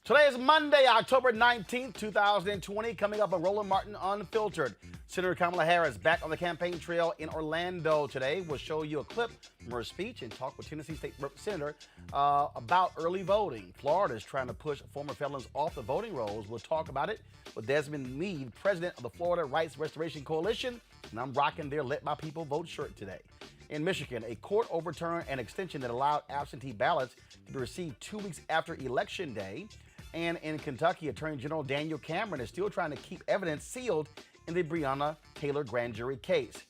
Today is Monday, October 19th, 2020. Coming up on Roland Martin Unfiltered. Senator Kamala Harris back on the campaign trail in Orlando today. We'll show you a clip from her speech and talk with Tennessee State Senator about early voting. Florida is trying to push former felons off the voting rolls. We'll talk about it with Desmond Meade, president of the Florida Rights Restoration Coalition. And I'm rocking their Let My People Vote shirt today. In Michigan, a court overturned an extension that allowed absentee ballots to be received 2 weeks after Election Day. And in Kentucky, Attorney General Daniel Cameron is still trying to keep evidence sealed in the Breonna Taylor grand jury case.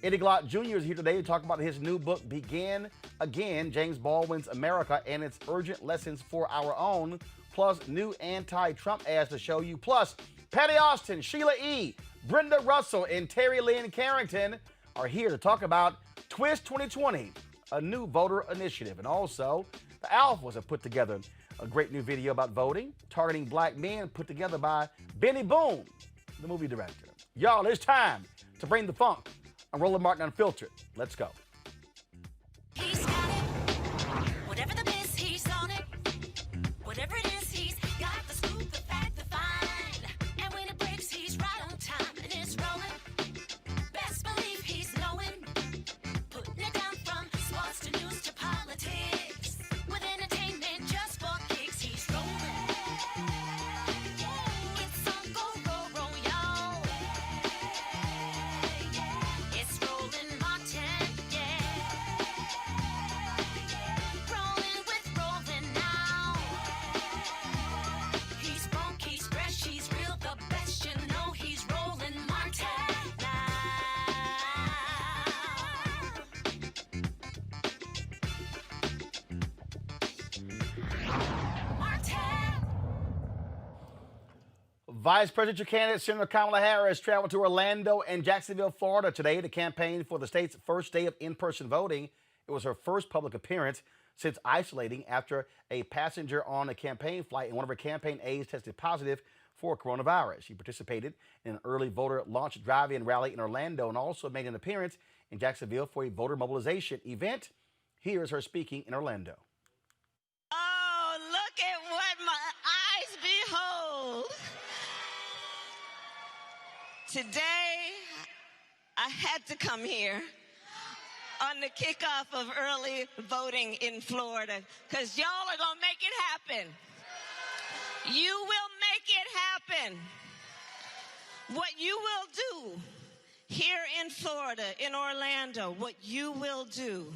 Eddie Glaude Jr. is here today to talk about his new book, Begin Again, James Baldwin's America and its urgent lessons for our own, plus new anti-Trump ads to show you, plus Patti Austin, Sheila E, Brenda Russell, and Terri Lyne Carrington are here to talk about Twist 2020, a new voter initiative. And also, the Alphas have put together a great new video about voting, targeting black men, put together by Benny Boone, the movie director. Y'all, it's time to bring the funk on Roland Martin Unfiltered. Let's go. He's got it. Whatever the miss, he's on it. Whatever it is, he's got the scoop, the fact, the find. And when it breaks, he's right on time and it's rolling. Best believe he's knowing. Putting it down from sports to news to politics. With entertainment just for kicks, he's rolling. It's on go, y'all. It's Roland Martin, yeah. Rolling with Roland now. He's funk, he's fresh, he's real, the best, you know he's Roland Martin now. Martin. Vice Presidential candidate Senator Kamala Harris traveled to Orlando and Jacksonville, Florida today to campaign for the state's first day of in-person voting. It was her first public appearance since isolating after a passenger on a campaign flight and one of her campaign aides tested positive for coronavirus. She participated in an early voter launch drive-in rally in Orlando and also made an appearance in Jacksonville for a voter mobilization event. Here's her speaking in Orlando. Oh, look at what my eyes behold. Today, I had to come here on the kickoff of early voting in Florida because y'all are going to make it happen. You will make it happen. What you will do here in Florida, in Orlando, what you will do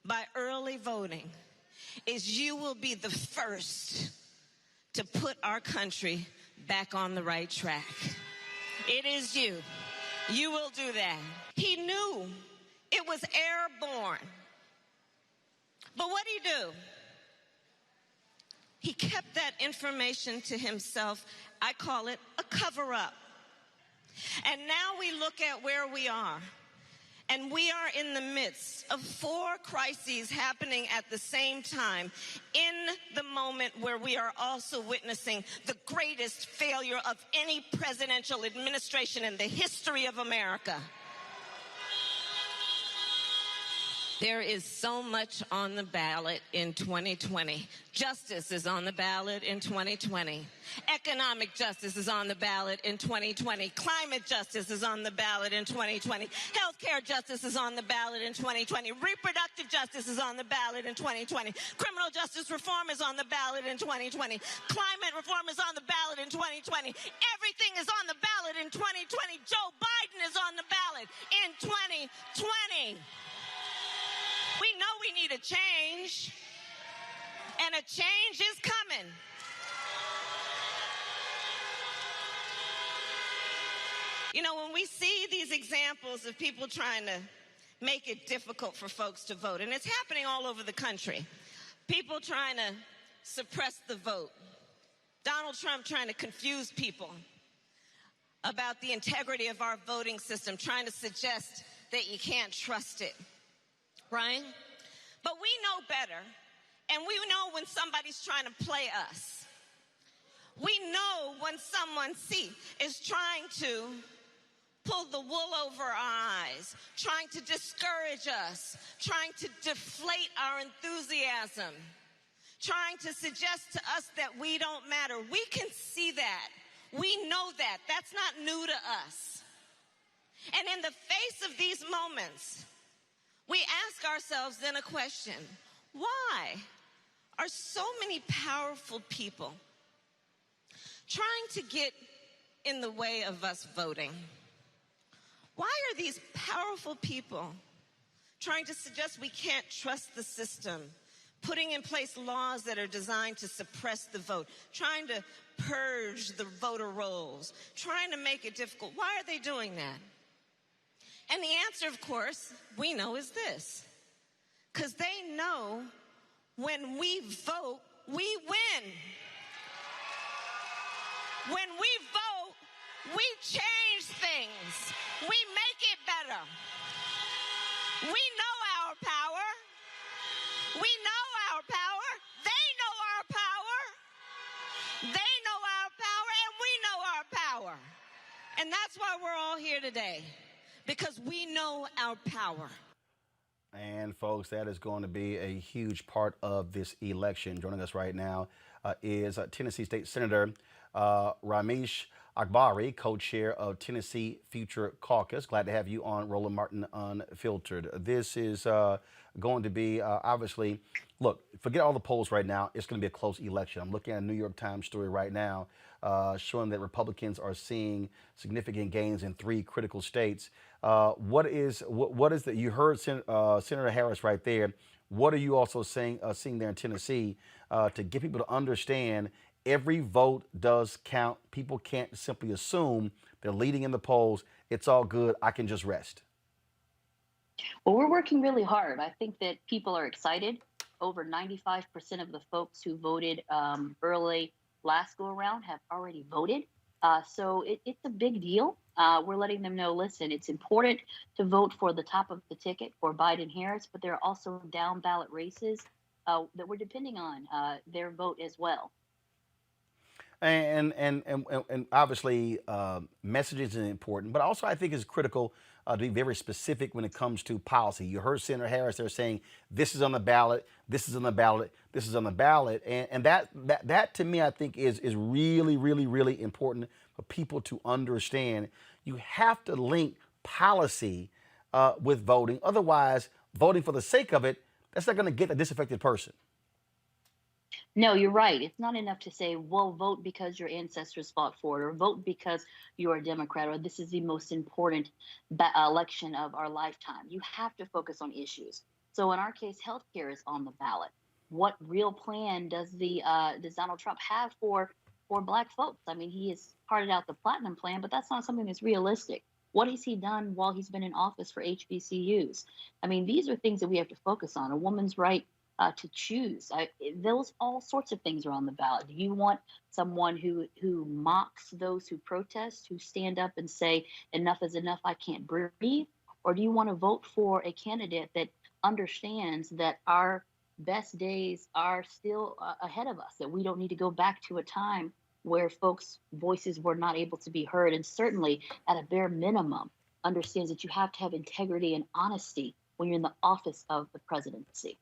by early voting is you will be the first to put our country back on the right track. It is you. You will do that. He knew it was airborne. But what did he do? He kept that information to himself. I call it a cover-up. And now we look at where we are. And we are in the midst of 4 crises happening at the same time in the moment where we are also witnessing the greatest failure of any presidential administration in the history of America. There is so much on the ballot in 2020. Justice is on the ballot in 2020. Economic justice is on the ballot in 2020. Climate justice is on the ballot in 2020. Healthcare justice is on the ballot in 2020. Reproductive justice is on the ballot in 2020. Criminal justice reform is on the ballot in 2020. Climate reform is on the ballot in 2020. Everything is on the ballot in 2020. Joe Biden is on the ballot in 2020. We know we need a change, and a change is coming. You know, when we see these examples of people trying to make it difficult for folks to vote, and it's happening all over the country, people trying to suppress the vote, Donald Trump trying to confuse people about the integrity of our voting system, trying to suggest that you can't trust it. Right? But we know better, and we know when somebody's trying to play us. We know when someone, is trying to pull the wool over our eyes, trying to discourage us, trying to deflate our enthusiasm, trying to suggest to us that we don't matter. We can see that. We know that. That's not new to us. And in the face of these moments, we ask ourselves then a question: why are so many powerful people trying to get in the way of us voting? Why are these powerful people trying to suggest we can't trust the system, putting in place laws that are designed to suppress the vote, trying to purge the voter rolls, trying to make it difficult? Why are they doing that? And the answer, of course, we know is this: because they know when we vote, we win. When we vote, we change things. We make it better. We know our power. We know our power. They know our power. They know our power, and we know our power. And that's why we're all here today, because we know our power. And folks, that is going to be a huge part of this election. Joining us right now is Tennessee State Senator Ramesh Akbari, co-chair of Tennessee Future Caucus. Glad to have you on Roland Martin Unfiltered. This is going to be obviously, look, forget all the polls right now. It's going to be a close election. I'm looking at a New York Times story right now showing that Republicans are seeing significant gains in 3 critical states. What is that? You heard Senator Harris right there. What are you also seeing there in Tennessee to get people to understand every vote does count? People can't simply assume they're leading in the polls. It's all good. I can just rest. Well, we're working really hard. I think that people are excited. Over 95% of the folks who voted early last go around have already voted. So it's a big deal. We're letting them know, listen, it's important to vote for the top of the ticket for Biden Harris, but there are also down ballot races that we're depending on their vote as well. And obviously, messaging is important, but also I think it's critical to be very specific when it comes to policy. You heard Senator Harris there saying, this is on the ballot, this is on the ballot, this is on the ballot. And that to me, I think is really, really, really important for people to understand. You have to link policy with voting. Otherwise, voting for the sake of it, that's not going to get the disaffected person. No, you're right. It's not enough to say, well, vote because your ancestors fought for it, or vote because you're a Democrat, or this is the most important election of our lifetime. You have to focus on issues. So in our case, healthcare is on the ballot. What real plan does Donald Trump have for Black folks? I mean, he has parted out the platinum plan, but that's not something that's realistic. What has he done while he's been in office for HBCUs? I mean, these are things that we have to focus on. A woman's right to choose. Those all sorts of things are on the ballot. Do you want someone who mocks those who protest, who stand up and say, enough is enough, I can't breathe? Or do you want to vote for a candidate that understands that our best days are still ahead of us, that we don't need to go back to a time where folks' voices were not able to be heard, and certainly at a bare minimum understands that you have to have integrity and honesty when you're in the office of the presidency?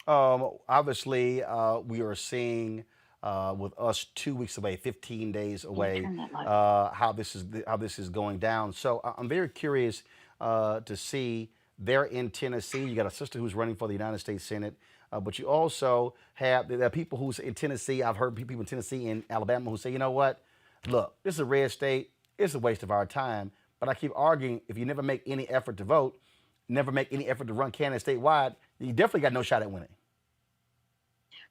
Obviously, we are seeing with us 2 weeks away, 15 days away, how this is going down. So I'm very curious to see there in Tennessee. You got a sister who's running for the United States Senate, but you also have there are people who's in Tennessee. I've heard people in Tennessee and Alabama who say, you know what, look, this is a red state. It's a waste of our time. But I keep arguing, if you never make any effort to vote, never make any effort to run candidates statewide, you definitely got no shot at winning.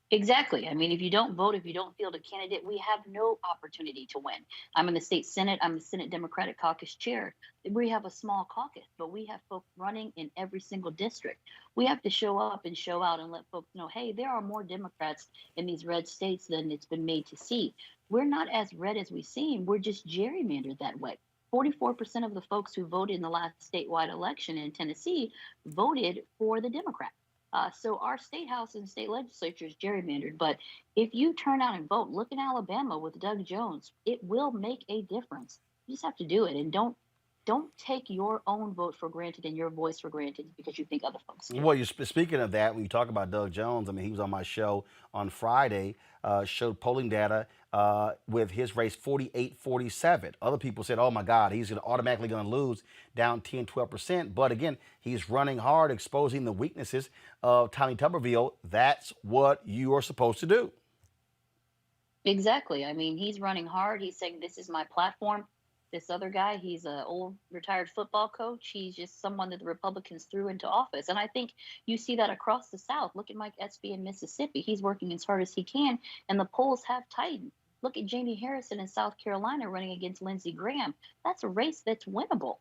Exactly. I mean, if you don't vote, if you don't field a candidate, we have no opportunity to win. I'm in the state Senate. I'm the Senate Democratic Caucus chair. We have a small caucus, but we have folks running in every single district. We have to show up and show out and let folks know, hey, there are more Democrats in these red states than it's been made to see. We're not as red as we seem. We're just gerrymandered that way. 44% of the folks who voted in the last statewide election in Tennessee voted for the Democrat. So our state house and state legislature is gerrymandered. But if you turn out and vote, look in Alabama with Doug Jones, it will make a difference. You just have to do it. And don't don't take your own vote for granted and your voice for granted because you think other folks do. Well, speaking of that, when you talk about Doug Jones, I mean, he was on my show on Friday, showed polling data with his race 48-47. Other people said, oh my God, he's automatically going to lose down 10, 12%. But again, he's running hard, exposing the weaknesses of Tommy Tuberville. That's what you are supposed to do. Exactly. I mean, he's running hard. He's saying, this is my platform. This other guy, he's an old retired football coach. He's just someone that the Republicans threw into office. And I think you see that across the South. Look at Mike Espy in Mississippi. He's working as hard as he can, and the polls have tightened. Look at Jamie Harrison in South Carolina running against Lindsey Graham. That's a race that's winnable.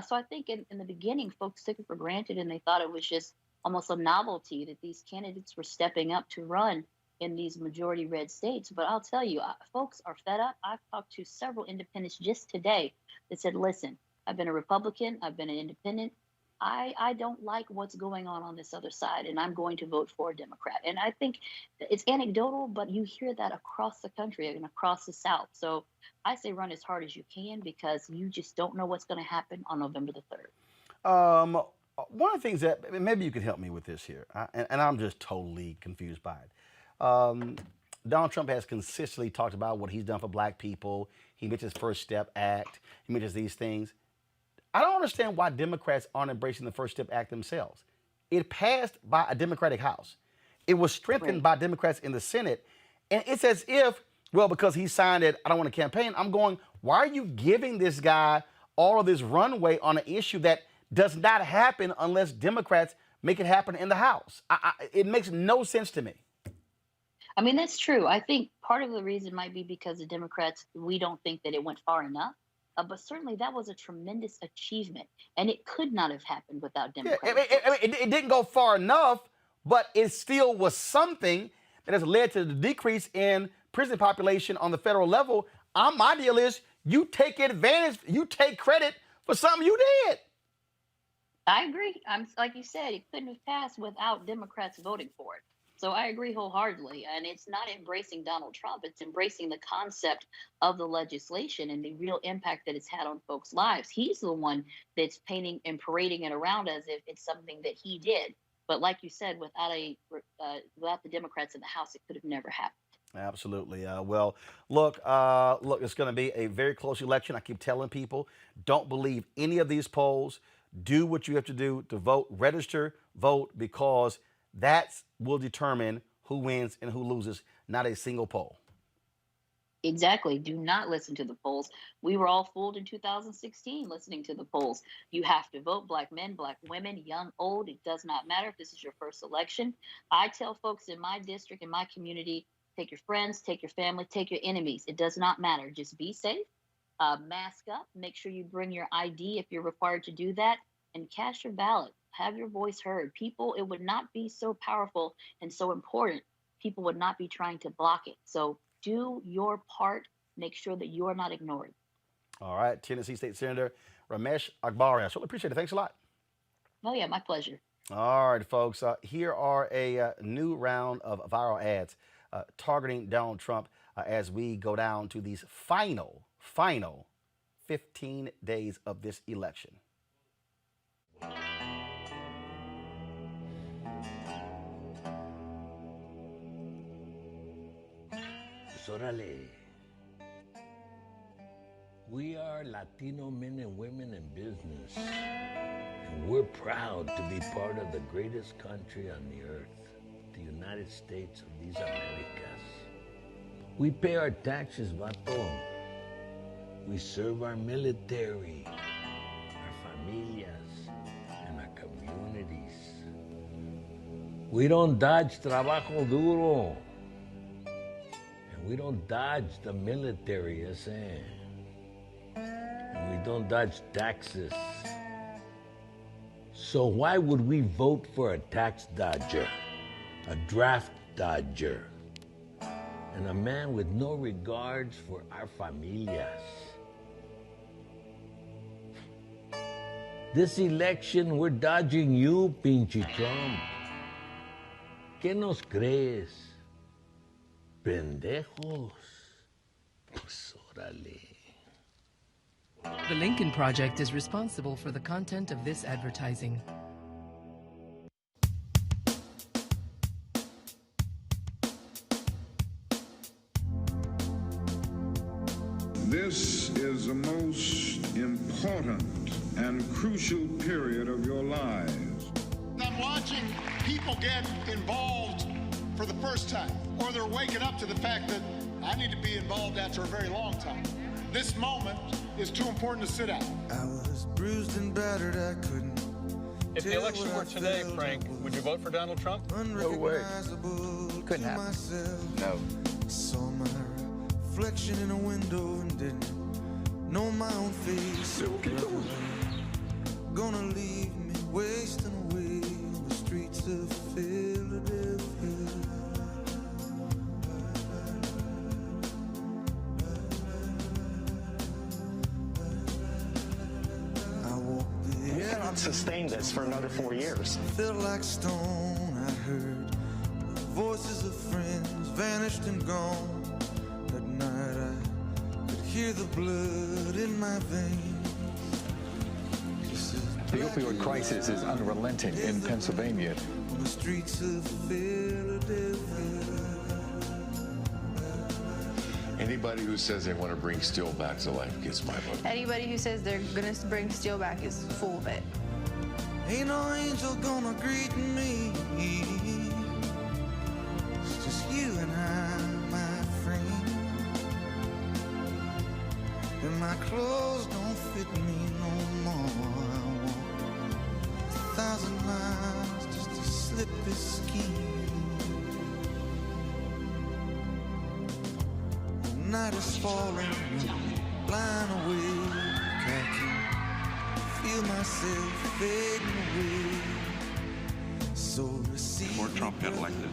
So I think in the beginning, folks took it for granted, and they thought it was just almost a novelty that these candidates were stepping up to run in these majority red states. But I'll tell you, folks are fed up. I've talked to several independents just today that said, listen, I've been a Republican, I've been an independent. I don't like what's going on this other side, and I'm going to vote for a Democrat. And I think it's anecdotal, but you hear that across the country and across the South. So I say run as hard as you can because you just don't know what's going to happen on November the 3rd. One of the things that maybe you could help me with this here, and I'm just totally confused by it. Donald Trump has consistently talked about what he's done for black people. He mentions First Step Act. He mentions these things. I don't understand why Democrats aren't embracing the First Step Act themselves. It passed by a Democratic House. It was strengthened by Democrats in the Senate. And it's as if, well, because he signed it, I don't want to campaign. I'm going, why are you giving this guy all of this runway on an issue that does not happen unless Democrats make it happen in the House? It makes no sense to me. I mean, that's true. I think part of the reason might be because the Democrats, we don't think that it went far enough. But certainly that was a tremendous achievement, and it could not have happened without Democrats. It didn't go far enough, but it still was something that has led to the decrease in prison population on the federal level. My deal is you take advantage, you take credit for something you did. I agree. Like you said, it couldn't have passed without Democrats voting for it. So I agree wholeheartedly. And it's not embracing Donald Trump. It's embracing the concept of the legislation and the real impact that it's had on folks' lives. He's the one that's painting and parading it around as if it's something that he did. But like you said, without the Democrats in the House, it could have never happened. Absolutely. Well, look, it's going to be a very close election. I keep telling people, don't believe any of these polls. Do what you have to do to vote. Register, vote, because that will determine who wins and who loses, not a single poll. Exactly. Do not listen to the polls. We were all fooled in 2016 listening to the polls. You have to vote. Black men, black women, young, old. It does not matter if this is your first election. I tell folks in my district, in my community, take your friends, take your family, take your enemies. It does not matter. Just be safe. Mask up. Make sure you bring your ID if you're required to do that. And cast your ballot. Have your voice heard. People, it would not be so powerful and so important. People would not be trying to block it. So do your part. Make sure that you are not ignored. All right. Tennessee State Senator Ramesh Akbari. I certainly appreciate it. Thanks a lot. Oh, yeah, my pleasure. All right, folks. Here are a new round of viral ads targeting Donald Trump as we go down to these final 15 days of this election. Órale. We are Latino men and women in business, and we're proud to be part of the greatest country on the earth, the United States of these Americas. We pay our taxes, vato. We serve our military, our familias, and our communities. We don't dodge trabajo duro. We don't dodge the military, and we don't dodge taxes. So why would we vote for a tax dodger, a draft dodger, and a man with no regards for our familias? This election, we're dodging you, pinche Trump. ¿Qué nos crees? Pendejos. Pues órale. The Lincoln Project is responsible for the content of this advertising. This is the most important and crucial period of your lives. I'm watching people get involved for the first time, or they're waking up to the fact that I need to be involved after a very long time. This moment is too important to sit out. I was bruised and battered, I couldn't. If the election were today, Frank, would you vote for Donald Trump? No way. Couldn't happen. No. Saw my reflection in a window and didn't know my own face. Gonna leave me wasting away on the streets of Philadelphia. We cannot sustain this for another 4 years. Felt like stone, I heard voices of friends vanished and gone. At night I could hear the blood in my veins. The opioid crisis is unrelenting in Pennsylvania. On the streets of Philadelphia. Anybody who says they want to bring steel back to life gets my vote. Anybody who says they're gonna bring steel back is full of it. Ain't no angel gonna greet me. It's just you and I, my friend. And my clothes don't fit me no more. I walk 1,000 miles just to slip this skin. Night is falling, blind awake. I can feel myself fading away. So receive. Before Trump got elected,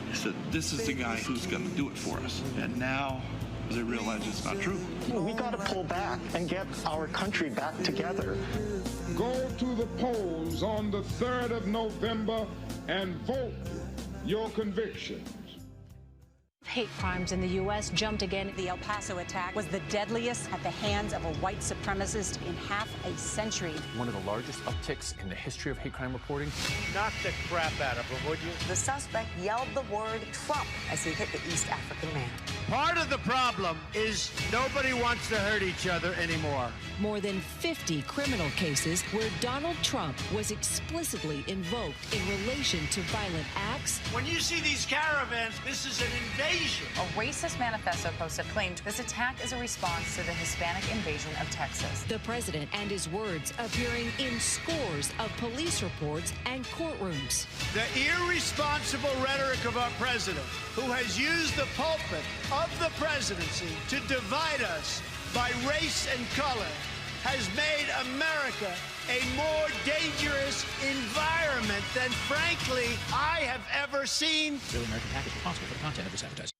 he said, "This is the guy who's going to do it for us." And now they realize it's not true. We got to pull back and get our country back together. Go to the polls on the 3rd of November and vote your convictions. Hate crimes in the U.S. jumped again. The El Paso attack was the deadliest at the hands of a white supremacist in half a century. One of the largest upticks in the history of hate crime reporting. Knock the crap out of him, would you? The suspect yelled the word Trump as he hit the East African man. Part of the problem is nobody wants to hurt each other anymore. More than 50 criminal cases where Donald Trump was explicitly invoked in relation to violent acts. When you see these caravans, this is an invasion. A racist manifesto posted claimed this attack is a response to the Hispanic invasion of Texas. The president and his words appearing in scores of police reports and courtrooms. The irresponsible rhetoric of our president, who has used the pulpit of the presidency to divide us by race and color, has made America a more dangerous environment than, frankly, I have ever seen. The American Pack is responsible for the content of this advertising.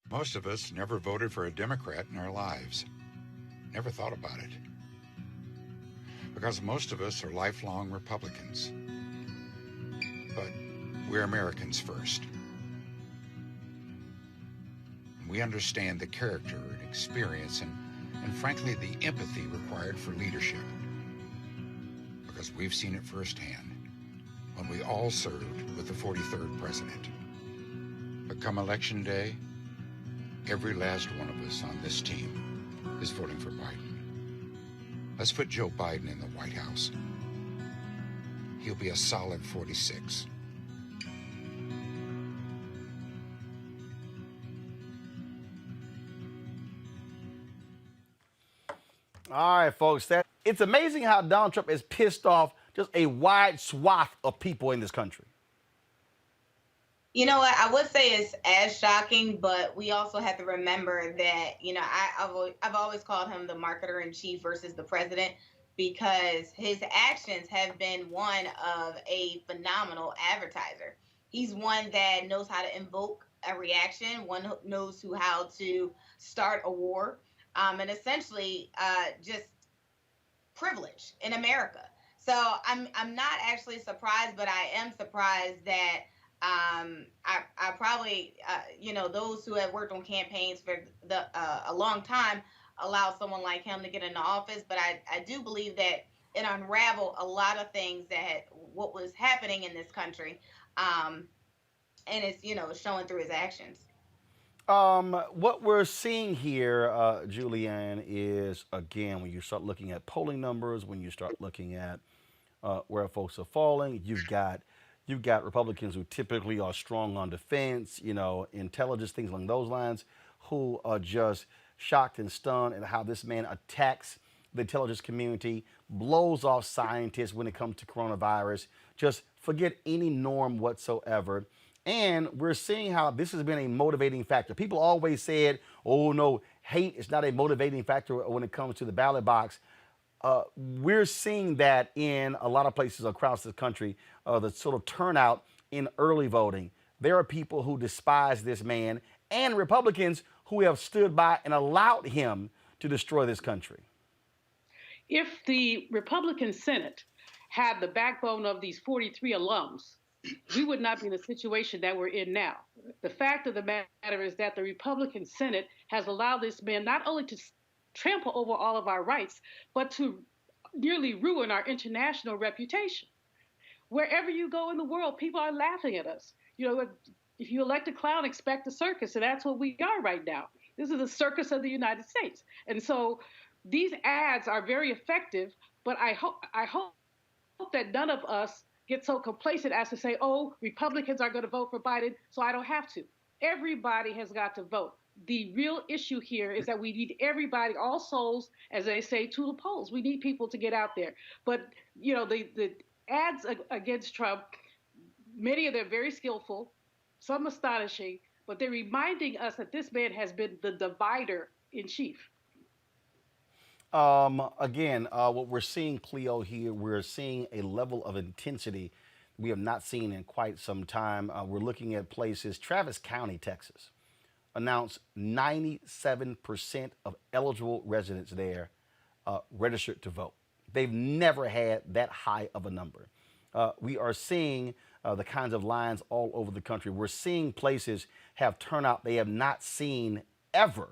Most of us never voted for a Democrat in our lives. Never thought about it. Because most of us are lifelong Republicans. But we're Americans first. We understand the character and experience and frankly, the empathy required for leadership. Because we've seen it firsthand when we all served with the 43rd president. But come election day, every last one of us on this team is voting for Biden. Let's put Joe Biden in the White House. He'll be a solid 46. All right, folks. It's amazing how Donald Trump is pissed off just a wide swath of people in this country. You know what? I would say it's as shocking, but we also have to remember that, you know, I've always called him the marketer in chief versus the president, because his actions have been one of a phenomenal advertiser. He's one that knows how to invoke a reaction, one who knows how to start a war. And essentially just privilege in America. So I'm not actually surprised, but I am surprised that I probably, you know, those who have worked on campaigns for a long time allow someone like him to get into office. But I do believe that it unraveled a lot of things what was happening in this country. And it's, showing through his actions. What we're seeing here, Julianne, is again when you start looking at polling numbers, when you start looking at where folks are falling, you've got Republicans who typically are strong on defense, intelligence, things along those lines, who are just shocked and stunned at how this man attacks the intelligence community, blows off scientists when it comes to coronavirus, just forget any norm whatsoever. And we're seeing how this has been a motivating factor. People always said, oh no, hate is not a motivating factor when it comes to the ballot box. We're seeing that in a lot of places across the country, the sort of turnout in early voting. There are people who despise this man and Republicans who have stood by and allowed him to destroy this country. If the Republican Senate had the backbone of these 43 alums, we would not be in the situation that we're in now. The fact of the matter is that the Republican Senate has allowed this man not only to trample over all of our rights, but to nearly ruin our international reputation. Wherever you go in the world, people are laughing at us. If you elect a clown, expect a circus, and that's what we are right now. This is the circus of the United States. And so these ads are very effective, but I hope that none of us get so complacent as to say, oh, Republicans are going to vote for Biden, so I don't have to. Everybody has got to vote. The real issue here is that we need everybody, all souls, as they say, to the polls. We need people to get out there. But, the ads against Trump, many of them very skillful, some astonishing, but they're reminding us that this man has been the divider in chief. Again, what we're seeing, Cleo, here, we're seeing a level of intensity we have not seen in quite some time. We're looking at places, Travis County, Texas, announced 97% of eligible residents there registered to vote. They've never had that high of a number. We are seeing the kinds of lines all over the country. We're seeing places have turnout they have not seen ever.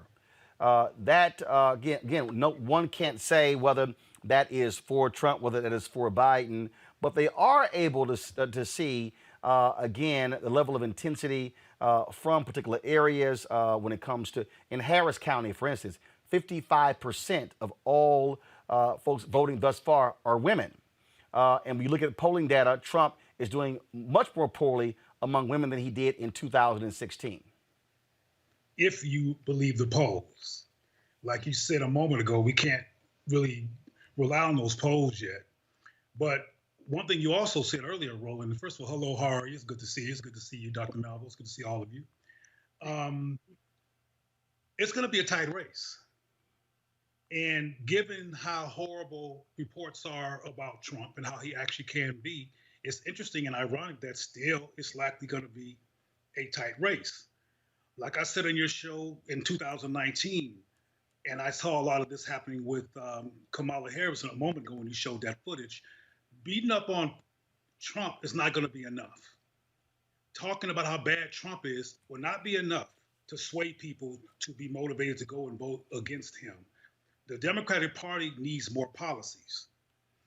Again, no one can't say whether that is for Trump, whether that is for Biden, but they are able to see, again, the level of intensity from particular areas when it comes to, in Harris County, for instance, 55% of all folks voting thus far are women. And when you look at polling data, Trump is doing much more poorly among women than he did in 2016. If you believe the polls. Like you said a moment ago, we can't really rely on those polls yet. But one thing you also said earlier, Roland, first of all, hello, how are you? It's good to see you. It's good to see you, Dr. Malvo. It's good to see all of you. It's going to be a tight race. And given how horrible reports are about Trump and how he actually can be, it's interesting and ironic that still it's likely going to be a tight race. Like I said on your show in 2019, and I saw a lot of this happening with Kamala Harris a moment ago when you showed that footage, beating up on Trump is not going to be enough. Talking about how bad Trump is will not be enough to sway people to be motivated to go and vote against him. The Democratic Party needs more policies.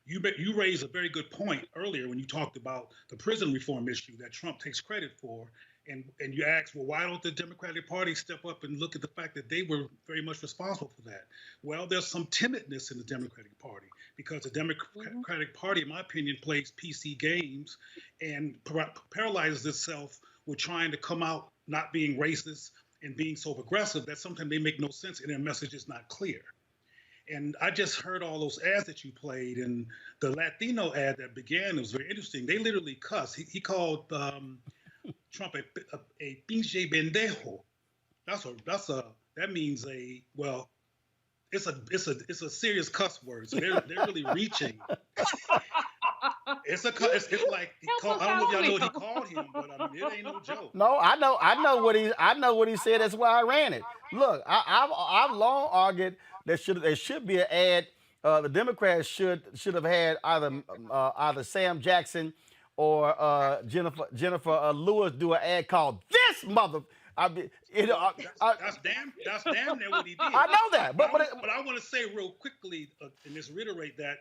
You raised a very good point earlier when you talked about the prison reform issue that Trump takes credit for. And you asked, well, why don't the Democratic Party step up and look at the fact that they were very much responsible for that? Well, there's some timidness in the Democratic Party because the Democratic Party, in my opinion, plays PC games and paralyzes itself with trying to come out not being racist and being so aggressive that sometimes they make no sense and their message is not clear. And I just heard all those ads that you played, and the Latino ad that began was very interesting. They literally cuss. He called Trump a pinche pendejo. That means it's a serious cuss word. So they're really reaching. It's like I don't know if y'all know what he called him, but it ain't no joke. No, I know what he said. That's why I ran it. Look, I've long argued there should be an ad. The Democrats should have had either Sam Jackson or Jennifer Lewis do an ad called "This Mother." That's damn near what he did. I know that, but I want to say real quickly and just reiterate that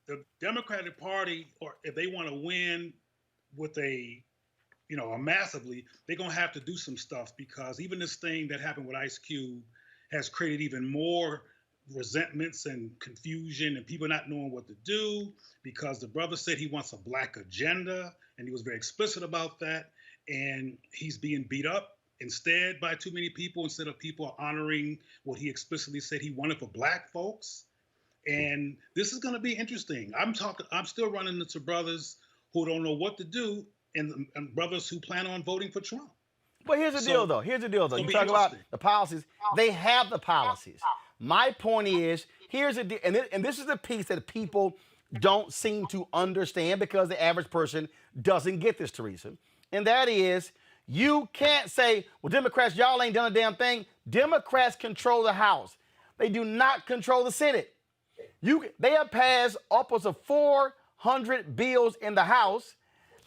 the Democratic Party, or if they want to win with a massively, they're gonna have to do some stuff, because even this thing that happened with Ice Cube has created even more resentments and confusion and people not knowing what to do, because the brother said he wants a black agenda, and he was very explicit about that, and he's being beat up instead by too many people, instead of people honoring what he explicitly said he wanted for black folks. And this is going to be interesting. I'm still running into brothers who don't know what to do, and brothers who plan on voting for Trump. But here's the deal, though. You talk about the policies. They have the policies. My point is, here's the deal, and this is the piece that people don't seem to understand, because the average person doesn't get this, Teresa. And that is, you can't say, well, Democrats, y'all ain't done a damn thing. Democrats control the House. They do not control the Senate. They have passed upwards of 400 bills in the House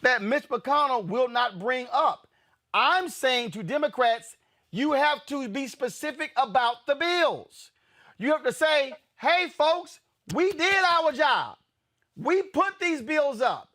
that Mitch McConnell will not bring up. I'm saying to Democrats, you have to be specific about the bills. You have to say, hey, folks, we did our job. We put these bills up.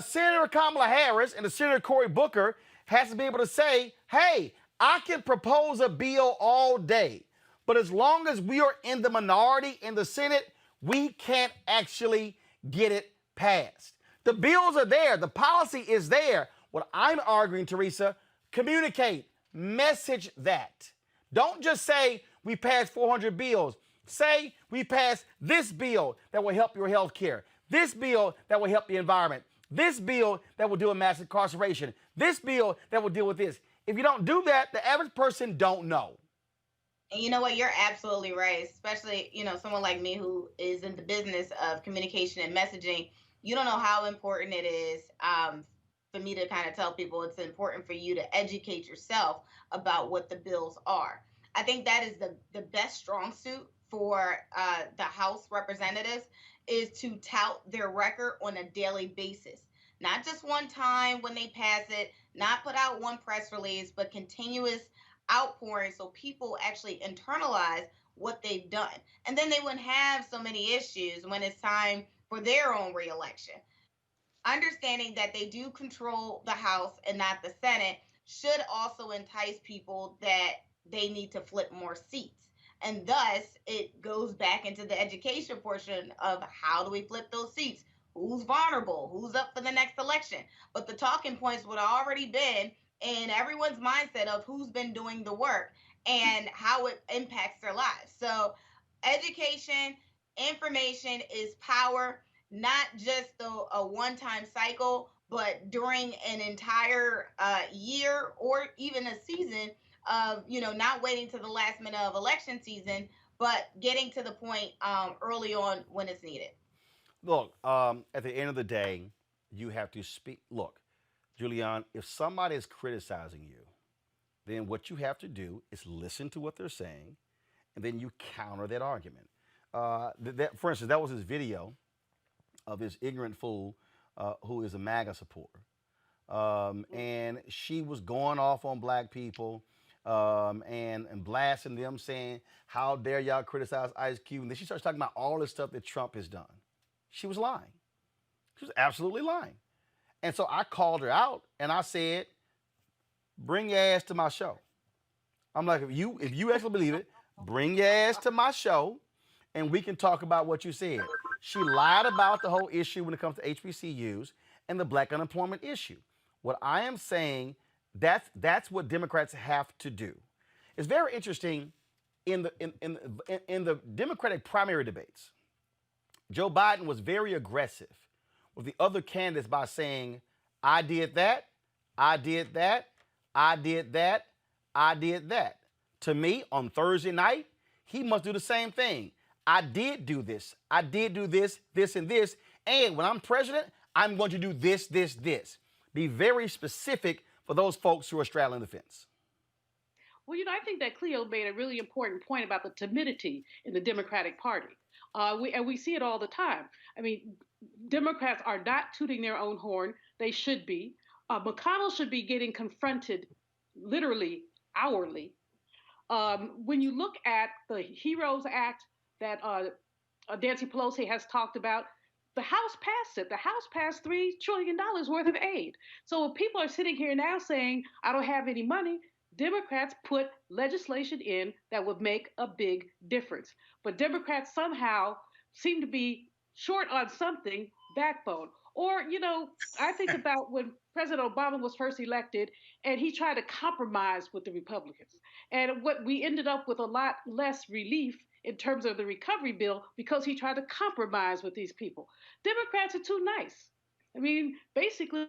Senator Kamala Harris and Senator Cory Booker has to be able to say, hey, I can propose a bill all day, but as long as we are in the minority in the Senate, we can't actually get it passed. The bills are there. The policy is there. What I'm arguing, Teresa, communicate, message that. Don't just say we passed 400 bills. Say we passed this bill that will help your health care, this bill that will help the environment, this bill that will deal with mass incarceration, this bill that will deal with this. If you don't do that, the average person don't know. And you know what? You're absolutely right, especially, someone like me who is in the business of communication and messaging. You don't know how important it is for me to kind of tell people it's important for you to educate yourself about what the bills are. I think that is the best strong suit for the House representatives, is to tout their record on a daily basis. Not just one time when they pass it, not put out one press release, but continuous outpouring so people actually internalize what they've done. And then they wouldn't have so many issues when it's time for their own reelection. Understanding that they do control the House and not the Senate should also entice people that they need to flip more seats. And thus, it goes back into the education portion of how do we flip those seats? Who's vulnerable? Who's up for the next election? But the talking points would have already been in everyone's mindset of who's been doing the work and how it impacts their lives. So education, information is power, not just a one-time cycle, but during an entire year or even a season of, not waiting to the last minute of election season, but getting to the point early on when it's needed. Look, at the end of the day, you have to speak. Look, Julian, if somebody is criticizing you, then what you have to do is listen to what they're saying, and then you counter that argument. For instance, that was his video of this ignorant fool who is a MAGA supporter. And she was going off on black people and blasting them, saying, how dare y'all criticize Ice Cube? And then she starts talking about all this stuff that Trump has done. She was lying. She was absolutely lying. And so I called her out and I said, bring your ass to my show. I'm like, if you actually believe it, bring your ass to my show and we can talk about what you said. She lied about the whole issue when it comes to HBCUs and the black unemployment issue. What I am saying, that's what Democrats have to do. It's very interesting in the Democratic primary debates. Joe Biden was very aggressive with the other candidates by saying, I did that, I did that, I did that, I did that. To me, on Thursday night, he must do the same thing. I did do this. I did do this, this, and this. And when I'm president, I'm going to do this, this, this. Be very specific for those folks who are straddling the fence. Well, I think that Cleo made a really important point about the timidity in the Democratic Party. We see it all the time. I mean, Democrats are not tooting their own horn. They should be. McConnell should be getting confronted literally hourly. When you look at the HEROES Act that Nancy Pelosi has talked about, the House passed it. The House passed $3 trillion worth of aid. So if people are sitting here now saying, I don't have any money, Democrats put legislation in that would make a big difference. But Democrats somehow seem to be short on something, backbone. Or, you know, I think about when President Obama was first elected and he tried to compromise with the Republicans. And what we ended up with a lot less relief in terms of the recovery bill because he tried to compromise with these people. Democrats are too nice. I mean, basically,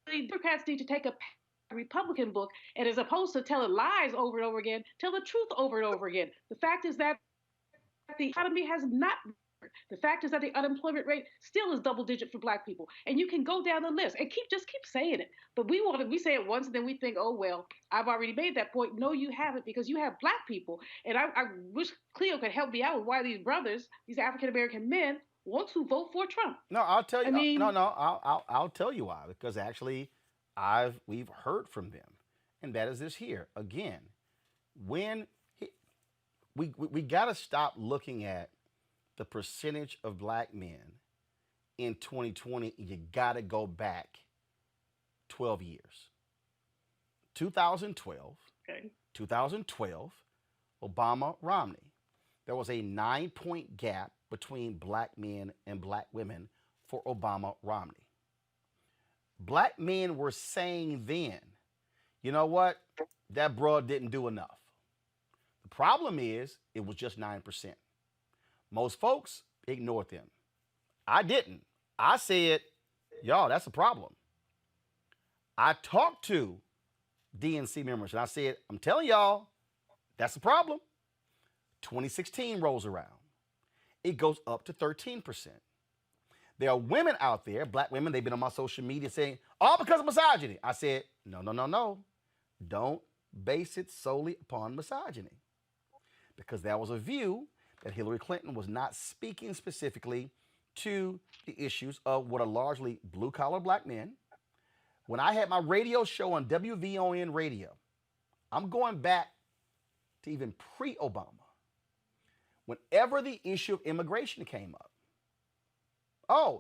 Democrats need to take a Republican book and as opposed to telling lies over and over again, tell the truth over and over again. The fact is that the economy has not. The fact is that the unemployment rate still is double digit for Black people. And you can go down the list and keep saying it. But we say it once and then we think, oh, well, I've already made that point. No, you haven't, because you have Black people. And I wish Cleo could help me out with why these brothers, these African-American men, want to vote for Trump. No, I'll tell you. I mean, I'll tell you why. Because actually, we've heard from them. And that is this here. Again, when we got to stop looking at the percentage of Black men in 2020, you got to go back 12 years. 2012, okay. 2012, Obama, Romney. There was a 9-point gap between Black men and Black women for Obama, Romney. Black men were saying then, you know what, that broad didn't do enough. The problem is it was just 9%. Most folks ignored them. I didn't. I said, y'all, that's a problem. I talked to DNC members and I said, I'm telling y'all, that's a problem. 2016 rolls around. It goes up to 13%. There are women out there, Black women, they've been on my social media saying, all because of misogyny. I said, no. Don't base it solely upon misogyny. Because that was a view that Hillary Clinton was not speaking specifically to the issues of what are largely blue-collar Black men. When I had my radio show on WVON radio, I'm going back to even pre-Obama. Whenever the issue of immigration came up,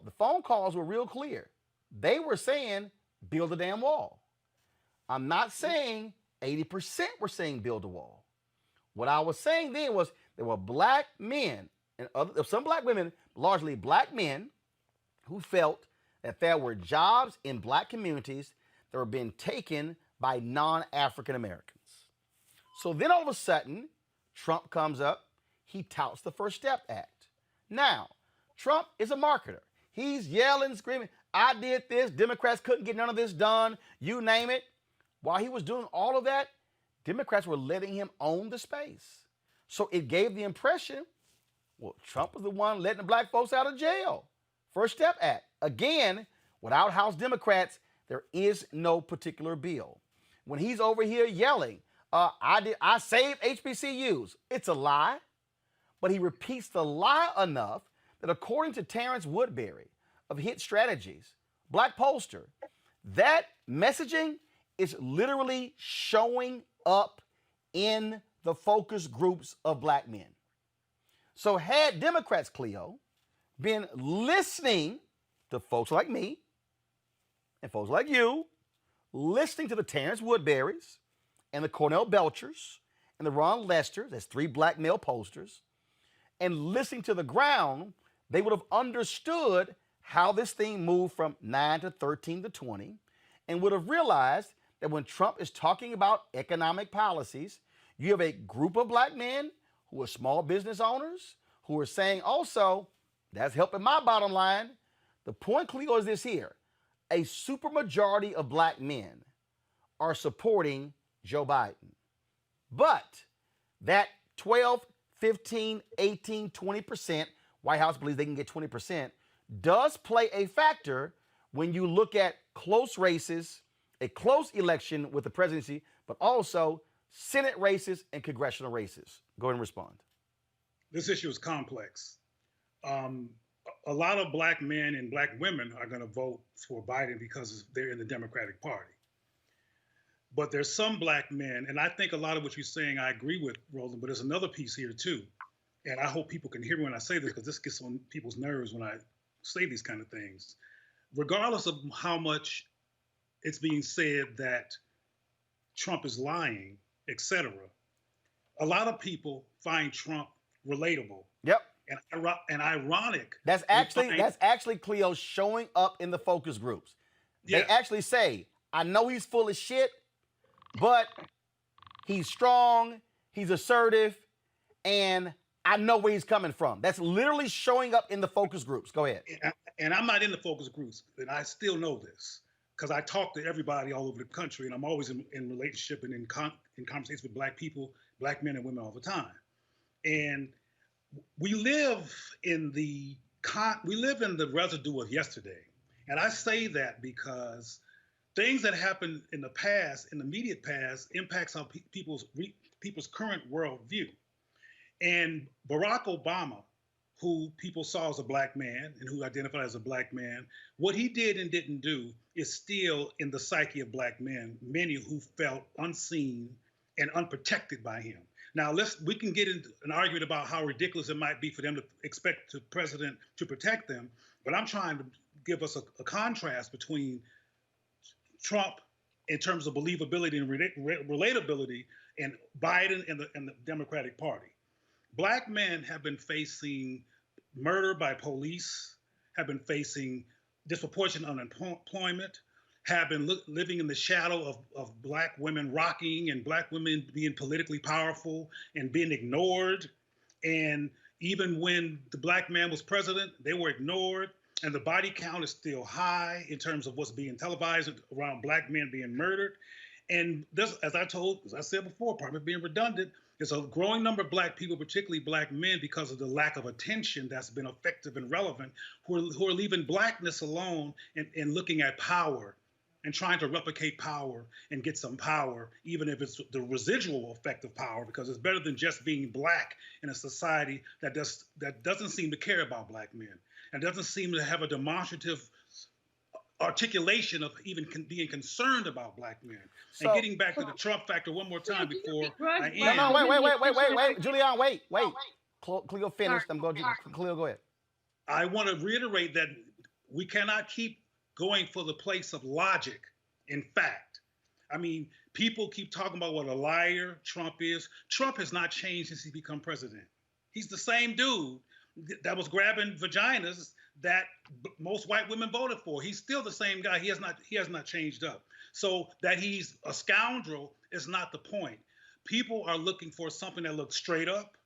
the phone calls were real clear. They were saying, build a damn wall. I'm not saying 80% were saying build a wall. What I was saying then was there were Black men and some Black women, largely Black men, who felt that there were jobs in Black communities that were being taken by non-African Americans. So then all of a sudden, Trump comes up, he touts the First Step Act. Now, Trump is a marketer. He's yelling, screaming, I did this, Democrats couldn't get none of this done, you name it. While he was doing all of that, Democrats were letting him own the space. So it gave the impression, well, Trump was the one letting the Black folks out of jail. First Step Act. Again, without House Democrats, there is no particular bill. When he's over here yelling, I saved HBCUs, it's a lie. But he repeats the lie enough that according to Terrence Woodbury of Hit Strategies, Black pollster, that messaging is literally showing up in the focus groups of Black men. So had Democrats, Cleo, been listening to folks like me and folks like you, listening to the Terrence Woodburys and the Cornell Belchers and the Ron Lesters, that's 3 Black male pollsters, and listening to the ground, they would have understood how this thing moved from 9 to 13 to 20 and would have realized that when Trump is talking about economic policies, you have a group of Black men who are small business owners who are saying also, that's helping my bottom line. The point, Cleo, is this here. A supermajority of Black men are supporting Joe Biden. But that 12, 15, 18, 20%, White House believes they can get 20%, does play a factor when you look at close races, a close election with the presidency, but also Senate races and congressional races. Go ahead and respond. This issue is complex. A lot of Black men and Black women are going to vote for Biden because they're in the Democratic Party. But there's some black men, and I think a lot of what you're saying, I agree with, Roland, but there's another piece here too. And I hope people can hear me when I say this, because this gets on people's nerves when I say these kind of things. Regardless of how much it's being said that Trump is lying, etc., a lot of people find Trump relatable. Yep. And ironic. That's actually Cleo showing up in the focus groups. They actually say, I know he's full of shit, but he's strong, he's assertive, and I know where he's coming from. That's literally showing up in the focus groups. Go ahead. And I'm not in the focus groups, and I still know this because I talk to everybody all over the country, and I'm always in relationship and in conversations with black people, black men and women all the time. And we live in the residue of yesterday. And I say that because things that happened in the past, in the immediate past, impacts how people's current worldview. And Barack Obama, who people saw as a black man and who identified as a black man, what he did and didn't do is still in the psyche of black men, many who felt unseen and unprotected by him. Now, we can get into an argument about how ridiculous it might be for them to expect the president to protect them, but I'm trying to give us a contrast between Trump in terms of believability and relatability and Biden and the Democratic Party. Black men have been facing murder by police, have been facing disproportionate unemployment, have been living in the shadow of black women rocking and black women being politically powerful and being ignored. And even when the black man was president, they were ignored. And the body count is still high in terms of what's being televised around black men being murdered. And this, as I said before, probably being redundant, there's a growing number of black people, particularly black men, because of the lack of attention that's been effective and relevant, who are leaving blackness alone and looking at power and trying to replicate power and get some power, even if it's the residual effect of power, because it's better than just being black in a society that doesn't seem to care about black men and doesn't seem to have a demonstrative articulation of even being concerned about black men. So, and getting back to the Trump factor one more time before I end. No, wait. Julian, wait. Cleo finished. I'm going to Cleo, go ahead. I want to reiterate that we cannot keep going for the place of logic and fact. I mean, people keep talking about what a liar Trump is. Trump has not changed since he's become president. He's the same dude that was grabbing vaginas that most white women voted for. He's still the same guy. He has not changed up. So that he's a scoundrel is not the point. People are looking for something that looks straight up.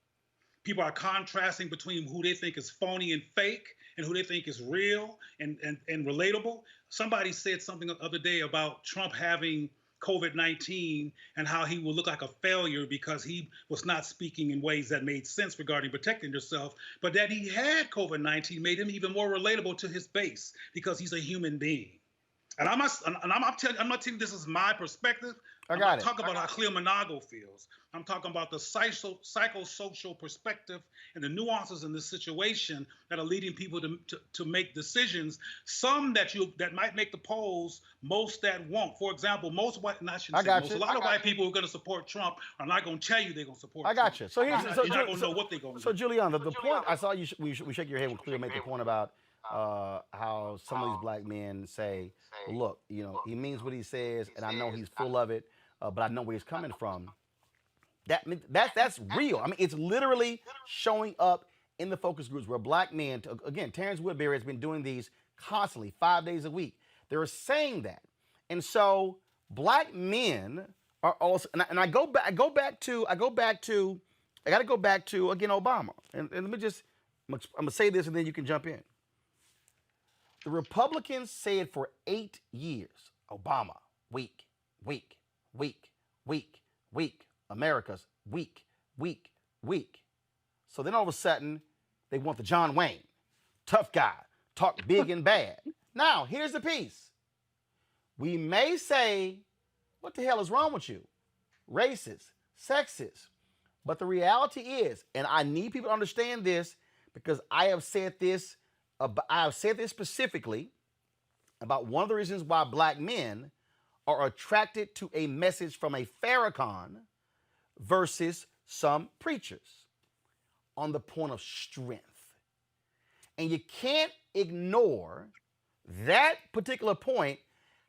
People are contrasting between who they think is phony and fake and who they think is real and relatable. Somebody said something the other day about Trump having COVID-19 and how he will look like a failure because he was not speaking in ways that made sense regarding protecting yourself, but that he had COVID-19 made him even more relatable to his base because he's a human being. And I'm not telling you this is my perspective. I'm not talking about how Cleo Monago feels. I'm talking about the psychosocial perspective and the nuances in this situation that are leading people to make decisions. Some that might make the polls, most that won't. For example, most white, a lot of white people who are going to support Trump are not going to tell you they're going to support Trump. I got you. So here's you're not going to know what they're going to do. So Julian, the point I saw you we shake your head when Cleo made the point about how some of these black men say, well, look, he means what he says, and I know he's full of it, but I know where he's coming from. That's real. I mean, it's literally showing up in the focus groups where black men, again, Terrence Woodbury has been doing these constantly, 5 days a week. They're saying that. And so black men are also, and I got to go back to, again, Obama. And let me just, I'm going to say this and then you can jump in. The Republicans said for 8 years, Obama, weak. America's weak. So then all of a sudden, they want the John Wayne, tough guy, talk big and bad. Now, here's the piece. We may say, what the hell is wrong with you? Racist, sexist. But the reality is, and I need people to understand this because I have said this specifically about one of the reasons why black men are attracted to a message from a Farrakhan versus some preachers on the point of strength. And you can't ignore that particular point,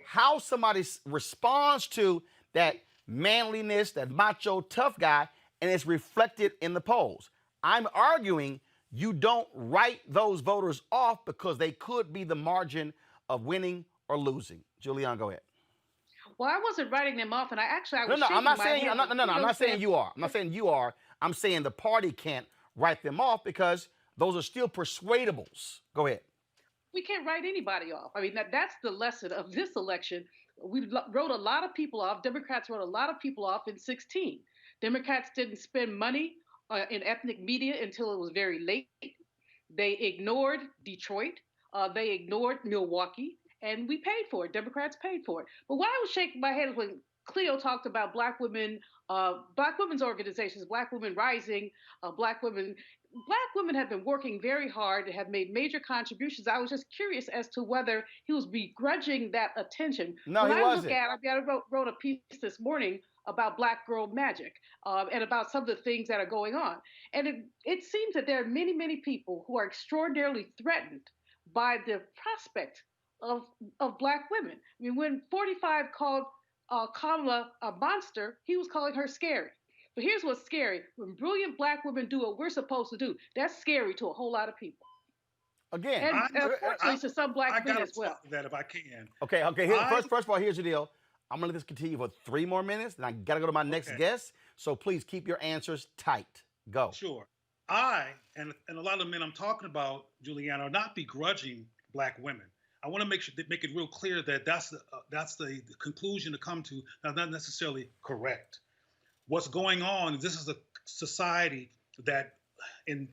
how somebody responds to that manliness, that macho tough guy, and it's reflected in the polls. I'm arguing you don't write those voters off because they could be the margin of winning or losing. Julianne, go ahead. Well, I wasn't writing them off, and I was I'm not saying my I'm head. not saying you are. I'm not saying you are. I'm saying the party can't write them off because those are still persuadables. Go ahead. We can't write anybody off. I mean, that's the lesson of this election. We wrote a lot of people off. Democrats wrote a lot of people off in 2016. Democrats didn't spend money in ethnic media until it was very late. They ignored Detroit. They ignored Milwaukee, and we paid for it. Democrats paid for it. But what I was shaking my head when Cleo talked about Black women's organizations, Black Women Rising, Black women have been working very hard and have made major contributions. I was just curious as to whether he was begrudging that attention. No, he wasn't. I wrote a piece this morning about Black girl magic and about some of the things that are going on. And it seems that there are many, many people who are extraordinarily threatened by the prospect of Black women. I mean, when 45 called Kamala a monster, he was calling her scary. But here's what's scary. When brilliant Black women do what we're supposed to do, that's scary to a whole lot of people. Again. And unfortunately to some Black men as well. That if I can. Okay. First of all, here's the deal. I'm going to let this continue for 3 more minutes, and I got to go to my next guest. So please keep your answers tight. Go. Sure. And a lot of the men I'm talking about, Julianne, are not begrudging Black women. I want to make it real clear that that's the conclusion to come to. That's not necessarily correct. What's going on is this is a society that, in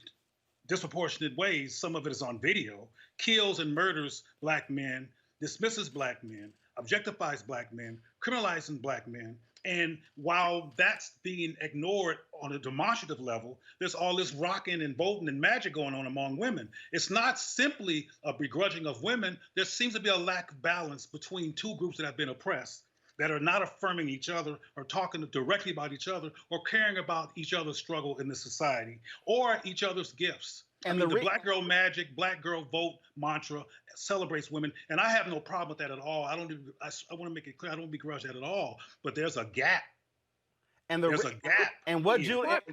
disproportionate ways, some of it is on video, kills and murders Black men, dismisses Black men, objectifies Black men, criminalizing Black men. And while that's being ignored on a demonstrative level, there's all this rocking and voting and magic going on among women. It's not simply a begrudging of women. There seems to be a lack of balance between two groups that have been oppressed, that are not affirming each other or talking directly about each other or caring about each other's struggle in the society or each other's gifts. And the Black girl magic, Black girl vote mantra celebrates women, and I have no problem with that at all. I want to make it clear, I don't begrudge that at all. But there's a gap. There's a gap. And what in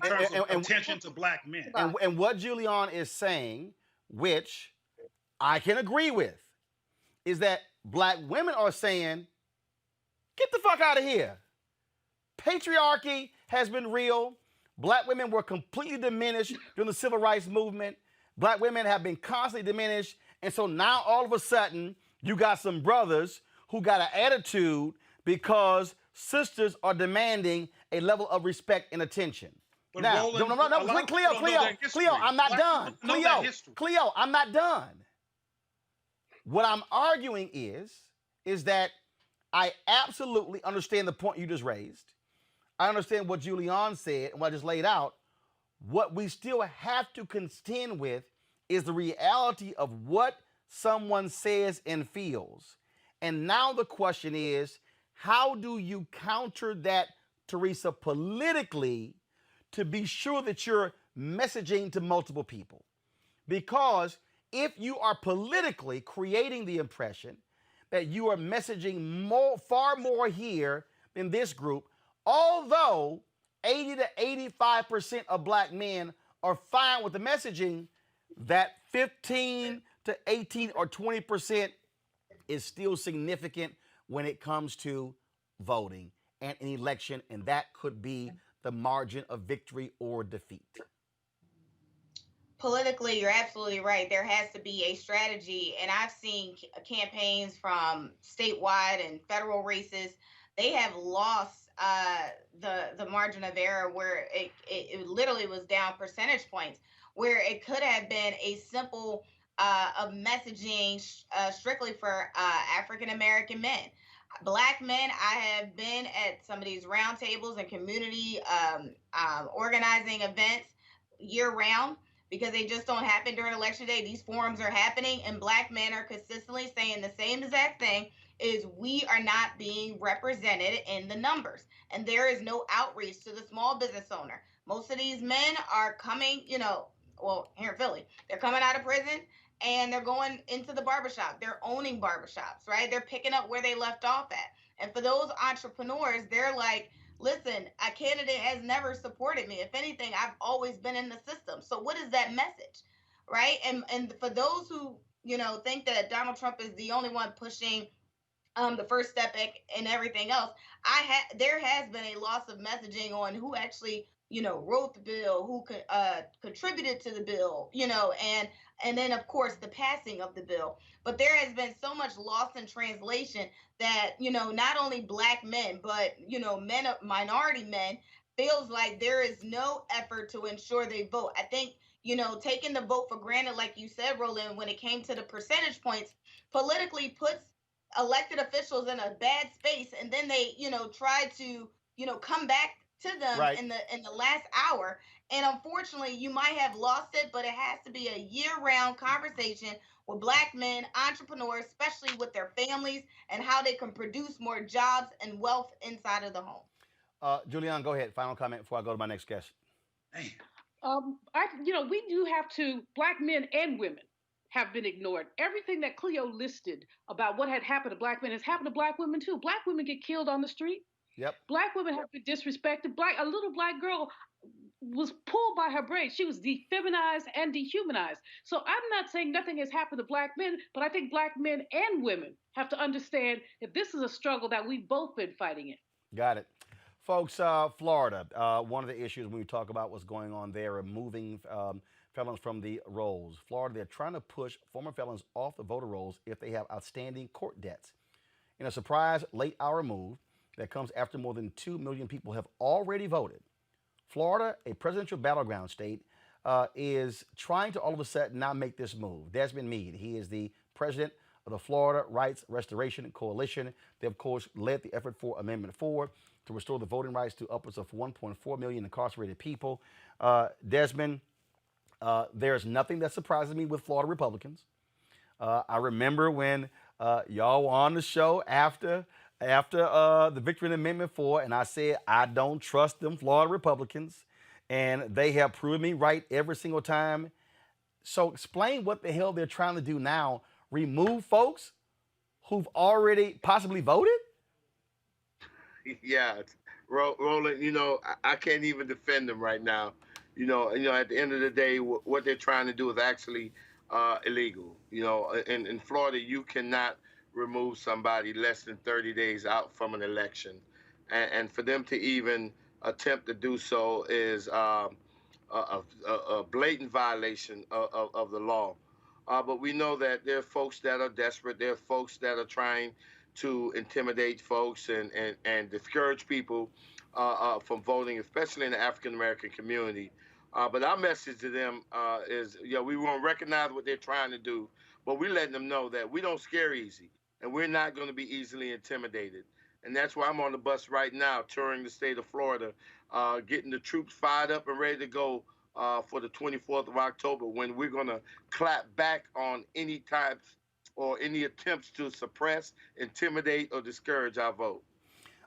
terms of attention to Black men. And what Julianne is saying, which I can agree with, is that Black women are saying, get the fuck out of here. Patriarchy has been real. Black women were completely diminished during the civil rights movement. Black women have been constantly diminished. And so now all of a sudden, you got some brothers who got an attitude because sisters are demanding a level of respect and attention. But now, Roland, Cleo, I'm not done. Cleo, I'm not done. What I'm arguing is that I absolutely understand the point you just raised. I understand what Julianne said and what I just laid out. What we still have to contend with is the reality of what someone says and feels. And now the question is, how do you counter that, Teresa, politically to be sure that you're messaging to multiple people? Because if you are politically creating the impression that you are messaging far more here than this group, although 80 to 85% of Black men are fine with the messaging, that 15 to 18 or 20% is still significant when it comes to voting and an election, and that could be the margin of victory or defeat. Politically, you're absolutely right. There has to be a strategy, and I've seen campaigns from statewide and federal races. They have lost the margin of error where it literally was down percentage points, where it could have been a simple of messaging strictly for African American men. Black men, I have been at some of these roundtables and community organizing events year round. because they just don't happen during election day. These forums are happening, and black men are consistently saying the same exact thing, is we are not being represented in the numbers. And there is no outreach to the small business owner. Most of these men are coming, well, here in Philly, they're coming out of prison and they're going into the barbershop. They're owning barbershops, right? They're picking up where they left off at. And for those entrepreneurs, they're like, listen, a candidate has never supported me. If anything, I've always been in the system. So what is that message, right? And for those who, think that Donald Trump is the only one pushing the First Step and everything else, there has been a loss of messaging on who actually, wrote the bill, who contributed to the bill, and then of course the passing of the bill. But there has been so much loss in translation that, not only black men, but, men of minority men feels like there is no effort to ensure they vote. I think, taking the vote for granted, like you said, Roland, when it came to the percentage points, politically puts elected officials in a bad space, and then they try to come back to them Right. in the last hour. And unfortunately, you might have lost it, but it has to be a year-round conversation with black men, entrepreneurs, especially with their families, and how they can produce more jobs and wealth inside of the home. Julian, go ahead. Final comment before I go to my next guest. We do have to, black men and women have been ignored. Everything that Cleo listed about what had happened to black men has happened to black women too. Black women get killed on the street. Yep. Black women have been disrespected. A little black girl was pulled by her braids. She was defeminized and dehumanized. So I'm not saying nothing has happened to black men, but I think black men and women have to understand that this is a struggle that we've both been fighting in. Got it. Folks, Florida, one of the issues when we talk about what's going on there, removing felons from the rolls. Florida, they're trying to push former felons off the voter rolls if they have outstanding court debts. In a surprise late-hour move that comes after more than 2 million people have already voted, Florida, a presidential battleground state, is trying to all of a sudden now make this move. Desmond Meade, he is the president of the Florida Rights Restoration Coalition. They, of course, led the effort for Amendment 4 to restore the voting rights to upwards of 1.4 million incarcerated people. Desmond, there's nothing that surprises me with Florida Republicans. I remember when y'all were on the show after the victory in Amendment 4, and I said, I don't trust them Florida Republicans, and they have proven me right every single time. So explain what the hell they're trying to do now. Remove folks who've already possibly voted? Yeah, Roland, I can't even defend them right now. At the end of the day, what they're trying to do is actually illegal. In Florida, you cannot remove somebody less than 30 days out from an election. And for them to even attempt to do so is a blatant violation of the law. But we know that there are folks that are desperate. There are folks that are trying to intimidate folks and discourage people from voting, especially in the African-American community. But our message to them is, we won't recognize what they're trying to do, but we're letting them know that we don't scare easy, and we're not going to be easily intimidated. And that's why I'm on the bus right now, touring the state of Florida, getting the troops fired up and ready to go for the 24th of October, when we're going to clap back on any types or any attempts to suppress, intimidate, or discourage our vote.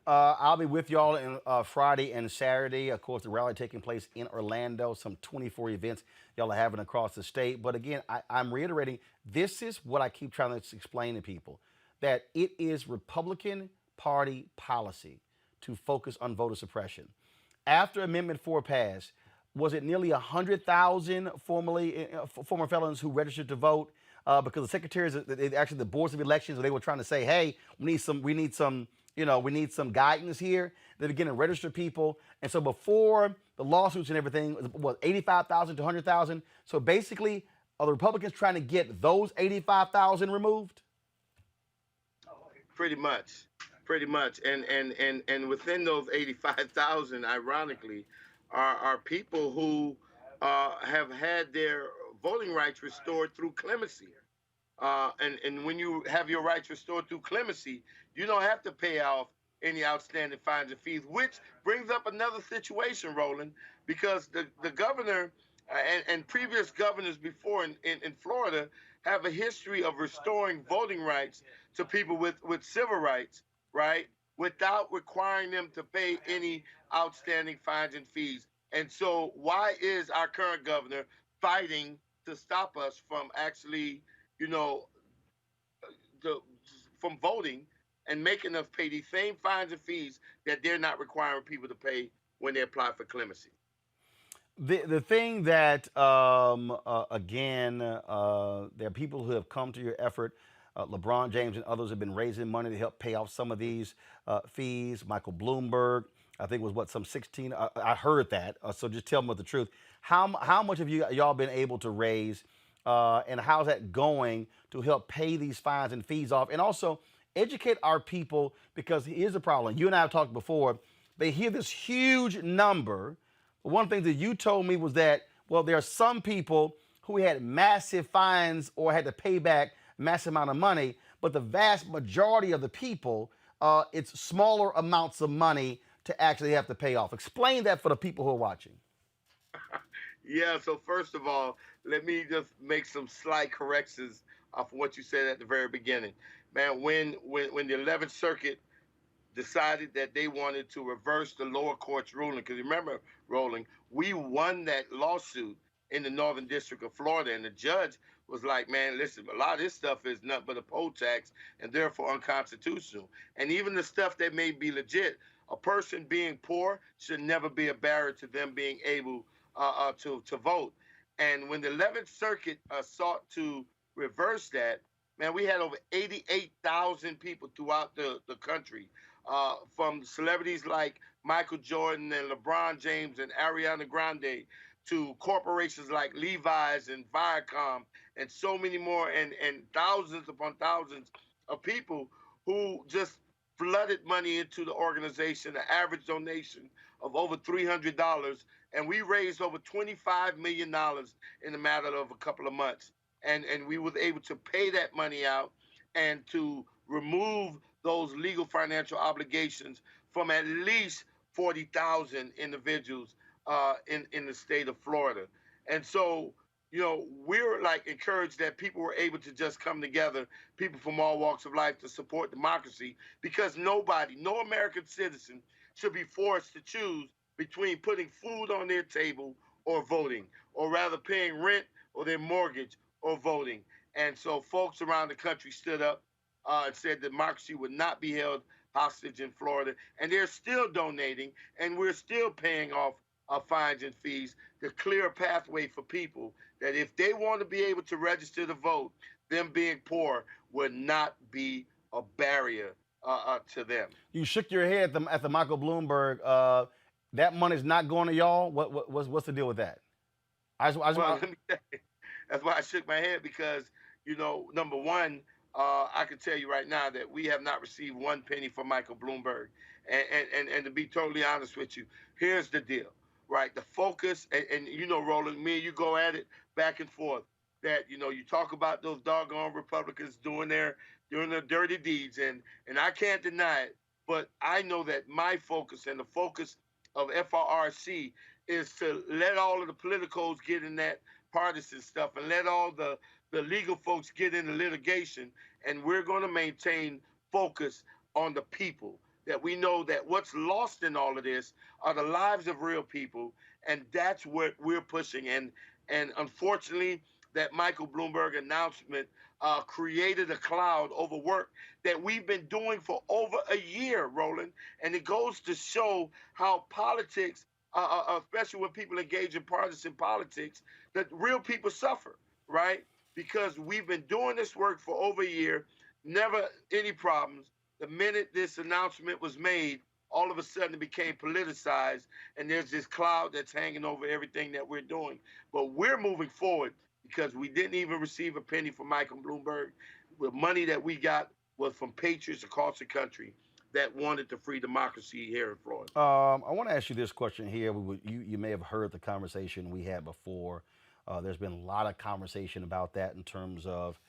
I'll be with y'all on Friday and Saturday. Of course, the rally taking place in Orlando, some 24 events y'all are having across the state. But again, I'm reiterating, this is what I keep trying to explain to people, that it is Republican Party policy to focus on voter suppression. After Amendment 4 passed, was it nearly 100,000 former felons who registered to vote? Because the secretaries, actually the boards of elections, they were trying to say, hey, we need some guidance here. They began to register people. And so before the lawsuits and everything, it was 85,000 to 100,000. So basically, are the Republicans trying to get those 85,000 removed? Pretty much. And within those 85,000, ironically, are people who have had their voting rights restored through clemency. And when you have your rights restored through clemency, you don't have to pay off any outstanding fines and fees, which brings up another situation, Roland, because the governor And previous governors before in Florida have a history of restoring voting rights to people with civil rights, right? Without requiring them to pay any outstanding fines and fees. And so why is our current governor fighting to stop us from actually, you know, the, from voting and making us pay these same fines and fees that they're not requiring people to pay when they apply for clemency? The thing that again, there are people who have come to your effort. LeBron James and others have been raising money to help pay off some of these fees. Michael Bloomberg, I think, was what, some 16. I heard that. So just tell me the truth. How much have y'all been able to raise, and how's that going to help pay these fines and fees off, and also educate our people? Because here's the problem. You and I have talked before. They hear this huge number. One thing that you told me was that, well, there are some people who had massive fines or had to pay back massive amount of money, but the vast majority of the people, it's smaller amounts of money to actually have to pay off. Explain that for the people who are watching. Yeah, so first of all, let me just make some slight corrections off of what you said at the very beginning. Man, when the 11th Circuit decided that they wanted to reverse the lower court's ruling, because remember, Roland, we won that lawsuit in the Northern District of Florida, and the judge was like, man, listen, a lot of this stuff is nothing but a poll tax and therefore unconstitutional. And even the stuff that may be legit, a person being poor should never be a barrier to them being able to vote. And when the 11th Circuit sought to reverse that, man, we had over 88,000 people throughout the country, from celebrities like Michael Jordan and LeBron James and Ariana Grande to corporations like Levi's and Viacom and so many more, and thousands upon thousands of people who just flooded money into the organization, an average donation of over $300. And we raised over $25 million in a matter of a couple of months. And we were able to pay that money out and to remove those legal financial obligations from at least 40,000 individuals in the state of Florida. And so, you know, we're like encouraged that people were able to just come together, people from all walks of life, to support democracy, because nobody, no American citizen should be forced to choose between putting food on their table or voting, or rather paying rent or their mortgage or voting. And so folks around the country stood up and said democracy would not be held hostage in Florida. And they're still donating, and we're still paying off fines and fees to clear a pathway for people that if they want to be able to register to vote, them being poor would not be a barrier to them. You shook your head at the Michael Bloomberg. That money's not going to y'all. What's the deal with that? Let me tell you, that's why I shook my head, because, you know, number one, I can tell you right now that we have not received one penny from Michael Bloomberg. And to be totally honest with you, here's the deal, right? The focus, and you know, Roland, me and you go at it back and forth, that, you know, you talk about those doggone Republicans doing their dirty deeds, and I can't deny it, but I know that my focus and the focus of FRRC is to let all of the politicos get in that partisan stuff and let all the legal folks get into litigation, and we're going to maintain focus on the people. That we know that what's lost in all of this are the lives of real people, and that's what we're pushing. And unfortunately, that Michael Bloomberg announcement created a cloud over work that we've been doing for over a year, Roland. And it goes to show how politics, especially when people engage in partisan politics, that real people suffer, right? Because we've been doing this work for over a year, never any problems. The minute this announcement was made, all of a sudden it became politicized, and there's this cloud that's hanging over everything that we're doing. But we're moving forward because we didn't even receive a penny from Michael Bloomberg. The money that we got was from patriots across the country that wanted to free democracy here in Florida. I want to ask you this question here. You may have heard the conversation we had before. There's been a lot of conversation about that in terms of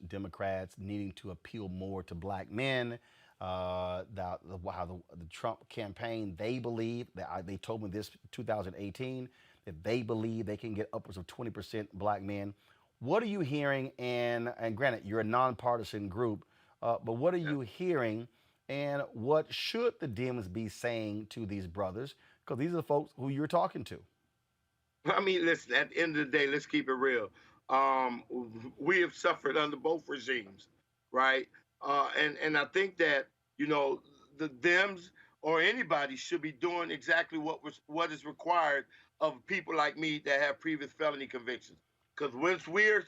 Democrats needing to appeal more to black men. How the Trump campaign, they believe, that they told me this in 2018, that they believe they can get upwards of 20% black men. What are you hearing? And granted, you're a nonpartisan group, but what are you hearing? And what should the Dems be saying to these brothers? Because these are the folks who you're talking to. I mean, listen, at the end of the day, let's keep it real. We have suffered under both regimes, right? And I think that, you know, the Dems or anybody should be doing exactly what is required of people like me that have previous felony convictions. Because once we're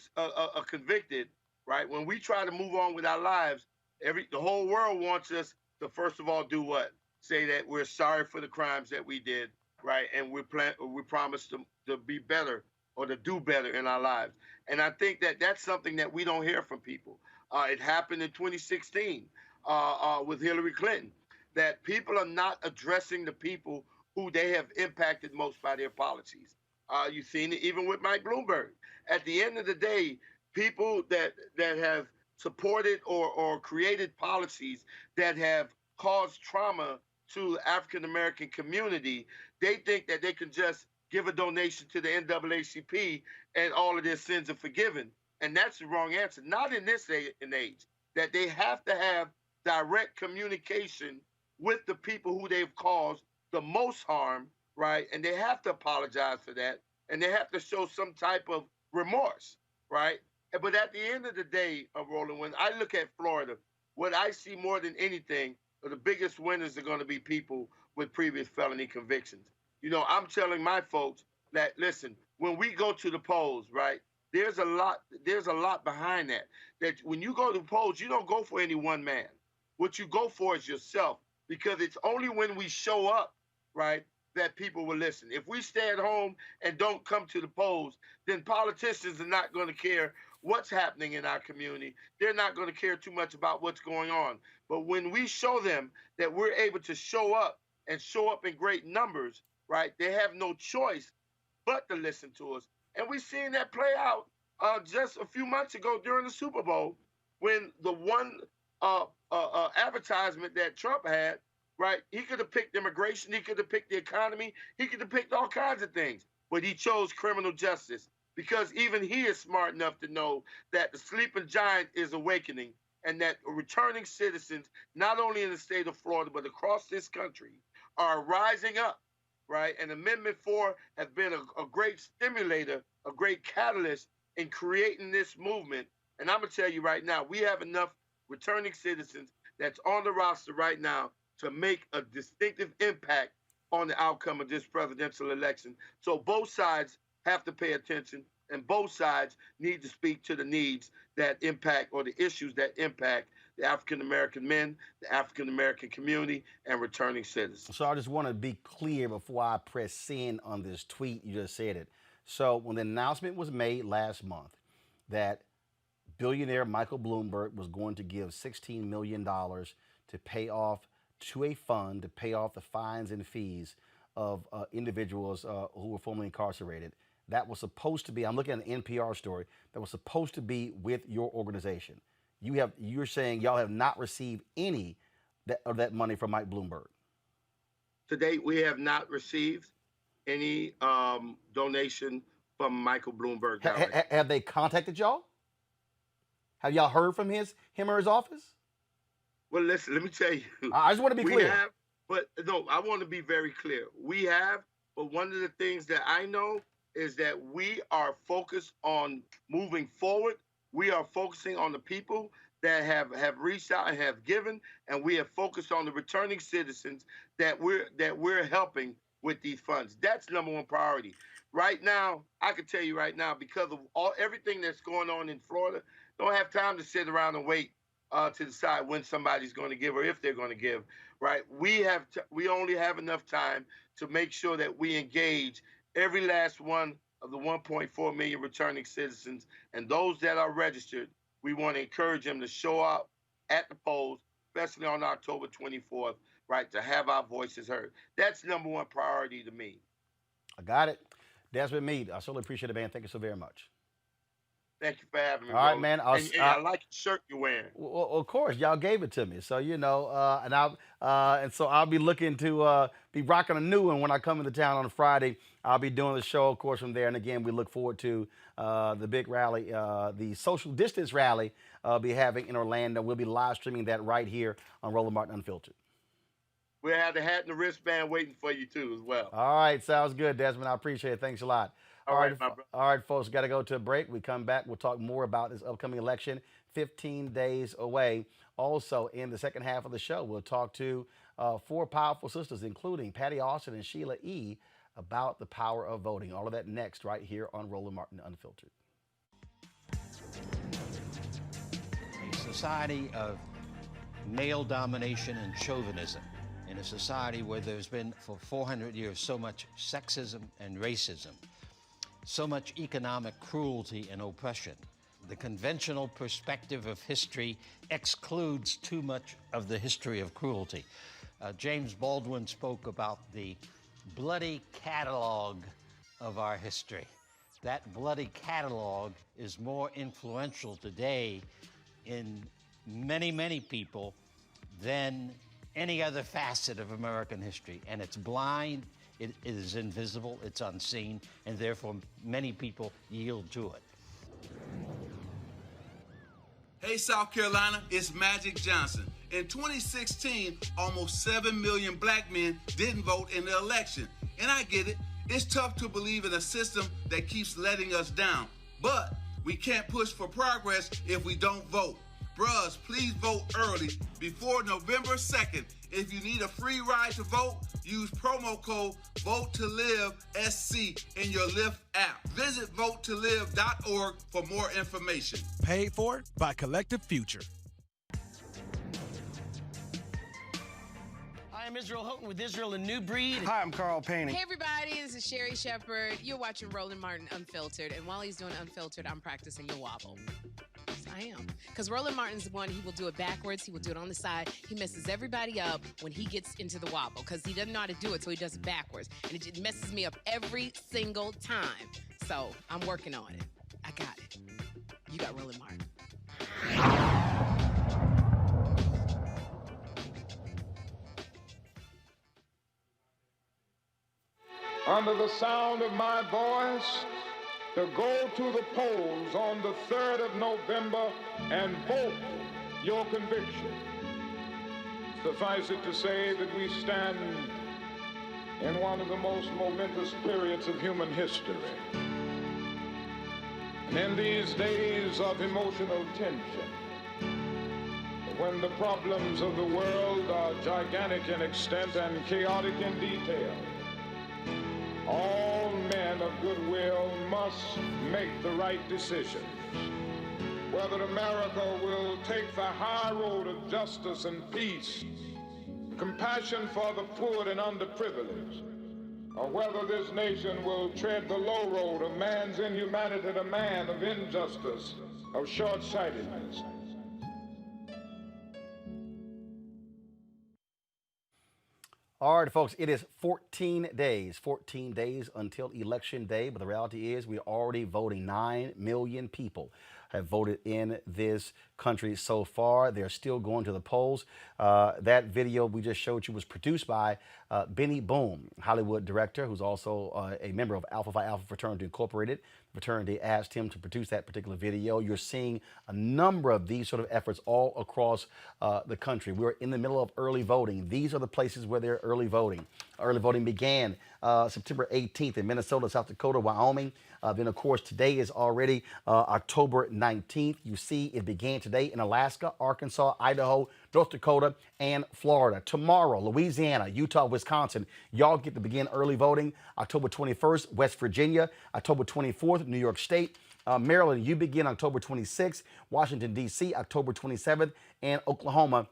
convicted, right, when we try to move on with our lives, the whole world wants us to first of all do what? Say that we're sorry for the crimes that we did, right? And we promise to be better or to do better in our lives. And I think that that's something that we don't hear from people. It happened in 2016 with Hillary Clinton, that people are not addressing the people who they have impacted most by their policies. You've seen it even with Mike Bloomberg. At the end of the day, people that have supported or created policies that have caused trauma to the African-American community, they think that they can just give a donation to the NAACP and all of their sins are forgiven. And that's the wrong answer. Not in this day and age, that they have to have direct communication with the people who they've caused the most harm, right? And they have to apologize for that. And they have to show some type of remorse, right? But at the end of the day, Roland, when I look at Florida, what I see more than anything, the biggest winners are going to be people with previous felony convictions. You know, I'm telling my folks that, listen, when we go to the polls, right, there's a lot behind that. That when you go to the polls, you don't go for any one man. What you go for is yourself, because it's only when we show up, right, that people will listen. If we stay at home and don't come to the polls, then politicians are not going to care what's happening in our community. They're not going to care too much about what's going on. But when we show them that we're able to show up and show up in great numbers, right, they have no choice but to listen to us. And we've seen that play out just a few months ago during the Super Bowl, when the one advertisement that Trump had, right, he could have picked immigration, he could have picked the economy, he could have picked all kinds of things, but he chose criminal justice, because even he is smart enough to know that the sleeping giant is awakening, and that returning citizens, not only in the state of Florida, but across this country, are rising up, right? And Amendment 4 has been a great stimulator, a great catalyst in creating this movement. And I'm going to tell you right now, we have enough returning citizens that's on the roster right now to make a distinctive impact on the outcome of this presidential election. So both sides have to pay attention, and both sides need to speak to the needs that impact, or the issues that impact, the African-American men, the African-American community, and returning citizens. So I just want to be clear before I press send on this tweet. You just said it. So when the announcement was made last month that billionaire Michael Bloomberg was going to give $16 million to pay off to a fund to pay off the fines and fees of individuals who were formerly incarcerated, that was supposed to be, I'm looking at an NPR story, that was supposed to be with your organization. You're saying y'all have not received any of that money from Mike Bloomberg. To date, we have not received any donation from Michael Bloomberg. Have they contacted y'all? Have y'all heard from him or his office? Well, listen, let me tell you. I just want to be clear. But no, I want to be very clear. We have, but one of the things that I know is that we are focused on moving forward. We are focusing on the people that have reached out and have given, and we have focused on the returning citizens that we're helping with these funds. That's number one priority. Right now, I can tell you right now, because of everything that's going on in Florida, don't have time to sit around and wait to decide when somebody's going to give or if they're going to give. Right? We only have enough time to make sure that we engage every last one of the 1.4 million returning citizens, and those that are registered. We want to encourage them to show up at the polls, especially on October 24th, right, to have our voices heard. That's number one priority to me. I got it. Desmond Meade, I certainly appreciate it, man. Thank you so very much. Thank you for having me, All right, Roland. man. And I like the shirt you're wearing. Well, of course, y'all gave it to me, so and so I'll be looking to be rocking a new one when I come into town on Friday. I'll be doing the show, of course, from there. And again, we look forward to the big rally, the social distance rally, be having in Orlando. We'll be live streaming that right here on Roland Martin Unfiltered. We'll have the hat and the wristband waiting for you too, as well. All right, sounds good, Desmond. I appreciate it. Thanks a lot. All right, my brother. All right, folks, got to go to a break. We come back. We'll talk more about this upcoming election, 15 days away. Also, in the second half of the show, we'll talk to 4 powerful sisters, including Patti Austin and Sheila E, about the power of voting. All of that next right here on Roland Martin Unfiltered. A society of male domination and chauvinism, in a society where there's been for 400 years so much sexism and racism, so much economic cruelty and oppression. The conventional perspective of history excludes too much of the history of cruelty. James Baldwin spoke about the bloody catalog of our history. That bloody catalog is more influential today in many, many people than any other facet of American history. And it's blind, it is invisible, it's unseen, and therefore many people yield to it. Hey, South Carolina, it's Magic Johnson. In 2016, almost 7 million black men didn't vote in the election. And I get it. It's tough to believe in a system that keeps letting us down. But we can't push for progress if we don't vote. Bros, please vote early before November 2nd. If you need a free ride to vote, use promo code VOTE2LIVE-SC in your Lyft app. Visit votetolive.org for more information. Paid for by Collective Future. Hi, I'm Israel Houghton with Israel a New Breed. Hi, I'm Carl Payne. Hey, everybody, this is Sherry Shepherd. You're watching Roland Martin Unfiltered, and while he's doing Unfiltered, I'm practicing the wobble. Yes, I am. Because Roland Martin's the one, he will do it backwards, he will do it on the side. He messes everybody up when he gets into the wobble, because he doesn't know how to do it, so he does it backwards. And it just messes me up every single time. So I'm working on it. I got it. You got Roland Martin. Under the sound of my voice, to go to the polls on the 3rd of November and vote your conviction. Suffice it to say that we stand in one of the most momentous periods of human history. And in these days of emotional tension, when the problems of the world are gigantic in extent and chaotic in detail, all men of goodwill must make the right decisions. Whether America will take the high road of justice and peace, compassion for the poor and underprivileged, or whether this nation will tread the low road of man's inhumanity to man, of injustice, of short-sightedness. All right, folks, it is 14 days until Election Day, but the reality is we're already voting. 9 million people have voted in this country so far. They're still going to the polls. That video we just showed you was produced by Benny Boom, Hollywood director, who's also a member of Alpha Phi Alpha Fraternity Incorporated. The fraternity asked him to produce that particular video. You're seeing a number of these sort of efforts all across the country. We're in the middle of early voting. These are the places where they're early voting. Early voting began September 18th in Minnesota, South Dakota, Wyoming. Then, of course, today is already October 19th. You see it began today in Alaska, Arkansas, Idaho, North Dakota, and Florida. Tomorrow, Louisiana, Utah, Wisconsin, y'all get to begin early voting. October 21st, West Virginia. October 24th, New York State. Maryland, you begin October 26th. Washington, D.C., October 27th. And Oklahoma,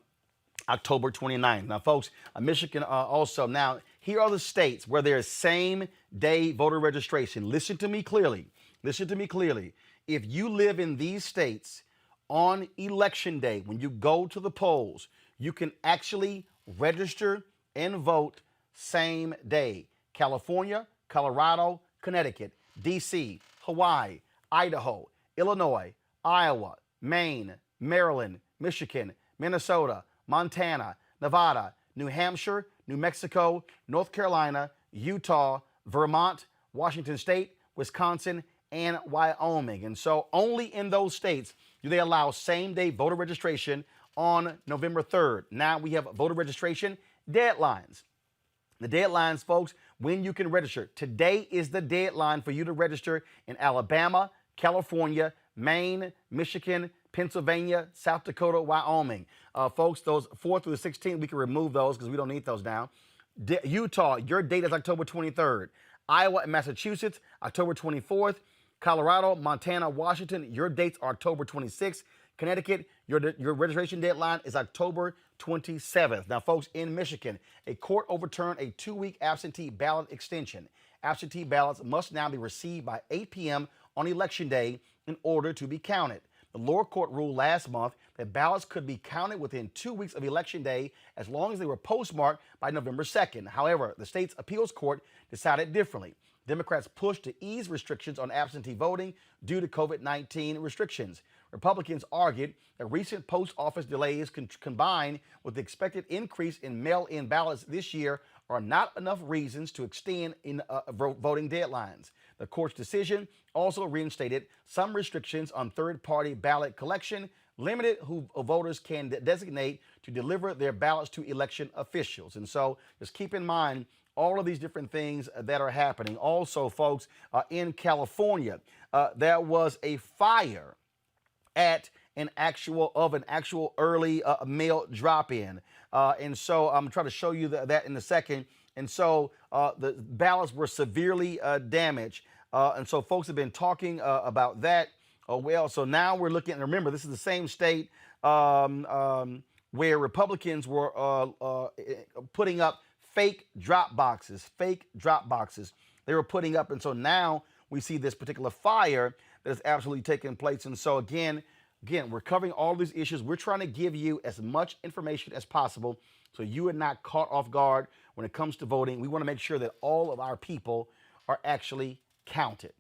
October 29th. Now, folks, Michigan also. Now, here are the states where there is same-day voter registration. Listen to me clearly. Listen to me clearly. If you live in these states on Election Day, when you go to the polls, you can actually register and vote same day. California, Colorado, Connecticut, D.C., Hawaii, Idaho, Illinois, Iowa, Maine, Maryland, Michigan, Minnesota, Montana, Nevada, New Hampshire, New Mexico, North Carolina, Utah, Vermont, Washington State, Wisconsin, and Wyoming. And so only in those states do they allow same-day voter registration on November 3rd. Now we have voter registration deadlines. The deadlines, folks, when you can register. Today is the deadline for you to register in Alabama, California, Maine, Michigan, Pennsylvania, South Dakota, Wyoming. Folks, those 4 through the 16th, we can remove those because we don't need those now. Utah, your date is October 23rd. Iowa and Massachusetts, October 24th. Colorado, Montana, Washington, your dates are October 26th. Connecticut, your registration deadline is October 27th. Now, folks, in Michigan, a court overturned a 2-week absentee ballot extension. Absentee ballots must now be received by 8 p.m. on Election Day in order to be counted. The lower court ruled last month that ballots could be counted within 2 weeks of Election Day as long as they were postmarked by November 2nd. However, the state's appeals court decided differently. Democrats pushed to ease restrictions on absentee voting due to COVID-19 restrictions. Republicans argued that recent post office delays combined with the expected increase in mail-in ballots this year are not enough reasons to extend voting deadlines. The court's decision also reinstated some restrictions on third-party ballot collection, limited who voters can designate to deliver their ballots to election officials. And so just keep in mind all of these different things that are happening. Also, folks, in California, there was a fire at an actual early mail drop-in. And so I'm trying to show you that in a second. And so the ballots were severely damaged. And so folks have been talking about that. Well, so now we're looking, and remember, this is the same state where Republicans were putting up fake drop boxes. They were putting up, and so now we see this particular fire that is absolutely taking place. And so again, we're covering all these issues. We're trying to give you as much information as possible so you are not caught off guard when it comes to voting. We want to make sure that all of our people are actually counted.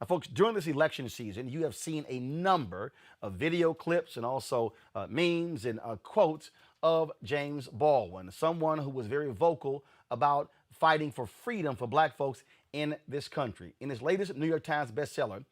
Now, folks, during this election season, you have seen a number of video clips and also memes and quotes of James Baldwin, someone who was very vocal about fighting for freedom for black folks in this country. In his latest New York Times bestseller,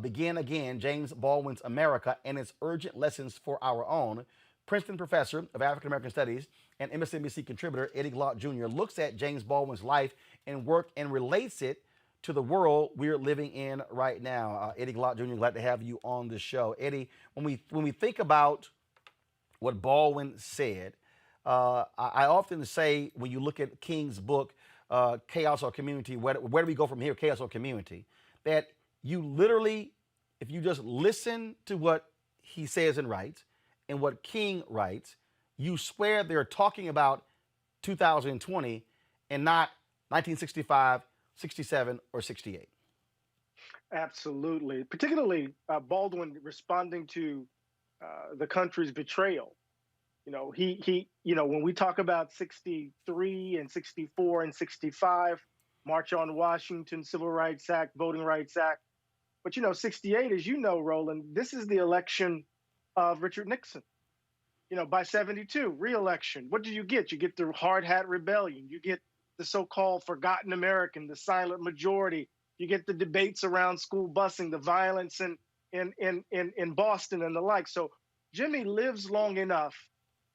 Begin Again, James Baldwin's America and Its Urgent Lessons for Our Own, Princeton professor of African American Studies and MSNBC contributor Eddie Glaude Jr. looks at James Baldwin's life and work and relates it to the world we're living in right now. Eddie Glaude Jr., glad to have you on the show. Eddie, when we think about what Baldwin said, I often say when you look at King's book, Chaos or Community, where do we go from here, Chaos or Community, that you literally, if you just listen to what he says and writes and what King writes, you swear they're talking about 2020 and not 1965, 67, or 68. Absolutely. Particularly Baldwin responding to the country's betrayal. You know, when we talk about 63 and 64 and 65, March on Washington, Civil Rights Act, Voting Rights Act. But, 68, as you know, Roland, this is the election of Richard Nixon. By 72, re-election. What do you get? You get the hard hat rebellion. You get the so-called forgotten American, the silent majority. You get the debates around school busing, the violence in Boston and the like. So Jimmy lives long enough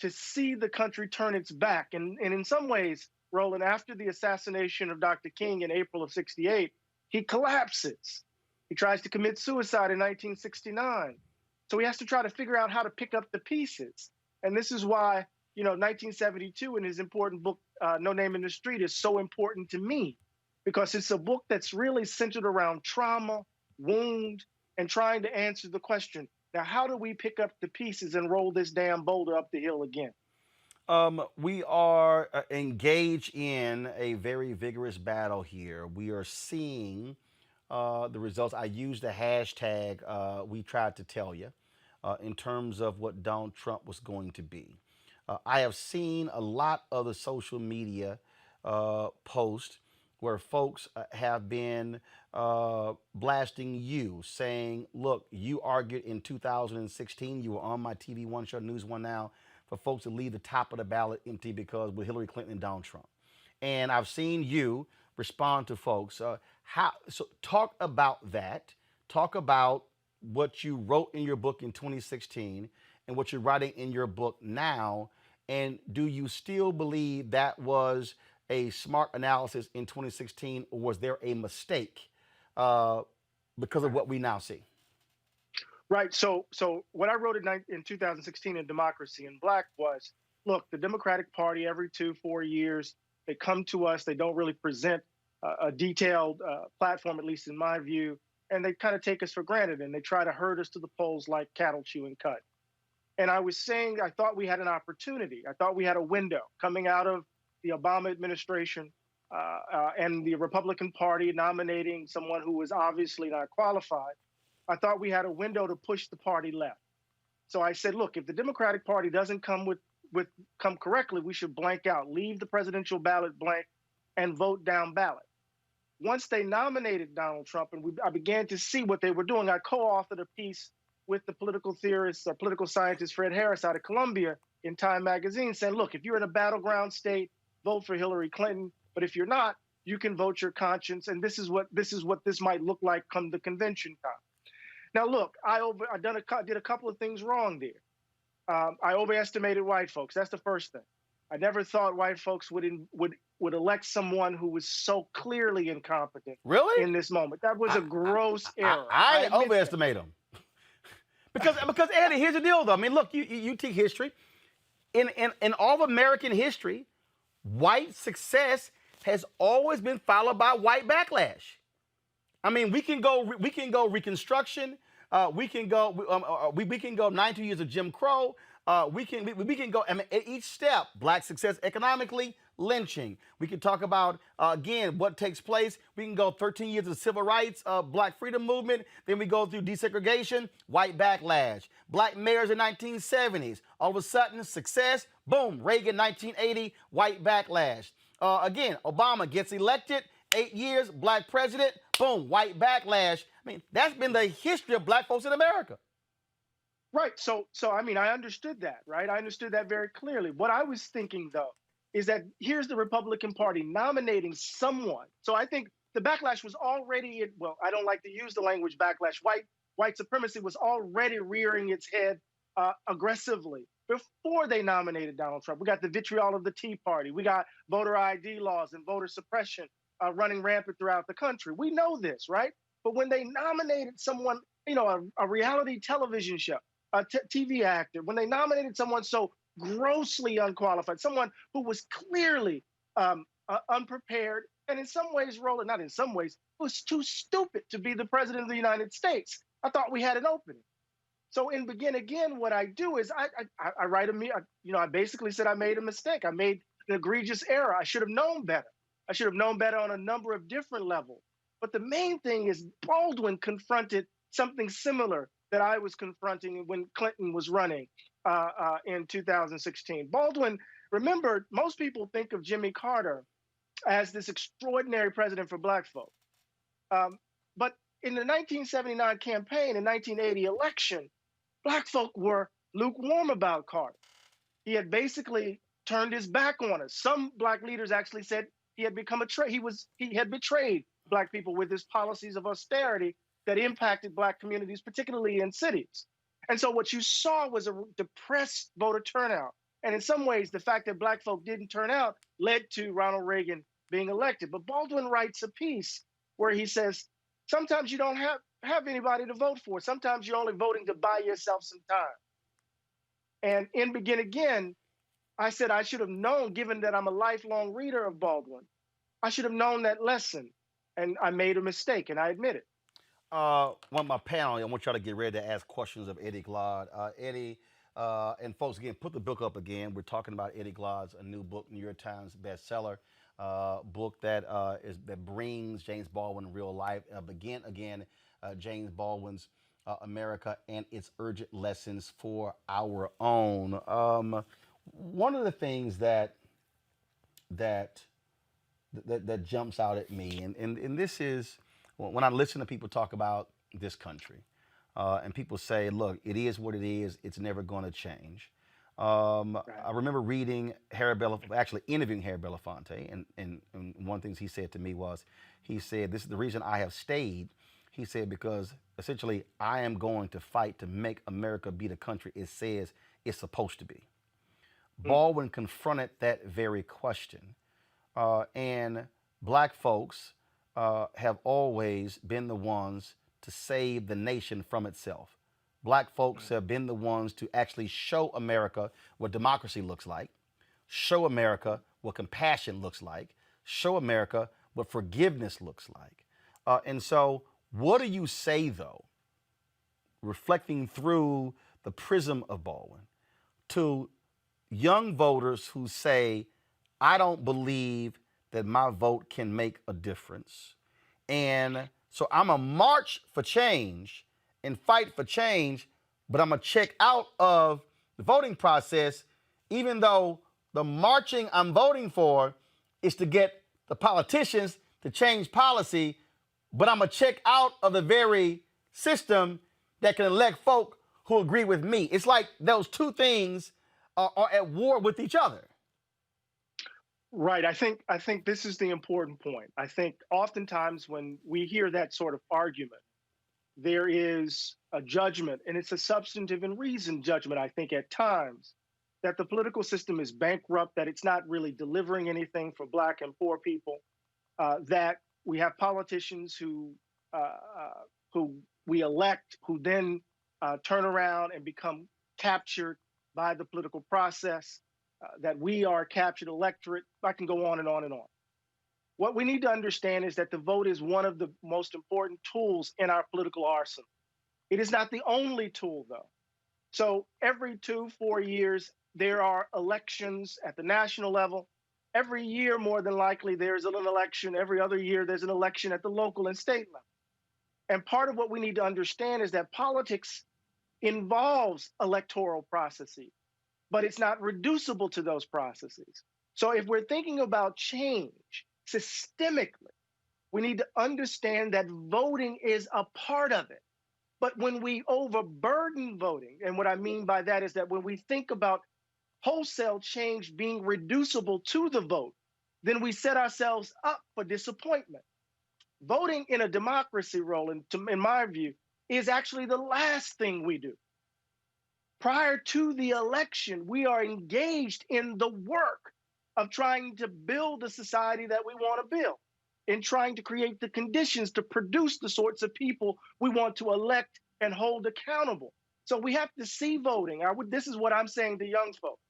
to see the country turn its back. And in some ways, Roland, after the assassination of Dr. King in April of 68, he collapses. He tries to commit suicide in 1969. So he has to try to figure out how to pick up the pieces. And this is why, 1972 in his important book, No Name in the Street, is so important to me, because it's a book that's really centered around trauma, wound, and trying to answer the question, now, how do we pick up the pieces and roll this damn boulder up the hill again? We are engaged in a very vigorous battle here. We are seeing the results. I used the hashtag we tried to tell you in terms of what Donald Trump was going to be. I have seen a lot of the social media posts where folks have been blasting you, saying, look, you argued in 2016, you were on my TV One show, News One Now, for folks to leave the top of the ballot empty because with Hillary Clinton and Donald Trump. And I've seen you respond to folks. So talk about that. Talk about what you wrote in your book in 2016 and what you're writing in your book now. And do you still believe that was a smart analysis in 2016, or was there a mistake because of what we now see? Right. So what I wrote in 2016 in Democracy in Black was, look, the Democratic Party every 2-4 years, they come to us. They don't really present a detailed platform, at least in my view, and they kind of take us for granted, and they try to herd us to the polls like cattle chewing cud. And I was saying I thought we had an opportunity. I thought we had a window coming out of the Obama administration and the Republican Party nominating someone who was obviously not qualified. I thought we had a window to push the party left. So I said, look, if the Democratic Party doesn't come come correctly, we should blank out, leave the presidential ballot blank, and vote down ballot. Once they nominated Donald Trump and I began to see what they were doing, I co-authored a piece with the political theorist or political scientist Fred Harris out of Columbia in Time magazine saying, look, if you're in a battleground state, vote for Hillary Clinton. But if you're not, you can vote your conscience. And this is what this might look like come the convention time. Now, look, I did a couple of things wrong there. I overestimated white folks. That's the first thing. I never thought white folks would elect someone who was so clearly incompetent. Really? In this moment. That was a gross error. I overestimate them. Because Eddie, here's the deal, though. I mean, look, you take history. In all of American history, white success has always been followed by white backlash. I mean, we can go Reconstruction. We can go 92 years of Jim Crow. We can go. I mean, at each step, black success economically, lynching. We can talk about again what takes place. We can go 13 years of civil rights, black freedom movement. Then we go through desegregation, white backlash, black mayors in 1970s. All of a sudden, success. Boom, Reagan 1980, white backlash. Again, Obama gets elected. 8 years, black president, boom, white backlash. I mean, that's been the history of black folks in America. Right. So I mean, I understood that, right? I understood that very clearly. What I was thinking, though, is that here's the Republican Party nominating someone. So I think the backlash was already, well, I don't like to use the language backlash. White supremacy was already rearing its head aggressively before they nominated Donald Trump. We got the vitriol of the Tea Party. We got voter ID laws and voter suppression running rampant throughout the country. We know this, right? But when they nominated someone, a reality television show, a TV actor, when they nominated someone so grossly unqualified, someone who was clearly unprepared, and in some ways, Roland, not in some ways, was too stupid to be the president of the United States, I thought we had an opening. So in Begin Again, what I do is I write I basically said I made a mistake. I made an egregious error. I should have known better. I should have known better on a number of different levels. But the main thing is Baldwin confronted something similar that I was confronting when Clinton was running in 2016. Baldwin, remember, most people think of Jimmy Carter as this extraordinary president for black folk. But in the 1979 campaign and 1980 election, black folk were lukewarm about Carter. He had basically turned his back on us. Some black leaders actually said he had become he had betrayed black people with his policies of austerity that impacted black communities, particularly in cities. And so what you saw was a depressed voter turnout. And in some ways, the fact that black folk didn't turn out led to Ronald Reagan being elected. But Baldwin writes a piece where he says, sometimes you don't have anybody to vote for. Sometimes you're only voting to buy yourself some time. And in Begin Again, I said I should have known, given that I'm a lifelong reader of Baldwin, I should have known that lesson. And I made a mistake, and I admit it. One of my panel, I want y'all to get ready to ask questions of Eddie Glaude. Eddie, and folks, again, put the book up again. We're talking about Eddie Glaude's a new book, New York Times bestseller, book that brings James Baldwin in real life. Begin Again, James Baldwin's America and its urgent lessons for our own. One of the things that that jumps out at me, and this is when I listen to people talk about this country, and people say, "Look, it is what it is. It's never going to change." I remember reading actually interviewing Harry Belafonte, and one of the things he said to me was, he said, "This is the reason I have stayed." He said, because essentially I am going to fight to make America be the country it says it's supposed to be. Baldwin confronted that very question. And black folks have always been the ones to save the nation from itself. Black folks have been the ones to actually show America what democracy looks like, show America what compassion looks like, show America what forgiveness looks like. And so what do you say, though, reflecting through the prism of Baldwin, to young voters who say, I don't believe that my vote can make a difference, and so I'm going to march for change and fight for change, but I'm going to check out of the voting process, even though the marching I'm voting for is to get the politicians to change policy, but I'm going to check out of the very system that can elect folk who agree with me. It's like those two things are at war with each other. Right. I think this is the important point. I think oftentimes when we hear that sort of argument, there is a judgment, and it's a substantive and reasoned judgment, I think, at times, that the political system is bankrupt, that it's not really delivering anything for Black and poor people, that we have politicians who we elect, who then turn around and become captured by the political process, that we are a captured electorate. I can go on and on and on. What we need to understand is that the vote is one of the most important tools in our political arsenal. It is not the only tool, though. So every 2-4 years, there are elections at the national level. Every year, more than likely, there's an election. Every other year, there's an election at the local and state level. And part of what we need to understand is that politics involves electoral processes, but it's not reducible to those processes. So if we're thinking about change systemically, we need to understand that voting is a part of it. But when we overburden voting, and what I mean by that is that when we think about wholesale change being reducible to the vote, then we set ourselves up for disappointment. Voting in a democracy, Roland, in my view, is actually the last thing we do. Prior to the election, we are engaged in the work of trying to build the society that we want to build, in trying to create the conditions to produce the sorts of people we want to elect and hold accountable. So we have to see voting. This is what I'm saying to young folks.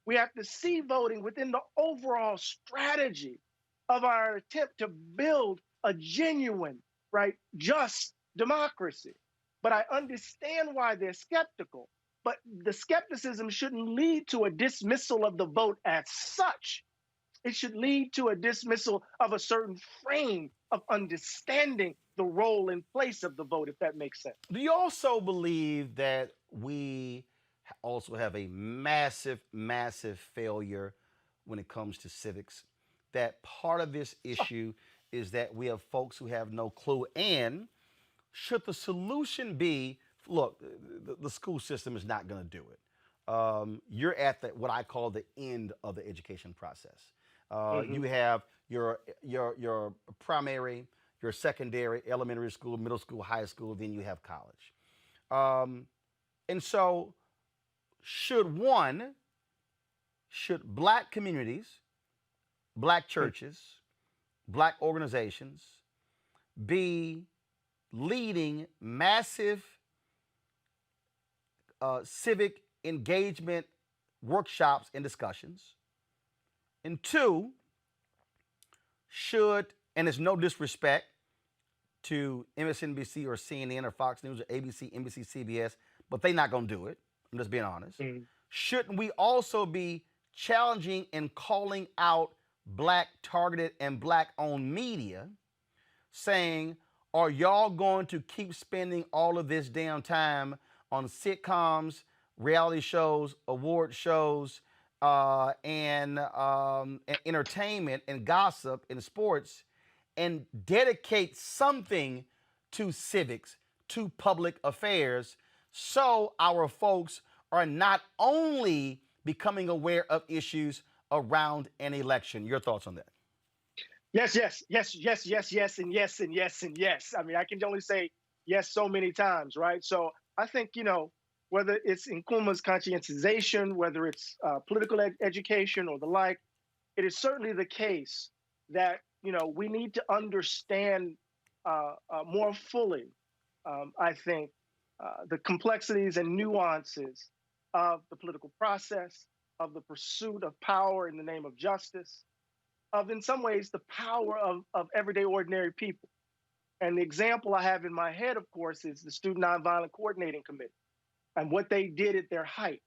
We have to see voting within the overall strategy of our attempt to build a genuine, right, just democracy. But I understand why they're skeptical. But the skepticism shouldn't lead to a dismissal of the vote as such. It should lead to a dismissal of a certain frame of understanding the role and place of the vote, if that makes sense. Do you also believe that we also have a massive, massive failure when it comes to civics? That part of this issue is that we have folks who have no clue. And should the solution be, look, the school system is not going to do it. You're at what I call the end of the education process. You have your primary, your secondary, elementary school, middle school, high school, then you have college. And so should Black communities, Black churches, Black organizations be leading massive civic engagement workshops and discussions? And two, and it's no disrespect to MSNBC or CNN or Fox News or ABC, NBC, CBS, but they're not going to do it. I'm just being honest. Shouldn't we also be challenging and calling out Black targeted and Black owned media, saying, are y'all going to keep spending all of this damn time on sitcoms, reality shows, award shows, and entertainment and gossip and sports and dedicate something to civics, to public affairs, so our folks are not only becoming aware of issues around an election. Your thoughts on that? Yes, yes, yes, yes, yes, yes, and yes, and yes, and yes. I mean, I can only say yes so many times, right? So I think, whether it's Nkrumah's conscientization, whether it's political education or the like, it is certainly the case that, we need to understand more fully, I think, the complexities and nuances of the political process, of the pursuit of power in the name of justice, of, in some ways, the power of everyday ordinary people. And the example I have in my head, of course, is the Student Nonviolent Coordinating Committee and what they did at their height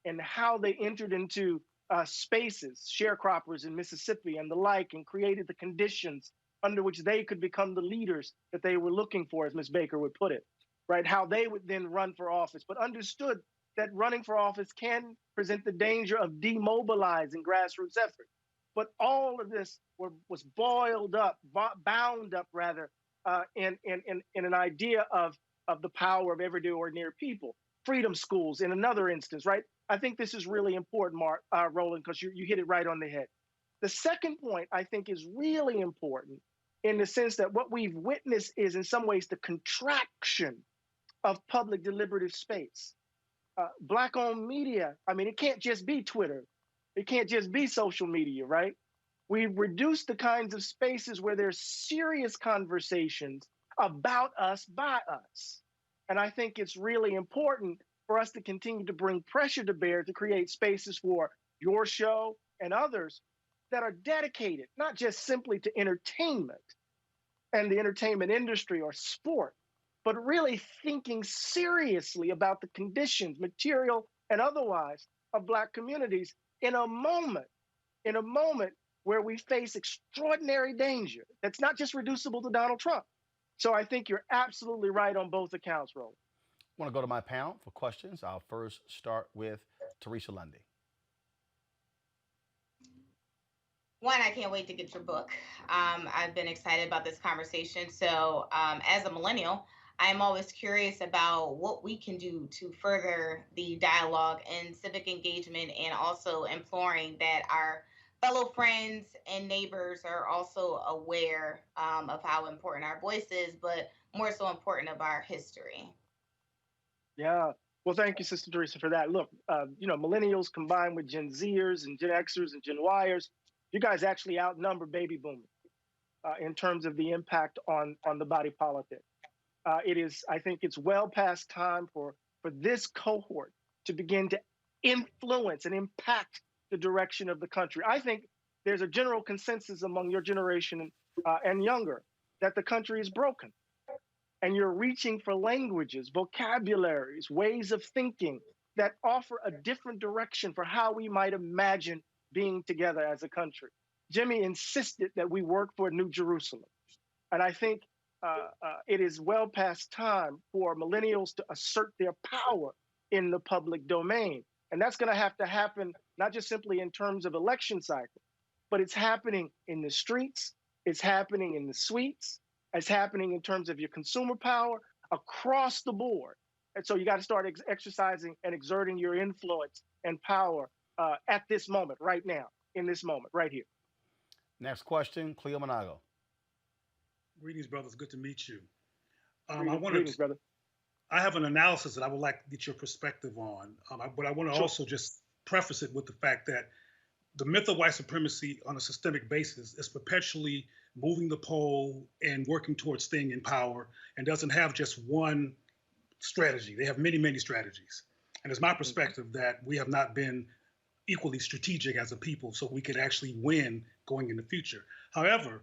and how they entered into spaces, sharecroppers in Mississippi and the like, and created the conditions under which they could become the leaders that they were looking for, as Ms. Baker would put it, right? How they would then run for office, but understood that running for office can present the danger of demobilizing grassroots efforts. But all of this was bound up, rather, in an idea of the power of everyday ordinary people. Freedom schools, in another instance, right? I think this is really important, Roland, because you hit it right on the head. The second point, I think, is really important in the sense that what we've witnessed is, in some ways, the contraction of public deliberative space. Black-owned media, I mean, it can't just be Twitter. It can't just be social media, right? We've reduced the kinds of spaces where there's serious conversations about us, by us. And I think it's really important for us to continue to bring pressure to bear to create spaces for your show and others that are dedicated, not just simply to entertainment and the entertainment industry or sport, but really thinking seriously about the conditions, material and otherwise, of Black communities in a moment where we face extraordinary danger that's not just reducible to Donald Trump. So I think you're absolutely right on both accounts, Roland. I want to go to my panel for questions. I'll first start with Teresa Lundy. One, I can't wait to get your book. I've been excited about this conversation. So as a millennial, I'm always curious about what we can do to further the dialogue and civic engagement, and also imploring that our fellow friends and neighbors are also aware of how important our voice is, but more so important of our history. Yeah. Well, thank you, Sister Teresa, for that. Look, millennials combined with Gen Zers and Gen Xers and Gen Yers, you guys actually outnumber baby boomers in terms of the impact on the body politic. I think it's well past time for this cohort to begin to influence and impact the direction of the country. I think there's a general consensus among your generation and younger that the country is broken. And you're reaching for languages, vocabularies, ways of thinking that offer a different direction for how we might imagine being together as a country. Jimmy insisted that we work for a new Jerusalem. And I think it is well past time for millennials to assert their power in the public domain. And that's going to have to happen, not just simply in terms of election cycle, but it's happening in the streets, it's happening in the suites, it's happening in terms of your consumer power across the board. And so you got to start exercising and exerting your influence and power at this moment, right now, in this moment, right here. Next question, Cleo Monago. Greetings, brothers. Good to meet you. Greetings, brother. I have an analysis that I would like to get your perspective on, but I want to also just preface it with the fact that the myth of white supremacy on a systemic basis is perpetually moving the pole and working towards staying in power, and doesn't have just one strategy. They have many, many strategies. And it's my perspective that we have not been equally strategic as a people so we could actually win going in the future. However,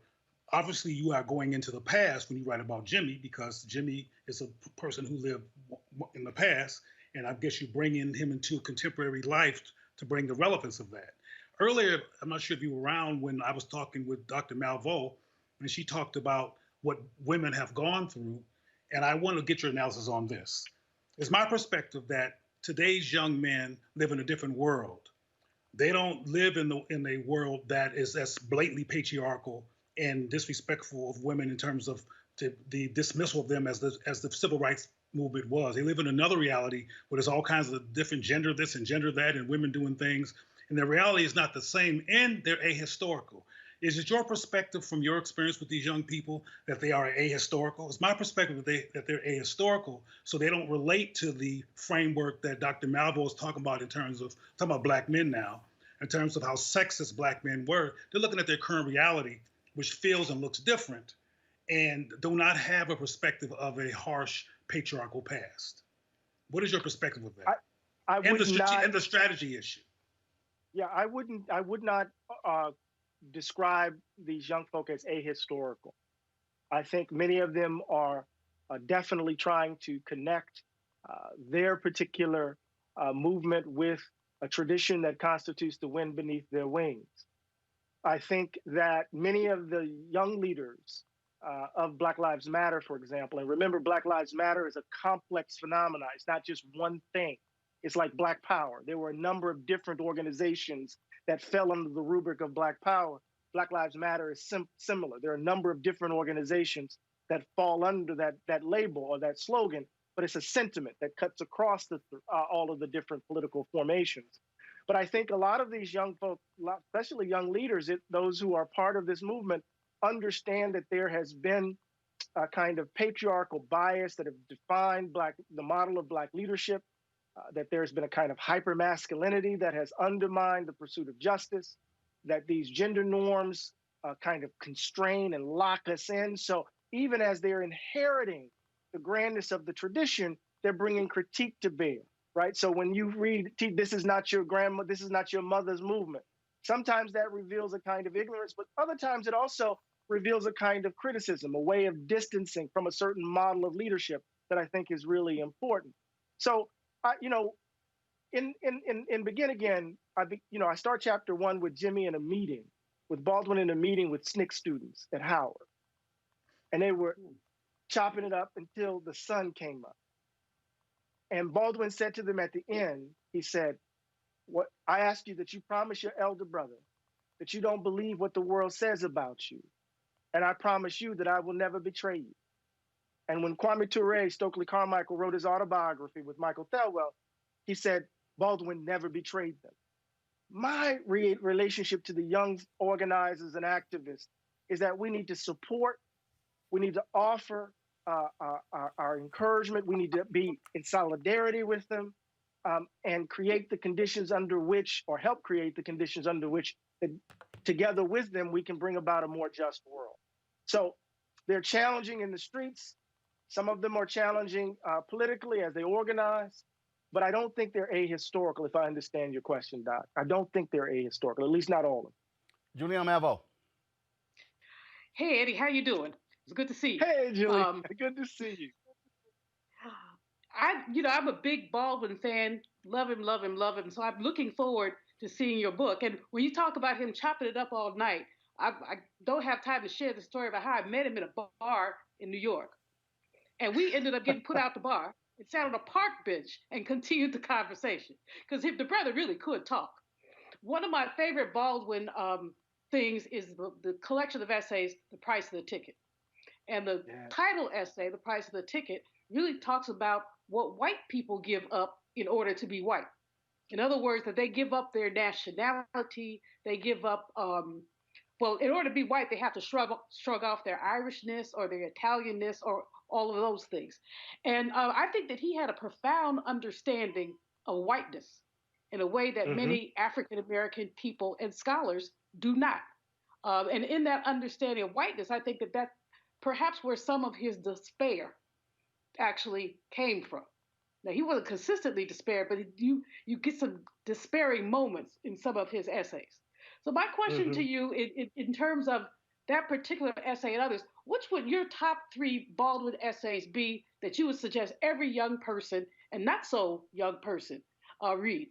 obviously you are going into the past when you write about Jimmy, because Jimmy is a person who lived in the past, and I guess you bring in him into contemporary life to bring the relevance of that. Earlier, I'm not sure if you were around when I was talking with Dr. Malveaux, and she talked about what women have gone through, and I want to get your analysis on this. It's my perspective that today's young men live in a different world. They don't live in a world that is as blatantly patriarchal and disrespectful of women in terms of the dismissal of them as the civil rights movement was. They live in another reality where there's all kinds of different gender this and gender that and women doing things. And the reality is not the same, and they're ahistorical. Is it your perspective from your experience with these young people that they are ahistorical? It's my perspective that they're ahistorical, so they don't relate to the framework that Dr. Malvo is talking about in terms of, talking about black men now, in terms of how sexist black men were. They're looking at their current reality, which feels and looks different, and do not have a perspective of a harsh patriarchal past. What is your perspective of that? And the strategy issue. Yeah, I would not describe these young folk as ahistorical. I think many of them are definitely trying to connect their particular movement with a tradition that constitutes the wind beneath their wings. I think that many of the young leaders of Black Lives Matter, for example, and remember, Black Lives Matter is a complex phenomenon. It's not just one thing. It's like Black Power. There were a number of different organizations that fell under the rubric of Black Power. Black Lives Matter is similar. There are a number of different organizations that fall under that label or that slogan, but it's a sentiment that cuts across all of the different political formations. But I think a lot of these young folk, especially young leaders, those who are part of this movement, understand that there has been a kind of patriarchal bias that have defined the model of Black leadership, that there's been a kind of hypermasculinity that has undermined the pursuit of justice, that these gender norms kind of constrain and lock us in. So even as they're inheriting the grandness of the tradition, they're bringing critique to bear, right? So when you read, this is not your grandma, this is not your mother's movement, sometimes that reveals a kind of ignorance, but other times it also reveals a kind of criticism, a way of distancing from a certain model of leadership that I think is really important. So, in Begin Again, I start chapter 1 with Jimmy in a meeting, with Baldwin in a meeting with SNCC students at Howard. And they were chopping it up until the sun came up. And Baldwin said to them at the end, he said, "What I ask you that you promise your elder brother that you don't believe what the world says about you. And I promise you that I will never betray you." And when Kwame Ture, Stokely Carmichael, wrote his autobiography with Michael Thelwell, he said, Baldwin never betrayed them. My relationship to the young organizers and activists is that we need to support, we need to offer our encouragement, we need to be in solidarity with them, and create the conditions under which, or help create the conditions under which, together with them, we can bring about a more just world. So they're challenging in the streets. Some of them are challenging politically as they organize, but I don't think they're ahistorical, if I understand your question, Doc. I don't think they're ahistorical, at least not all of them. Julian Malvo. Hey, Eddie, how you doing? It's good to see you. Hey, Julie, good to see you. I'm a big Baldwin fan. Love him, love him, love him. So I'm looking forward to seeing your book. And when you talk about him chopping it up all night, I don't have time to share the story about how I met him in a bar in New York. And we ended up getting put out the bar and sat on a park bench and continued the conversation. Because the brother really could talk. One of my favorite Baldwin things is the collection of essays, The Price of the Ticket. And the title essay, The Price of the Ticket, really talks about what white people give up in order to be white. In other words, that they give up their nationality, they give up, in order to be white, they have to shrug off their Irishness or their Italianness or all of those things. And I think that he had a profound understanding of whiteness in a way that many African-American people and scholars do not. And in that understanding of whiteness, I think that perhaps where some of his despair actually came from. Now, he wasn't consistently despair, but you get some despairing moments in some of his essays. So my question to you, in terms of that particular essay and others, which would your top 3 Baldwin essays be that you would suggest every young person and not so young person read?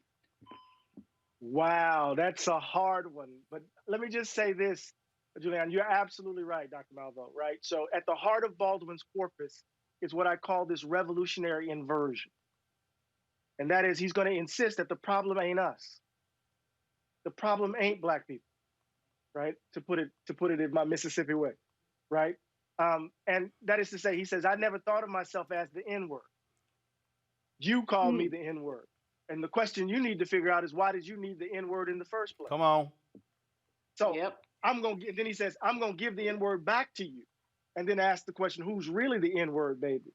Wow, that's a hard one. But let me just say this, Julian, you're absolutely right, Dr. Malvo, right? So at the heart of Baldwin's corpus is what I call this revolutionary inversion. And that is, he's going to insist that the problem ain't us. the problem ain't black people, right? To put it in my Mississippi way, right? And that is to say, he says, I never thought of myself as the N-word. You called me the N-word. And the question you need to figure out is, why did you need the N-word in the first place? Come on. So then he says, I'm going to give the N-word back to you. And then ask the question, who's really the N-word, baby?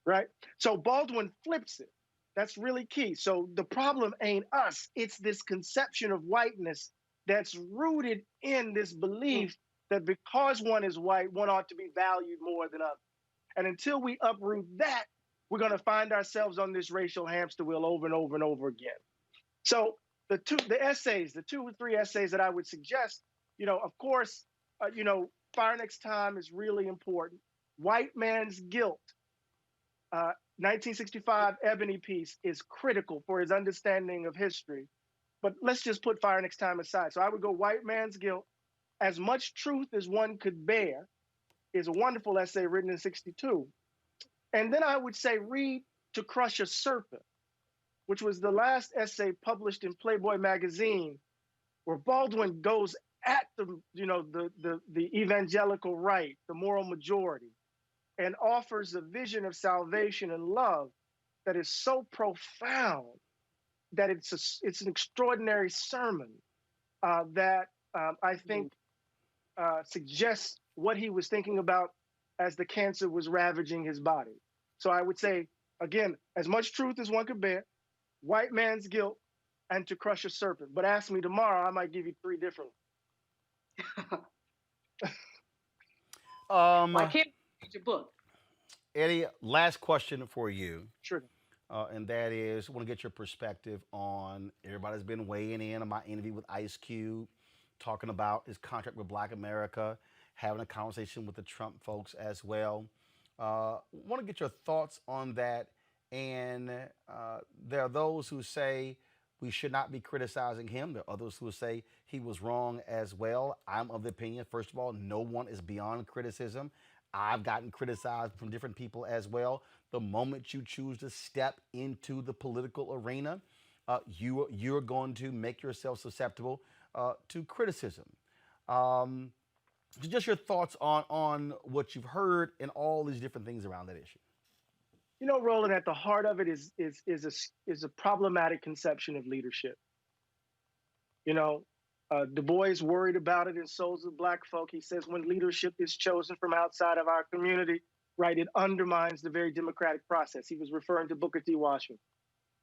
Right? So Baldwin flips it. That's really key. So the problem ain't us. It's this conception of whiteness that's rooted in this belief that because one is white, one ought to be valued more than others. And until we uproot that, we're going to find ourselves on this racial hamster wheel over and over and over again. So the two or three essays that I would suggest, of course, Fire Next Time is really important. White Man's Guilt, 1965 Ebony piece, is critical for his understanding of history. But let's just put Fire Next Time aside. So I would go White Man's Guilt. As Much Truth as One Could Bear is a wonderful essay written in 62. And then I would say read To Crush a Serpent, which was the last essay published in Playboy magazine, where Baldwin goes at the evangelical right, the moral majority, and offers a vision of salvation and love that is so profound that it's an extraordinary sermon that I think suggests what he was thinking about as the cancer was ravaging his body. So I would say, again, As Much Truth as One Could Bear, White Man's Guilt, and To Crush a Serpent. But ask me tomorrow, I might give you three different I can't read your book. Eddie, last question for you. Sure. And that is, I want to get your perspective on, everybody's been weighing in on my interview with Ice Cube, talking about his contract with Black America, having a conversation with the Trump folks as well. Want to get your thoughts on that. And there are those who say we should not be criticizing him. There are others who say he was wrong as well. I'm of the opinion, first of all, no one is beyond criticism. I've gotten criticized from different people as well. The moment you choose to step into the political arena, you're going to make yourself susceptible to criticism. Just your thoughts on what you've heard and all these different things around that issue. Roland, at the heart of it is a problematic conception of leadership. Du Bois worried about it in Souls of Black Folk. He says when leadership is chosen from outside of our community, right, it undermines the very democratic process. He was referring to Booker T. Washington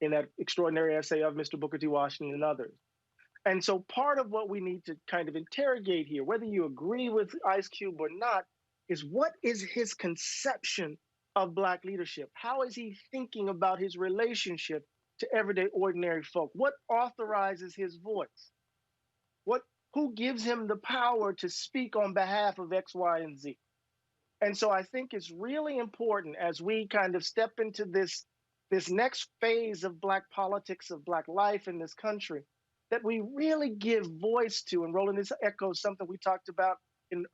in that extraordinary essay of Mr. Booker T. Washington and others. And so part of what we need to kind of interrogate here, whether you agree with Ice Cube or not, is what is his conception of Black leadership? How is he thinking about his relationship to everyday ordinary folk? What authorizes his voice? Who gives him the power to speak on behalf of X, Y, and Z? And so I think it's really important as we kind of step into this next phase of Black politics, of Black life in this country, that we really give voice to, and Roland, this echoes something we talked about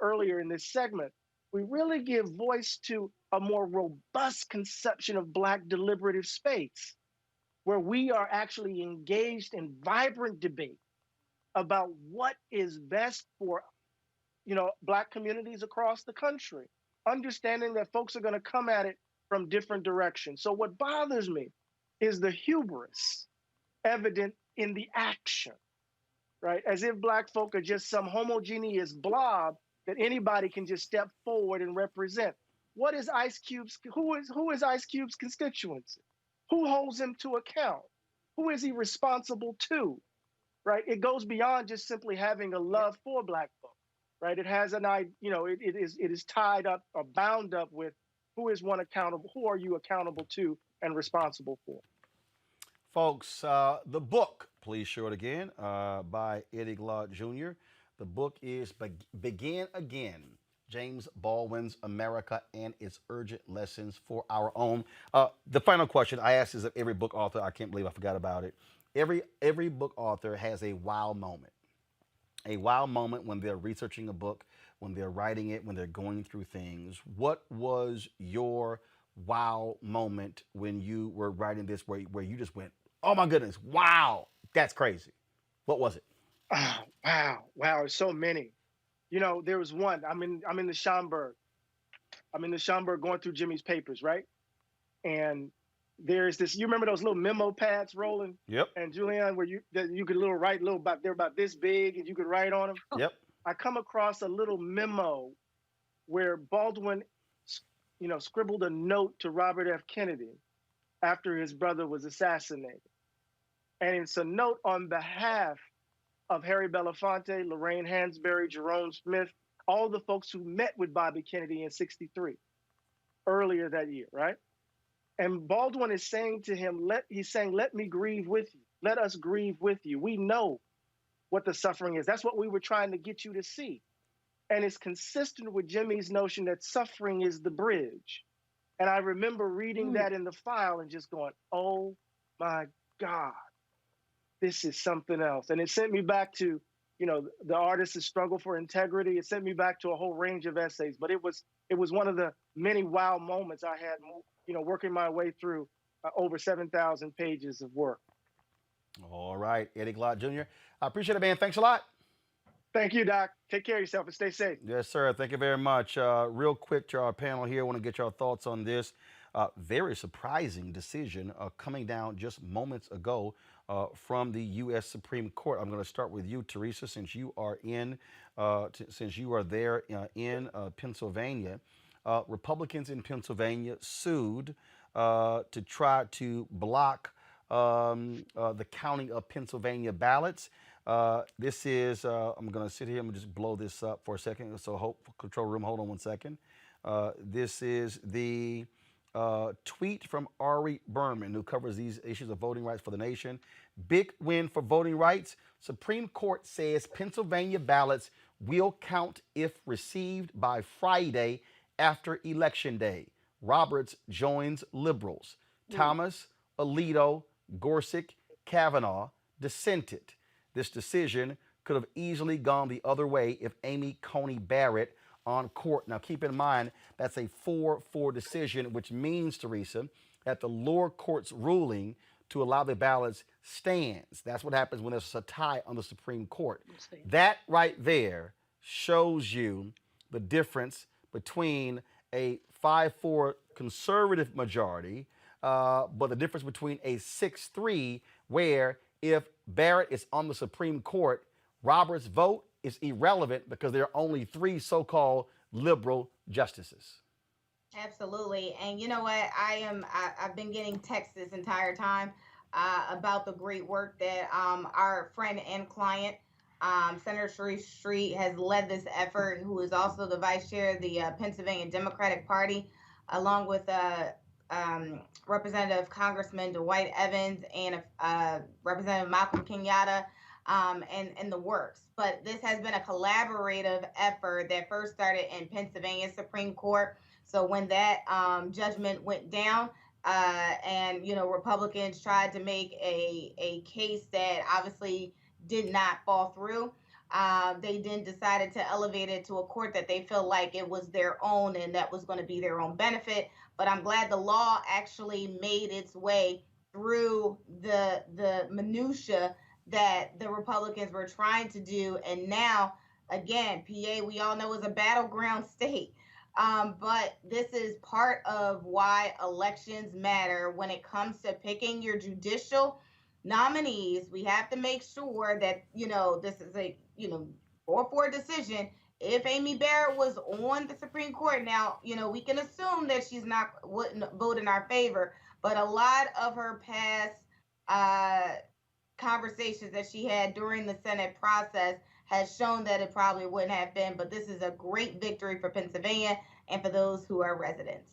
earlier in this segment, we really give voice to a more robust conception of Black deliberative space, where we are actually engaged in vibrant debate about what is best for, Black communities across the country, understanding that folks are going to come at it from different directions. So what bothers me is the hubris evident in the action, right? As if Black folk are just some homogeneous blob that anybody can just step forward and represent. What is Ice Cube's, who is Ice Cube's constituency? Who holds him to account? Who is he responsible to? Right? It goes beyond just simply having a love for Black folk, right? It has it is tied up or bound up with who is one accountable, who are you accountable to and responsible for? Folks, the book, please show it again, by Eddie Glaude Jr. The book is Begin Again, James Baldwin's America and Its Urgent Lessons for Our Own. The final question I asked is of every book author. I can't believe I forgot about it. Every book author has a wow moment. A wow moment when they're researching a book, when they're writing it, when they're going through things. What was your wow moment when you were writing this where you just went, oh my goodness, wow, that's crazy? What was it? Oh, wow, so many. You know, there was one. I'm in the Schomburg. I'm in the Schomburg going through Jimmy's papers, right? And there's this. You remember those little memo pads, Roland? Yep. And Julianne, where you could write about, they're about this big, and you could write on them. Yep. I come across a little memo where Baldwin, scribbled a note to Robert F. Kennedy after his brother was assassinated, and it's a note on behalf of Harry Belafonte, Lorraine Hansberry, Jerome Smith, all the folks who met with Bobby Kennedy in '63, earlier that year, right? And Baldwin is saying to him, let me grieve with you. Let us grieve with you. We know what the suffering is. That's what we were trying to get you to see. And it's consistent with Jimmy's notion that suffering is the bridge. And I remember reading that in the file and just going, oh my God, this is something else. And it sent me back to, the artist's struggle for integrity. It sent me back to a whole range of essays, but it was one of the many wow moments I had, working my way through over 7,000 pages of work. All right, Eddie Glaude Jr. I appreciate it, man. Thanks a lot. Thank you, Doc. Take care of yourself and stay safe. Yes, sir. Thank you very much. Real quick to our panel here, I want to get your thoughts on this. Very surprising decision coming down just moments ago from the U.S. Supreme Court. I'm going to start with you, Teresa, since you are there in Pennsylvania. Republicans in Pennsylvania sued to try to block the counting of Pennsylvania ballots. This is, I'm going to sit here and just blow this up for a second. So control room, hold on one second. This is the tweet from Ari Berman, who covers these issues of voting rights for the nation. Big win for voting rights. Supreme Court says Pennsylvania ballots will count if received by Friday after Election Day. Roberts joins liberals. Thomas, Alito, Gorsuch, Kavanaugh dissented. This decision could have easily gone the other way if Amy Coney Barrett on court. Now, keep in mind, that's a 4-4 decision, which means, Teresa, that the lower court's ruling to allow the ballots stands. That's what happens when there's a tie on the Supreme Court. That right there shows you the difference between a 5-4 conservative majority, but the difference between a 6-3, where if Barrett is on the Supreme Court, Roberts' vote is irrelevant because there are only 3 so-called liberal justices. Absolutely. And you know what? I've been getting texts this entire time about the great work that our friend and client, Senator Sharif Street, has led this effort, who is also the vice chair of the Pennsylvania Democratic Party, along with Representative Congressman Dwight Evans and Representative Malcolm Kenyatta, and the works. But this has been a collaborative effort that first started in Pennsylvania Supreme Court. So when that judgment went down, and Republicans tried to make a case that obviously did not fall through, they then decided to elevate it to a court that they feel like it was their own and that was going to be their own benefit. But I'm glad the law actually made its way through the minutia that the Republicans were trying to do. And now, again, PA, we all know, is a battleground state. But this is part of why elections matter when it comes to picking your judicial nominees. We have to make sure that, this is a, 4-4 decision. If Amy Barrett was on the Supreme Court now, we can assume that she's wouldn't vote in our favor. But a lot of her past conversations that she had during the Senate process has shown that it probably wouldn't have been. But this is a great victory for Pennsylvania and for those who are residents.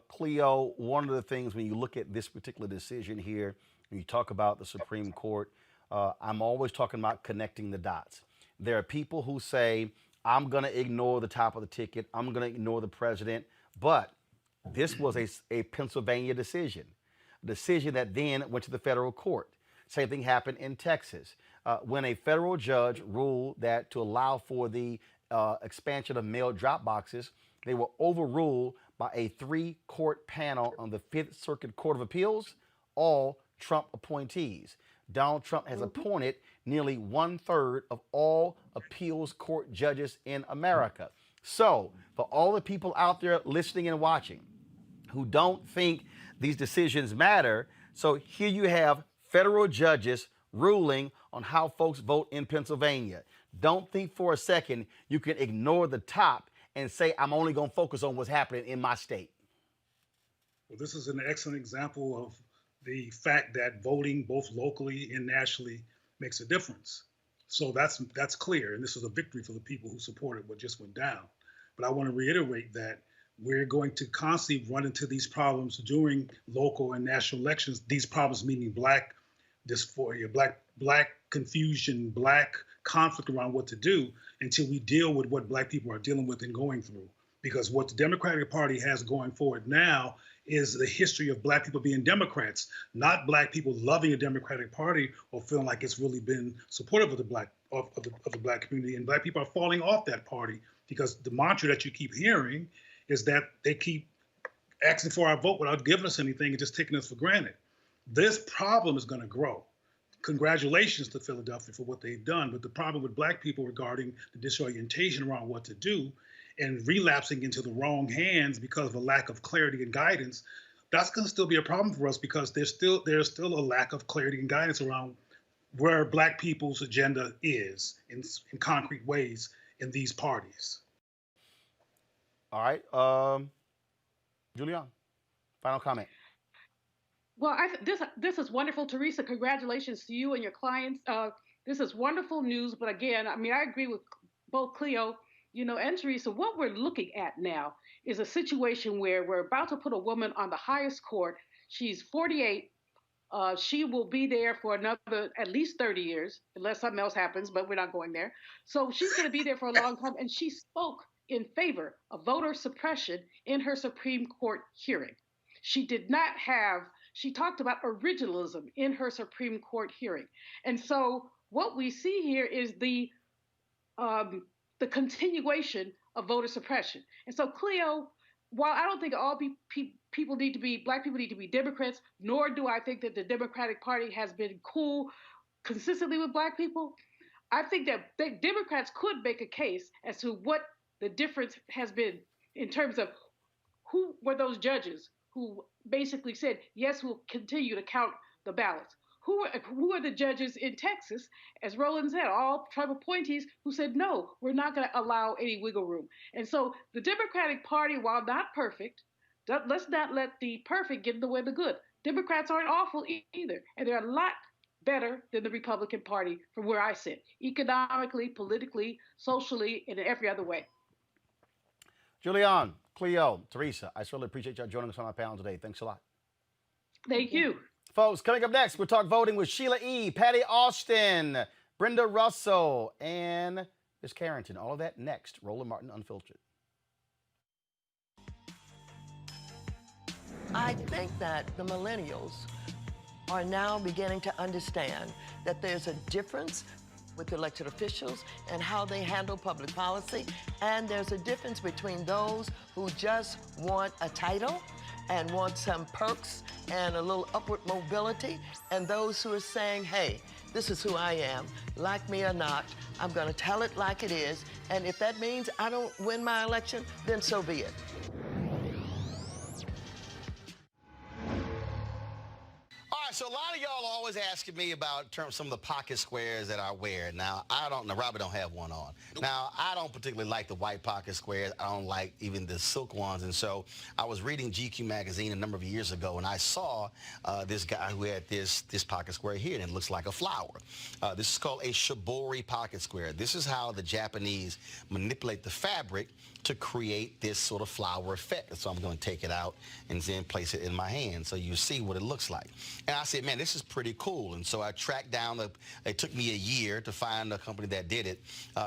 Cleo, one of the things when you look at this particular decision here, when you talk about the Supreme Court, I'm always talking about connecting the dots. There are people who say, I'm going to ignore the top of the ticket. I'm going to ignore the president. But this was a Pennsylvania decision, a decision that then went to the federal court. Same thing happened in Texas when a federal judge ruled that to allow for the expansion of mail drop boxes, they were overruled by a 3-court panel on the 5th Circuit Court of Appeals, all Trump appointees. Donald Trump has appointed nearly 1/3 of all appeals court judges in America. So, for all the people out there listening and watching who don't think these decisions matter, so here you have federal judges ruling on how folks vote in Pennsylvania. Don't think for a second you can ignore the top and say, I'm only going to focus on what's happening in my state. Well, this is an excellent example of the fact that voting both locally and nationally makes a difference. So that's clear, and this is a victory for the people who supported what just went down. But I want to reiterate that we're going to constantly run into these problems during local and national elections. These problems meaning Black dysphoria, Black confusion, Black conflict around what to do until we deal with what Black people are dealing with and going through. Because what the Democratic Party has going forward now is the history of Black people being Democrats, not Black people loving a Democratic Party or feeling like it's really been supportive of the Black community. And Black people are falling off that party because the mantra that you keep hearing is that they keep asking for our vote without giving us anything and just taking us for granted. This problem is going to grow. Congratulations to Philadelphia for what they've done, but the problem with Black people regarding the disorientation around what to do and relapsing into the wrong hands because of a lack of clarity and guidance, that's going to still be a problem for us because there's still a lack of clarity and guidance around where Black people's agenda is in concrete ways in these parties. All right, Julian, final comment. Well, this is wonderful, Teresa. Congratulations to you and your clients. This is wonderful news. But again, I mean, I agree with both Cleo, and Teresa. What we're looking at now is a situation where we're about to put a woman on the highest court. She's 48. She will be there for another at least 30 years, unless something else happens, but we're not going there. So she's going to be there for a long time. And she spoke in favor of voter suppression in her Supreme Court hearing. She talked about originalism in her Supreme Court hearing. And so what we see here is the continuation of voter suppression. And so, Cleo, while I don't think all people need to be, Black people need to be Democrats, nor do I think that the Democratic Party has been cool consistently with Black people, I think that Democrats could make a case as to what the difference has been in terms of who were those judges who basically said, yes, we'll continue to count the ballots. Who are the judges in Texas, as Roland said, all Trump appointees who said, no, we're not going to allow any wiggle room. And so the Democratic Party, while not perfect, let's not let the perfect get in the way of the good. Democrats aren't awful either. And they're a lot better than the Republican Party from where I sit, economically, politically, socially, and in every other way. Julian, Cleo, Teresa, I certainly appreciate y'all joining us on our panel today. Thanks a lot. Thank you. Folks, coming up next, we'll talk voting with Sheila E, Patti Austin, Brenda Russell, and Ms. Carrington. All of that next. Roland Martin Unfiltered. I think that the millennials are now beginning to understand that there's a difference with elected officials and how they handle public policy, and there's a difference between those who just want a title and want some perks and a little upward mobility, and those who are saying, hey, this is who I am, like me or not, I'm gonna tell it like it is, and if that means I don't win my election, then so be it. So a lot of y'all always asking me about some of the pocket squares that I wear. Now, Robert don't have one on. Now, I don't particularly like the white pocket squares. I don't like even the silk ones. And so I was reading GQ magazine a number of years ago, and I saw this guy who had this pocket square here, and it looks like a flower. This is called a shibori pocket square. This is how the Japanese manipulate the fabric to create this sort of flower effect. So I'm going to take it out and then place it in my hand so you see what it looks like. And I said, man, this is pretty cool. And so I tracked down, it took me a year to find a company that did it.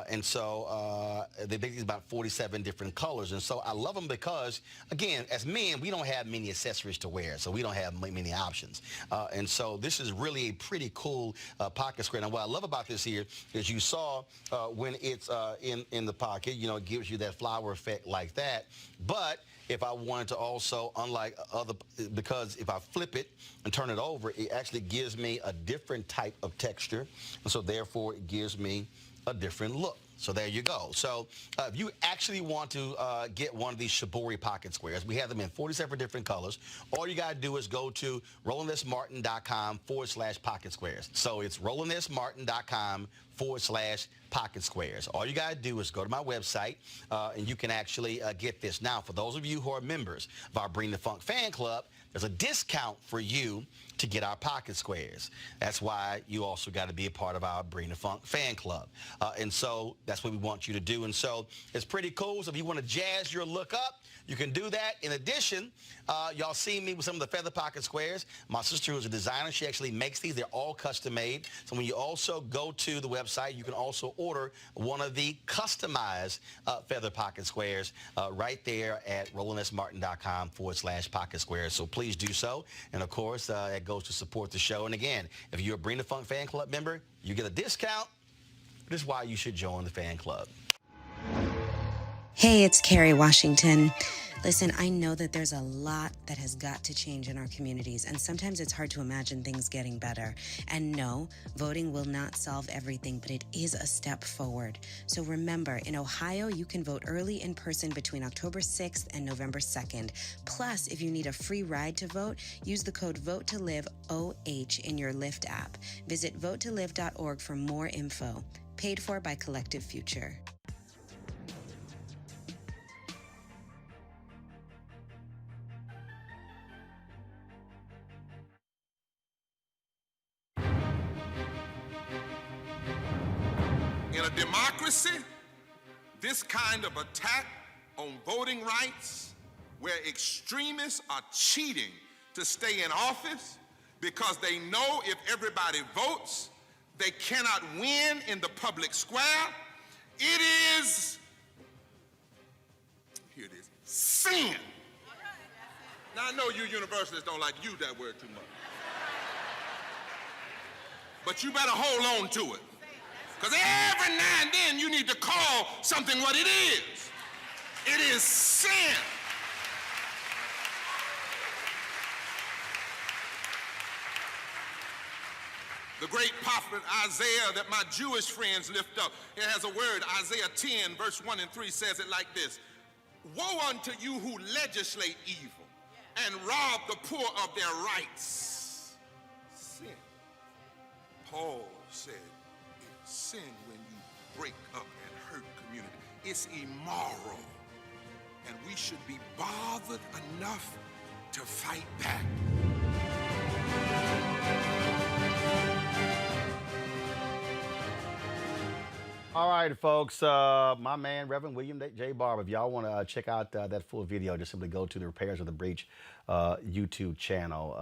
And so they make these about 47 different colors. And so I love them because, again, as men, we don't have many accessories to wear, so we don't have many options. And so this is really a pretty cool pocket square. Now, what I love about this here is you saw when it's in the pocket, it gives you that flower effect like that. But if I wanted to also, unlike other, because if I flip it and turn it over, it actually gives me a different type of texture. And so therefore it gives me a different look. So there you go. So if you actually want to get one of these Shibori pocket squares, we have them in 47 different colors. All you got to do is go to RolandSMartin.com/pocket squares. So it's RolandSMartin.com/pocket squares. All you got to do is go to my website and you can actually get this. Now, for those of you who are members of our Bring the Funk fan club, there's a discount for you to get our pocket squares. That's why you also got to be a part of our Bring the Funk fan club. And so that's what we want you to do. And so it's pretty cool. So if you want to jazz your look up, you can do that. In addition, y'all see me with some of the feather pocket squares. My sister, who's a designer, she actually makes these. They're all custom made. So when you also go to the website, you can also order one of the customized feather pocket squares right there at RolandSMartin.com/pocket squares. So please do so. And of course, that goes to support the show. And again, if you're a Bring the Funk fan club member, you get a discount. This is why you should join the fan club. Hey, it's Carrie Washington. Listen, I know that there's a lot that has got to change in our communities, and sometimes it's hard to imagine things getting better. And no, voting will not solve everything, but it is a step forward. So remember, in Ohio, you can vote early in person between October 6th and November 2nd. Plus, if you need a free ride to vote, use the code VOTE2LIVE-OH in your Lyft app. Visit votetolive.org for more info. Paid for by Collective Future. In a democracy, this kind of attack on voting rights, where extremists are cheating to stay in office because they know if everybody votes, they cannot win in the public square, it is, here it is, sin. Now, I know you universalists don't like to use that word too much, but you better hold on to it. Because every now and then you need to call something what it is. It is sin. The great prophet Isaiah that my Jewish friends lift up, it has a word, Isaiah 10, verse 1 and 3 says it like this: Woe unto you who legislate evil and rob the poor of their rights. Sin. Paul said, sin when you break up and hurt community. It's immoral. And we should be bothered enough to fight back. All right, folks. My man, Reverend William J. Barber. If y'all want to check out that full video, just simply go to the Repairs of the Breach YouTube channel.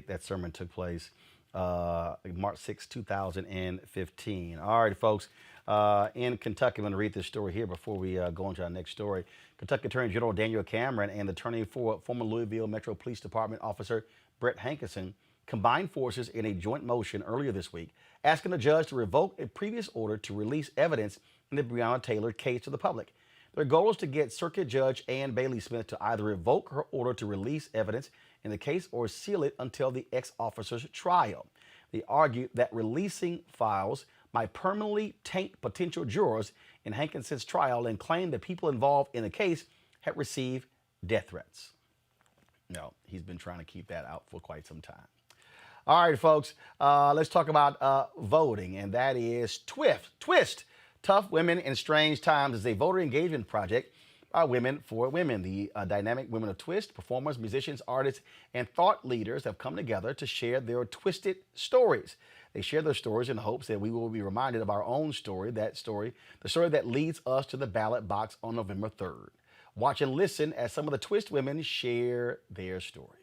That sermon took place March 6, 2015. All right, folks. In Kentucky, I'm going to read this story here before we go on to our next story. Kentucky Attorney General Daniel Cameron and the attorney for former Louisville Metro Police Department officer Brett Hankinson combined forces in a joint motion earlier this week, asking the judge to revoke a previous order to release evidence in the Breonna Taylor case to the public. Their goal is to get Circuit Judge Ann Bailey Smith to either revoke her order to release evidence in the case or seal it until the ex-officer's trial. They argued that releasing files might permanently taint potential jurors in Hankinson's trial and claimed that people involved in the case had received death threats. No, he's been trying to keep that out for quite some time. All right, folks, let's talk about voting, and that is Twist. Tough Women in Strange Times is a voter engagement project by Women for Women. The dynamic women of Twist, performers, musicians, artists, and thought leaders have come together to share their twisted stories. They share their stories in the hopes that we will be reminded of our own story, the story that leads us to the ballot box on November 3rd. Watch and listen as some of the Twist women share their stories.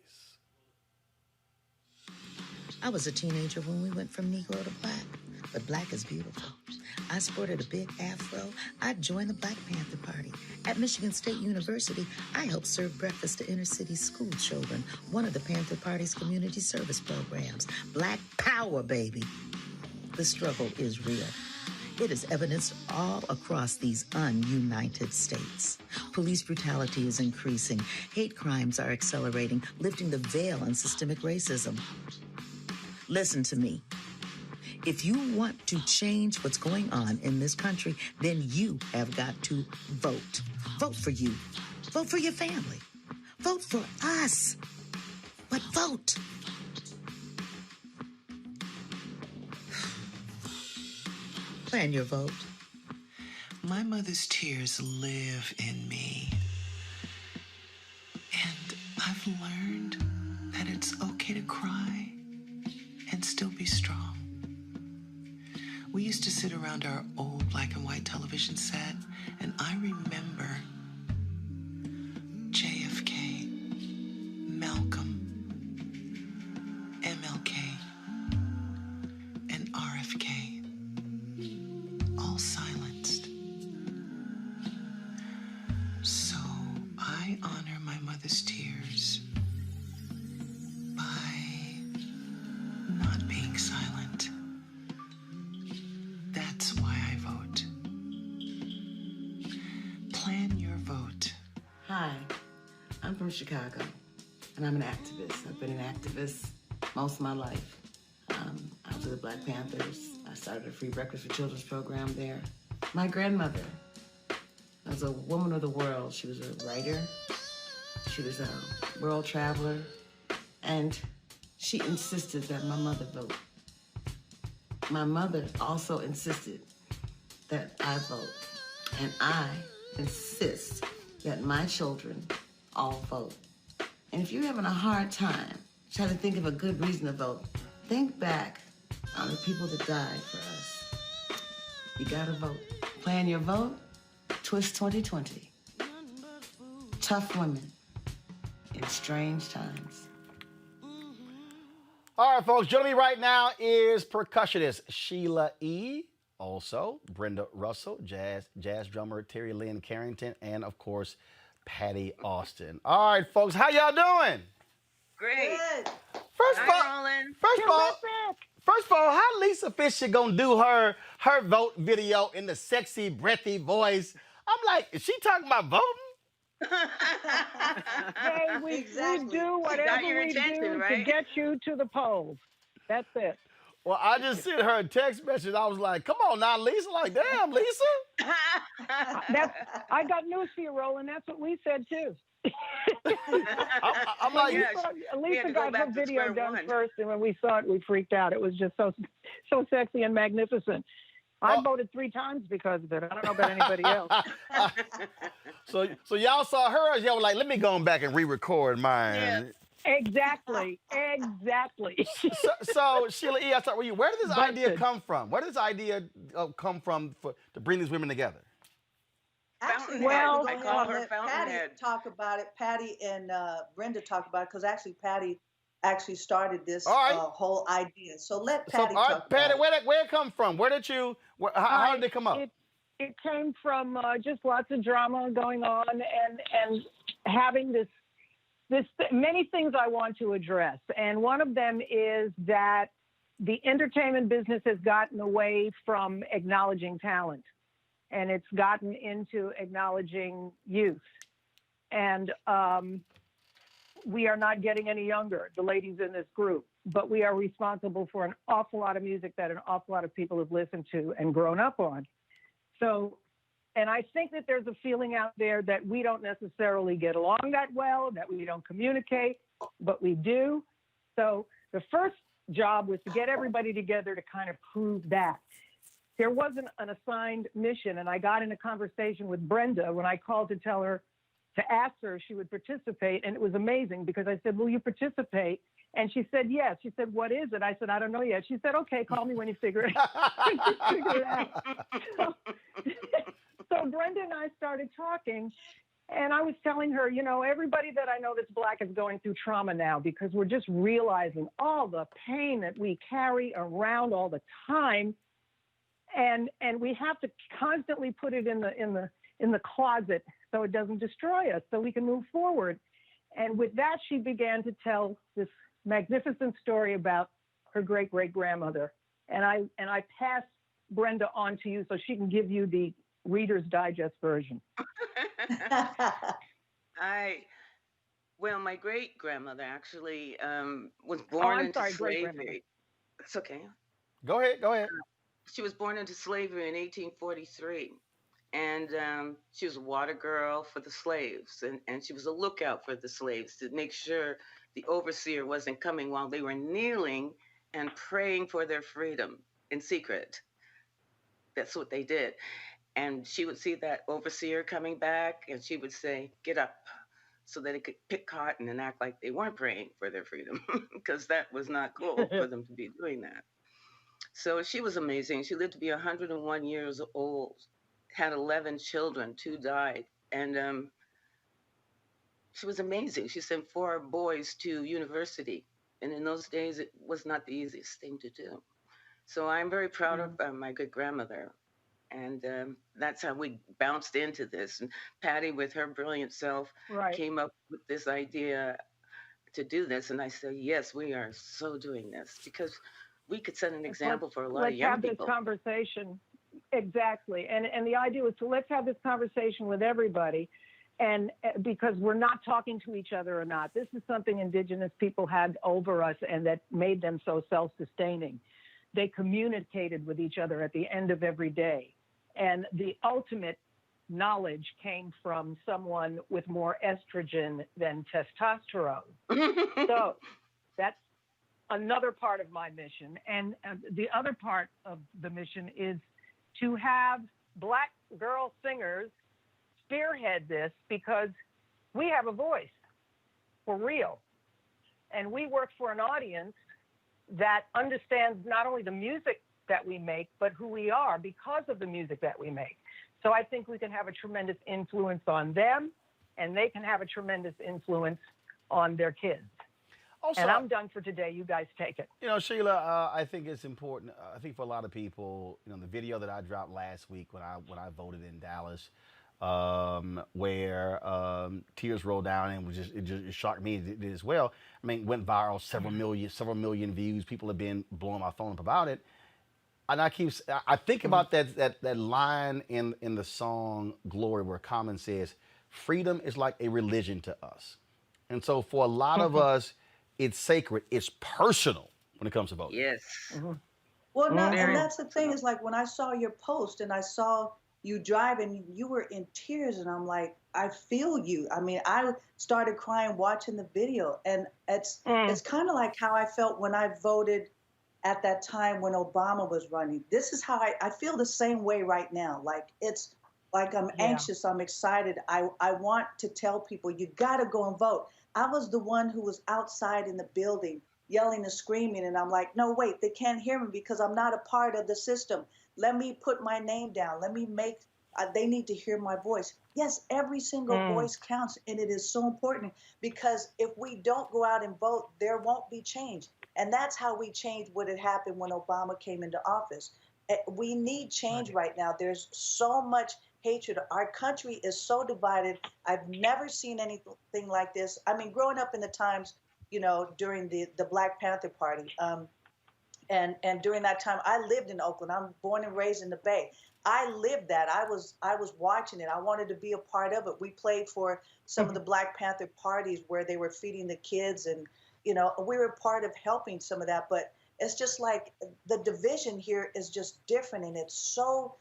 I was a teenager when we went from Negro to Black, but Black is beautiful. I sported a big afro. I joined the Black Panther Party. At Michigan State University, I helped serve breakfast to inner city school children, one of the Panther Party's community service programs. Black power, baby. The struggle is real. It is evidenced all across these ununited states. Police brutality is increasing. Hate crimes are accelerating, lifting the veil on systemic racism. Listen to me. If you want to change what's going on in this country, then you have got to vote. Vote for you. Vote for your family. Vote for us. But vote. Plan your vote. My mother's tears live in me. And I've learned that it's okay to cry and still be strong. We used to sit around our old black and white television set, and I remember JFK, Malcolm, MLK, and RFK, all silenced. So I honor my mother's tears by not being silent. That's why I vote. Plan your vote. Hi, I'm from Chicago, and I'm an activist. I've been an activist most of my life. I was with the Black Panthers. I started a free breakfast for children's program there. My grandmother was a woman of the world. She was a writer. She was a world traveler. And she insisted that my mother vote. My mother also insisted that I vote. And I insist that my children all vote. And if you're having a hard time trying to think of a good reason to vote, think back on the people that died for us. You gotta vote. Plan your vote. Twist 2020. Tough women in strange times. All right, folks, joining me right now is percussionist Sheila E. Also, Brenda Russell, jazz drummer Terri Lynn Carrington, and of course, Patti Austin. All right, folks, how y'all doing? Great. First of all, Roland. first of all, how Lisa Fisher gonna do her vote video in the sexy, breathy voice? I'm like, is she talking about voting? Hey, we do whatever we do to get you to the polls. That's it. Well, I just sent her a text message. I was like, come on now, Lisa. Like, damn, Lisa. I got news for you, Roland. That's what we said, too. I'm like, Lisa got her video done first, and when we saw it, we freaked out. It was just so sexy and magnificent. I voted 3 times because of it. I don't know about anybody else. So y'all saw her, y'all were like, let me go back and re-record mine. Yeah. Exactly. So Sheila E, I start with you. Where did this idea come from? Where did this idea come from to bring these women together? Actually, well, I call her Patti talk about it. Patti and Brenda talk about it because actually Patti actually started this whole idea. So let Patti talk Patti, about it. where it come from? Where did you? How did it come up? It came from just lots of drama going on and having this many things I want to address. And one of them is that the entertainment business has gotten away from acknowledging talent, and it's gotten into acknowledging youth. And we are not getting any younger, the ladies in this group, but we are responsible for an awful lot of music that an awful lot of people have listened to and grown up on. So, and I think that there's a feeling out there that we don't necessarily get along that well, that we don't communicate, but we do. So the first job was to get everybody together to kind of prove that. There wasn't an assigned mission, and I got in a conversation with Brenda when I called to tell her, to ask her if she would participate, and it was amazing because I said, will you participate? And she said, yes. She said, what is it? I said, I don't know yet. She said, okay, call me when you figure it out. So Brenda and I started talking, and I was telling her, you know, everybody that I know that's Black is going through trauma now because we're just realizing all the pain that we carry around all the time, and we have to constantly put it in the closet so it doesn't destroy us, so we can move forward. And with that, she began to tell this magnificent story about her great-great-grandmother. And I passed Brenda on to you so she can give you the Reader's Digest version. Well, my great grandmother actually was born into slavery. It's okay. Go ahead. She was born into slavery in 1843. And she was a water girl for the slaves. And she was a lookout for the slaves to make sure the overseer wasn't coming while they were kneeling and praying for their freedom in secret. That's what they did. And she would see that overseer coming back and she would say, "Get up," so that it could pick cotton and act like they weren't praying for their freedom, because that was not cool for them to be doing that. So she was amazing. She lived to be 101 years old, had 11 children, 2 died. And she was amazing. She sent 4 boys to university. And in those days, it was not the easiest thing to do. So I'm very proud of my good grandmother. And that's how we bounced into this. And Patti, with her brilliant self, came up with this idea to do this. And I said, yes, we are so doing this, because we could set an example for a lot of young people. Let's have this conversation. Exactly. And the idea was to let's have this conversation with everybody. And because we're not talking to each other or not. This is something Indigenous people had over us and that made them so self-sustaining. They communicated with each other at the end of every day. And the ultimate knowledge came from someone with more estrogen than testosterone. So that's another part of my mission. And the other part of the mission is to have Black girl singers spearhead this, because we have a voice for real. And we work for an audience that understands not only the music that we make, but who we are because of the music that we make. So I think we can have a tremendous influence on them, and they can have a tremendous influence on their kids. Also, and I'm done for today. You guys take it. You know, Sheila, I think it's important. I think for a lot of people, you know, the video that I dropped last week when I voted in Dallas, where tears rolled down, and it just shocked me as well. I mean, it went viral, several million views. People have been blowing my phone up about it. And I think about that line in the song Glory, where Common says, "Freedom is like a religion to us." And so for a lot of us, it's sacred, it's personal when it comes to voting. Yes. Well, no, and that's the thing, is like when I saw your post and I saw you driving, you were in tears, and I'm like, I feel you. I mean, I started crying watching the video, and it's kind of like how I felt when I voted at that time when Obama was running. This is how I feel the same way right now. Like, it's like I'm anxious, I'm excited. I want to tell people, you got to go and vote. I was the one who was outside in the building yelling and screaming, and I'm like, no, wait, they can't hear me because I'm not a part of the system. Let me put my name down. Let me make, they need to hear my voice. Yes, every single voice counts, and it is so important, because if we don't go out and vote, there won't be change. And that's how we changed what had happened when Obama came into office. We need change right now. There's so much hatred. Our country is so divided. I've never seen anything like this. I mean, growing up in the times, you know, during the Black Panther Party, and during that time, I lived in Oakland. I'm born and raised in the Bay. I lived that. I was watching it. I wanted to be a part of it. We played for some of the Black Panther parties where they were feeding the kids, and you know, we were part of helping some of that. But it's just like the division here is just different, and it's so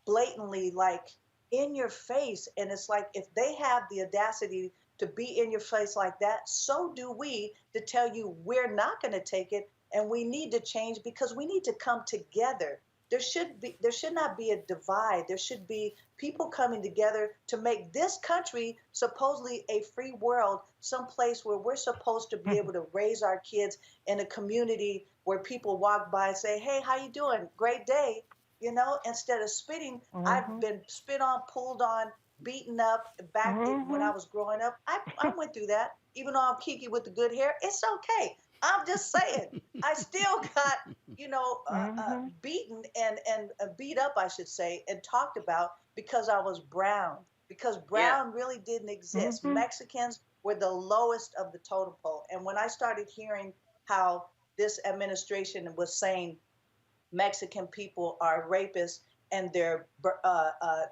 blatantly like in your face. And it's like, if they have the audacity to be in your face like that, so do we, to tell you we're not going to take it, and we need to change, because we need to come together. There should not be a divide. There should be people coming together to make this country supposedly a free world, someplace where we're supposed to be able to raise our kids in a community where people walk by and say, hey, how you doing? Great day. You know, instead of spitting, I've been spit on, pulled on, beaten up back when I was growing up. I went through that. Even though I'm Kiki with the good hair, it's okay. I'm just saying, I still got, you know, beaten and beat up, I should say, and talked about because I was brown, because brown really didn't exist. Mexicans were the lowest of the totem pole. And when I started hearing how this administration was saying Mexican people are rapists and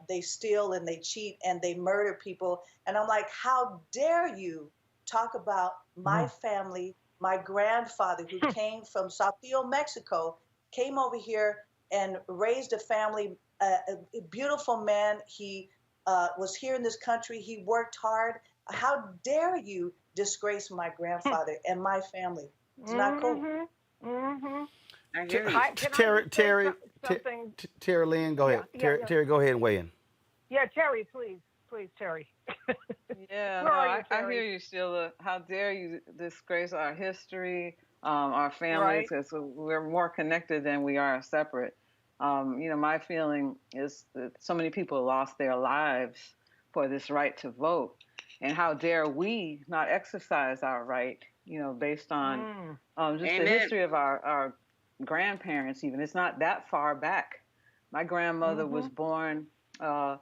they steal and they cheat and they murder people. And I'm like, how dare you talk about my family, my grandfather who came from Saltillo, Mexico, came over here and raised a family, a beautiful man. He was here in this country. He worked hard. How dare you disgrace my grandfather and my family? It's not cool. I hear you. Terri Lynn, go ahead. Terri, go ahead and weigh in. Yeah, Terri, please, Terri. Yeah, Where are you, I Terri? hear you, Sheila. How dare you disgrace our history, our families, because we're more connected than we are separate. My feeling is that so many people lost their lives for this right to vote. And how dare we not exercise our right, based on just the history of our grandparents even. It's not that far back. My grandmother was born a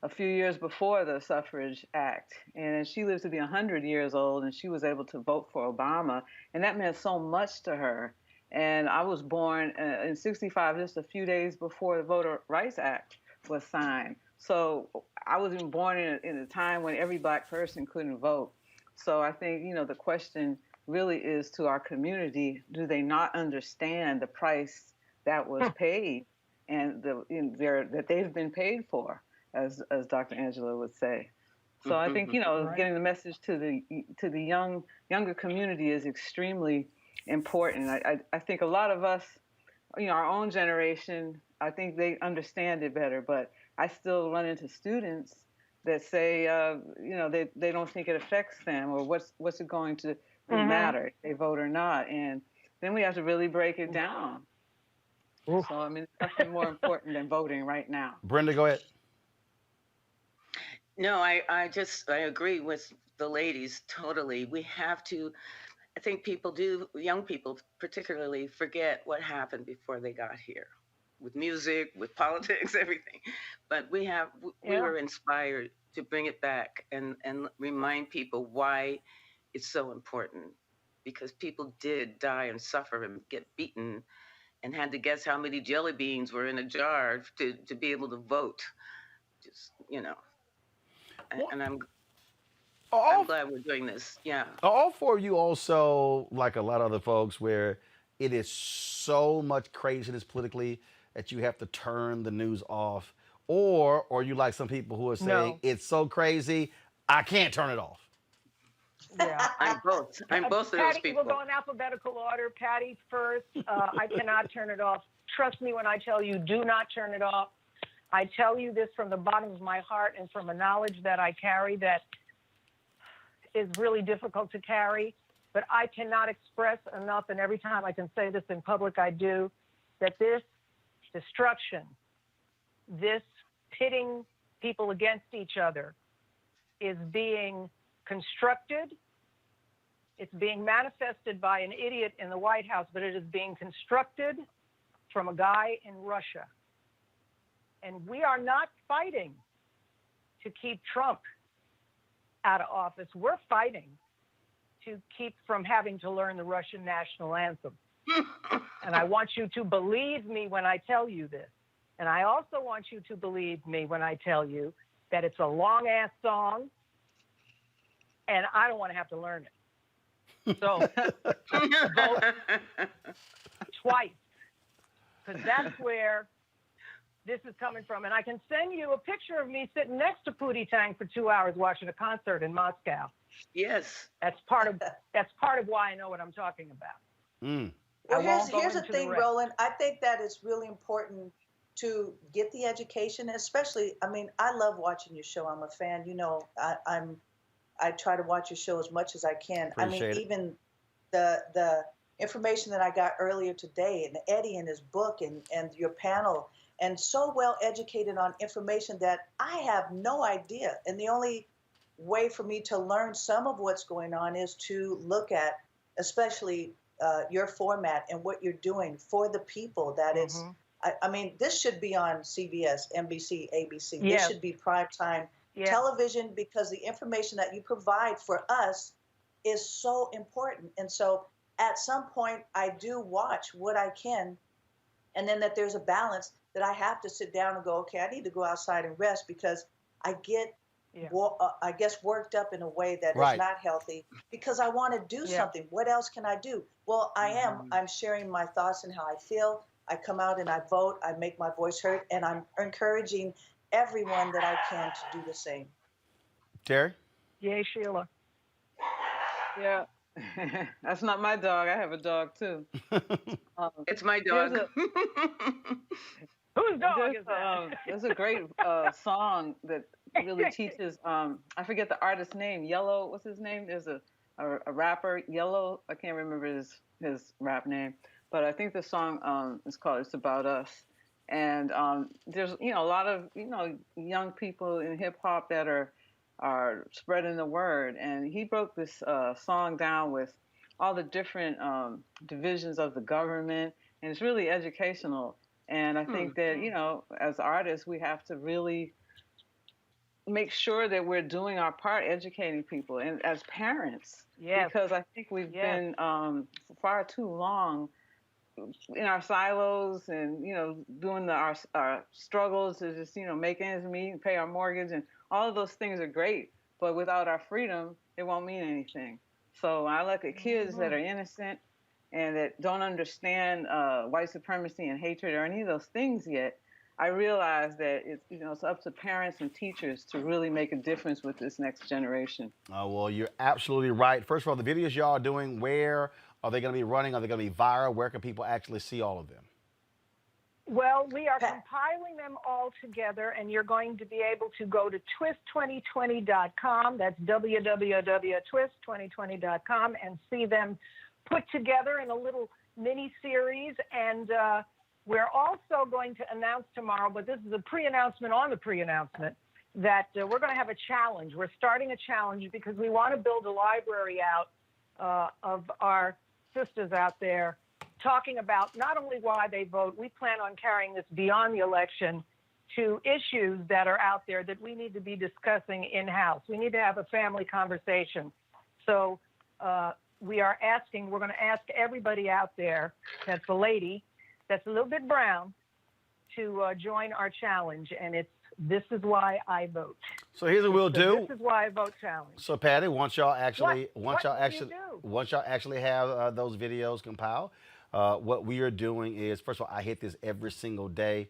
few years before the Suffrage Act, and she lived to be 100 years old, and she was able to vote for Obama, and that meant so much to her. And I was born in 65, just a few days before the Voter Rights Act was signed. So I was even born in a time when every Black person couldn't vote. So I think, the question really is to our community: do they not understand the price that was paid and that they've been paid for, as Dr. Angela would say? So I think, getting the message to the younger community is extremely important. I think a lot of us, our own generation, I think they understand it better, but I still run into students that say, they don't think it affects them, or what's it going to matter if they vote or not. And then we have to really break it down. So, it's nothing more important than voting right now. Brenda, go ahead. No, I agree with the ladies totally. We have to, I think young people particularly, forget what happened before they got here, with music, with politics, everything. But we were inspired to bring it back and remind people why it's so important, because people did die and suffer and get beaten and had to guess how many jelly beans were in a jar to be able to vote. Just, and I'm glad we're doing this. Yeah. All four of you also, like a lot of other folks, where it is so much craziness politically that you have to turn the news off, or you like some people who are saying it's so crazy I can't turn it off. Yeah, I'm both of those people. We'll go in alphabetical order. Patti first. I cannot turn it off. Trust me when I tell you, do not turn it off. I tell you this from the bottom of my heart and from a knowledge that I carry that is really difficult to carry, but I cannot express enough, and every time I can say this in public, I do, that this destruction, this pitting people against each other is being constructed. It's being manifested by an idiot in the White House, but it is being constructed from a guy in Russia. And we are not fighting to keep Trump out of office. We're fighting to keep from having to learn the Russian national anthem. And I want you to believe me when I tell you this. And I also want you to believe me when I tell you that it's a long-ass song, and I don't want to have to learn it. So vote twice, because that's where this is coming from. And I can send you a picture of me sitting next to Pootie Tang for 2 hours watching a concert in Moscow. Yes. That's part of why I know what I'm talking about. Well, here's the thing, Roland. I think that it's really important to get the education, especially, I love watching your show. I'm a fan. I try to watch your show as much as I can. Appreciate it. Even the information that I got earlier today, and Eddie and his book, and your panel, and so well educated on information that I have no idea. And the only way for me to learn some of what's going on is to look at, especially your format and what you're doing for the people. That it's, this should be on CBS, NBC, ABC. Yeah. This should be primetime television, because the information that you provide for us is so important. And so at some point I do watch what I can, and then that there's a balance that I have to sit down and go, okay, I need to go outside and rest because I get, I guess, worked up in a way that is not healthy because I want to do something. What else can I do? Well, I'm sharing my thoughts and how I feel. I come out and I vote. I make my voice heard, and I'm encouraging everyone that I can to do the same. Terri? Yay, Sheila. Yeah. That's not my dog. I have a dog too. It's my dog. Whose dog is that? There's a great song that really teaches. I forget the artist's name. Yellow. What's his name? There's a rapper. Yellow. I can't remember his rap name, but I think the song is called "It's About Us." And there's a lot of young people in hip hop that are spreading the word, and he broke this song down with all the different divisions of the government, and it's really educational. And I think that as artists, we have to really make sure that we're doing our part, educating people, and as parents, because I think we've been for far too long in our silos and doing our struggles to just make ends meet and pay our mortgage, and all of those things are great, but without our freedom it won't mean anything. So I look at kids that are innocent and that don't understand white supremacy and hatred or any of those things yet. I realize that it's up to parents and teachers to really make a difference with this next generation. Well, you're absolutely right. First of all, the videos y'all are doing, where are they going to be running? Are they going to be viral? Where can people actually see all of them? Well, we are compiling them all together, and you're going to be able to go to twist2020.com. That's www.twist2020.com, and see them put together in a little mini-series. And we're also going to announce tomorrow, but this is a pre-announcement on the pre-announcement, that we're going to have a challenge. We're starting a challenge because we want to build a library out of our sisters out there talking about not only why they vote. We plan on carrying this beyond the election to issues that are out there that we need to be discussing in-house. We need to have a family conversation. So we're going to ask everybody out there that's a lady, that's a little bit brown, to join our challenge, and it's This Is Why I Vote. So here's what we'll do. This Is Why I Vote challenge. So Patti, once y'all actually have those videos compiled, what we are doing is, first of all, I hit this every single day.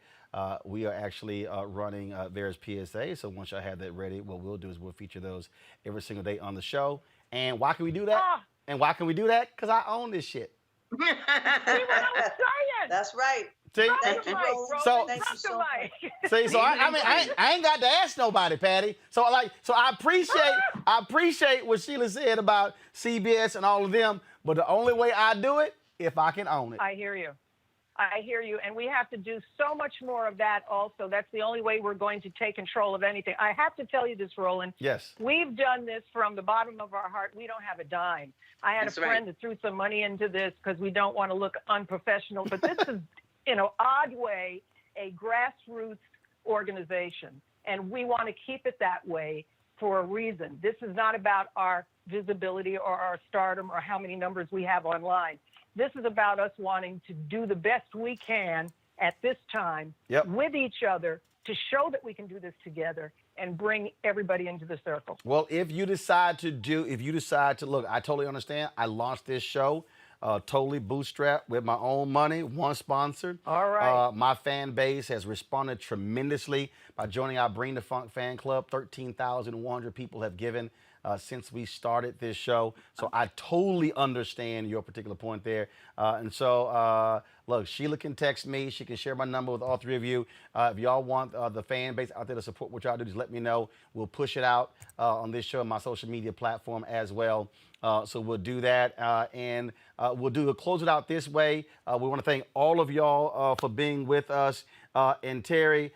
We are actually running various PSAs. So once y'all have that ready, what we'll do is we'll feature those every single day on the show. And why can we do that? And why can we do that? Because I own this shit. See what I was saying? That's right. See? Thank you, Roland. So, Thank you so much. See, so I ain't got to ask nobody, Patti. So I appreciate what Sheila said about CBS and all of them, but the only way I do it, if I can own it. I hear you. And we have to do so much more of that also. That's the only way we're going to take control of anything. I have to tell you this, Roland. Yes. We've done this from the bottom of our heart. We don't have a dime. I had a friend that threw some money into this because we don't want to look unprofessional. But this is, in an odd way, a grassroots organization. And we want to keep it that way for a reason. This is not about our visibility or our stardom or how many numbers we have online. This is about us wanting to do the best we can at this time with each other to show that we can do this together and bring everybody into the circle. Well, if you decide to look, I totally understand. I launched this show totally bootstrapped with my own money, one sponsor. All right. My fan base has responded tremendously by joining our Bring the Funk fan club. 13,100 people have given since we started this show. So I totally understand your particular point there. Look, Sheila can text me. She can share my number with all three of you. If y'all want the fan base out there to support what y'all do, just let me know. We'll push it out on this show and my social media platform as well. So we'll do that. And we'll close it out this way. We want to thank all of y'all for being with us. And Terri,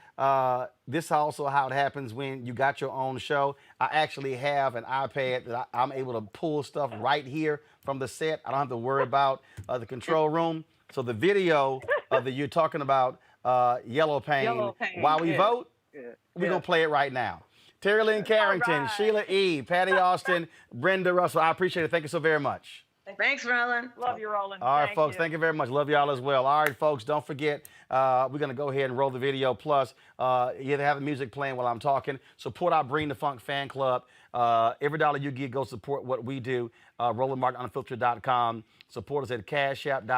this is also how it happens when you got your own show. I actually have an iPad that I'm able to pull stuff right here from the set. I don't have to worry about the control room. So the video that you're talking about, Yellow Pain, While We Vote, we're going to play it right now. Terri Lynn Carrington, Sheila E, Patti Austin, Brenda Russell. I appreciate it. Thank you so very much. Thanks, Roland. Love you, Roland. All right, folks. Thank you very much. Love y'all as well. All right, folks. Don't forget, we're going to go ahead and roll the video. Plus, you have the music playing while I'm talking. Support our Bring the Funk fan club. Every dollar you get, go support what we do. RolandMartinUnfiltered.com. Support us at Cash App,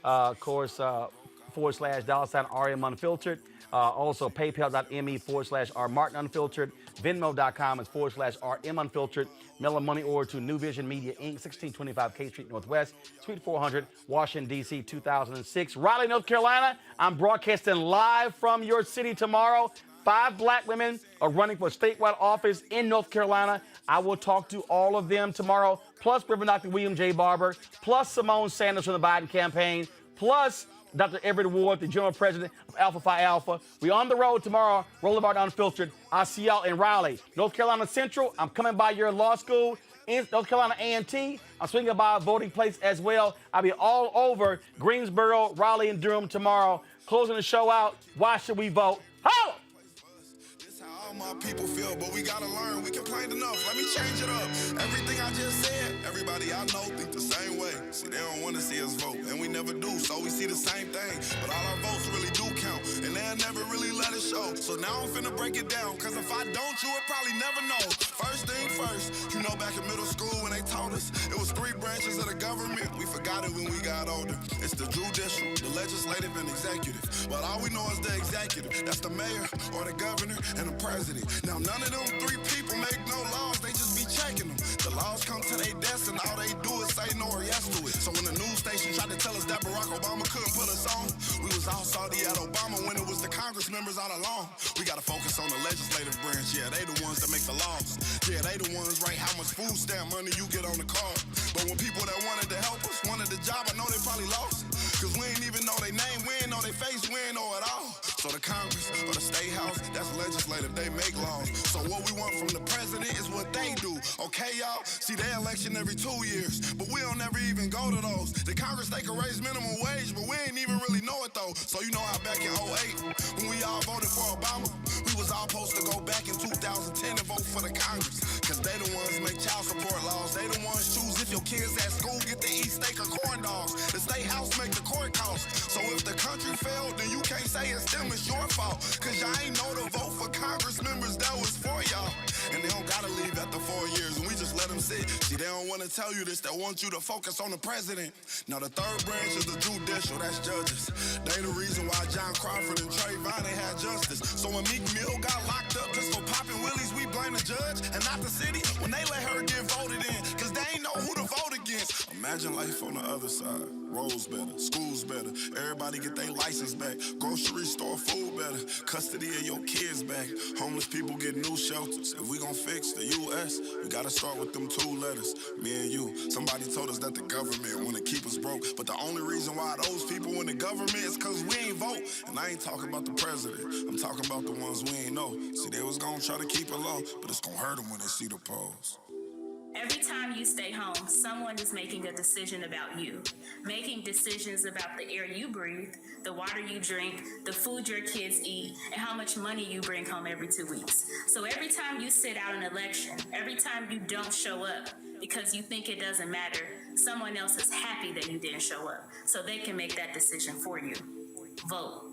of course, /$ RM Unfiltered. Also, PayPal.me/R Martin Unfiltered. Venmo.com is /RM Unfiltered. Mail a money order to New Vision Media Inc., 1625 K Street Northwest, Suite 400, Washington, D.C., 2006. Raleigh, North Carolina, I'm broadcasting live from your city tomorrow. 5 black women are running for statewide office in North Carolina. I will talk to all of them tomorrow, plus Reverend Dr. William J. Barber, plus Simone Sanders from the Biden campaign, plus Dr. Everett Ward, the general president of Alpha Phi Alpha. We on the road tomorrow, Roland Martin Unfiltered. I'll see y'all in Raleigh. North Carolina Central, I'm coming by your law school. In North Carolina A&T, I'm swinging by a voting place as well. I'll be all over Greensboro, Raleigh, and Durham tomorrow. Closing the show out, why should we vote? Ho! All my people feel, but we gotta learn. We complained enough. Let me change it up. Everything I just said, everybody I know think the same way. See, they don't want to see us vote, and we never do, so we see the same thing. But all our votes really do count, and they'll never really let it show. So now I'm finna break it down, cause if I don't, you would probably never know. First thing first, you know back in middle school when they taught us, it was 3 branches of the government. We forgot it when we got older. It's the judicial, the legislative, and executive. But all we know is the executive. That's the mayor, or the governor, and the president. Now none of them 3 people make no laws, they just be checking them. The laws come to their desk and all they do is say no or yes to it. So when the news station tried to tell us that Barack Obama couldn't put us on, we was all salty at Obama when it was the Congress members all along. We gotta focus on the legislative branch, yeah, they the ones that make the laws. Yeah, they the ones write how much food stamp money you get on the card. But when people that wanted to help us wanted the job, I know they probably lost. Cause we ain't even know their name, we ain't know their face, we ain't know it all. So the Congress or the State House, that's legislative, they make laws. So what we want from the president is what they do. Okay, y'all? See, they election every 2 years, but we don't ever even go to those. The Congress, they can raise minimum wage, but we ain't even really know it though. So you know how back in 08, when we all voted for Obama, we was all supposed to go back in 2010 and vote for the Congress. Cause they the ones make child support laws. They the ones choose if your kids at school get to eat steak or corn dogs. The State House make the court costs. So if the country failed, then you can't say it's them, it's your fault. Cause y'all ain't know to vote for Congress members that was for y'all. And they don't gotta leave after 4 years, and we just let them sit. See, they don't wanna tell you this, they want you to focus on the president. Now the 3rd branch is the judicial, that's judges. They the reason why John Crawford and Trayvon ain't had justice. So when Meek Mill got locked up just for popping willies, we blame the judge and not the city when they let her get voted in, cause they ain't know who to vote against. Imagine life on the other side. Roads better, schools better, everybody get their license back, grocery store food better, custody of your kids back, homeless people get new shelters. If we gon' fix the U.S., we gotta start with them 2 letters, me and you. Somebody told us that the government wanna keep us broke, but the only reason why those people in the government is cause we ain't vote. And I ain't talking about the president, I'm talking about the ones we ain't know. See, they was gonna try to keep it low, but it's gonna hurt them when they see the polls. Every time you stay home, someone is making a decision about you, making decisions about the air you breathe, the water you drink, the food your kids eat, and how much money you bring home every 2 weeks. So every time you sit out an election, every time you don't show up because you think it doesn't matter, someone else is happy that you didn't show up, so they can make that decision for you. Vote.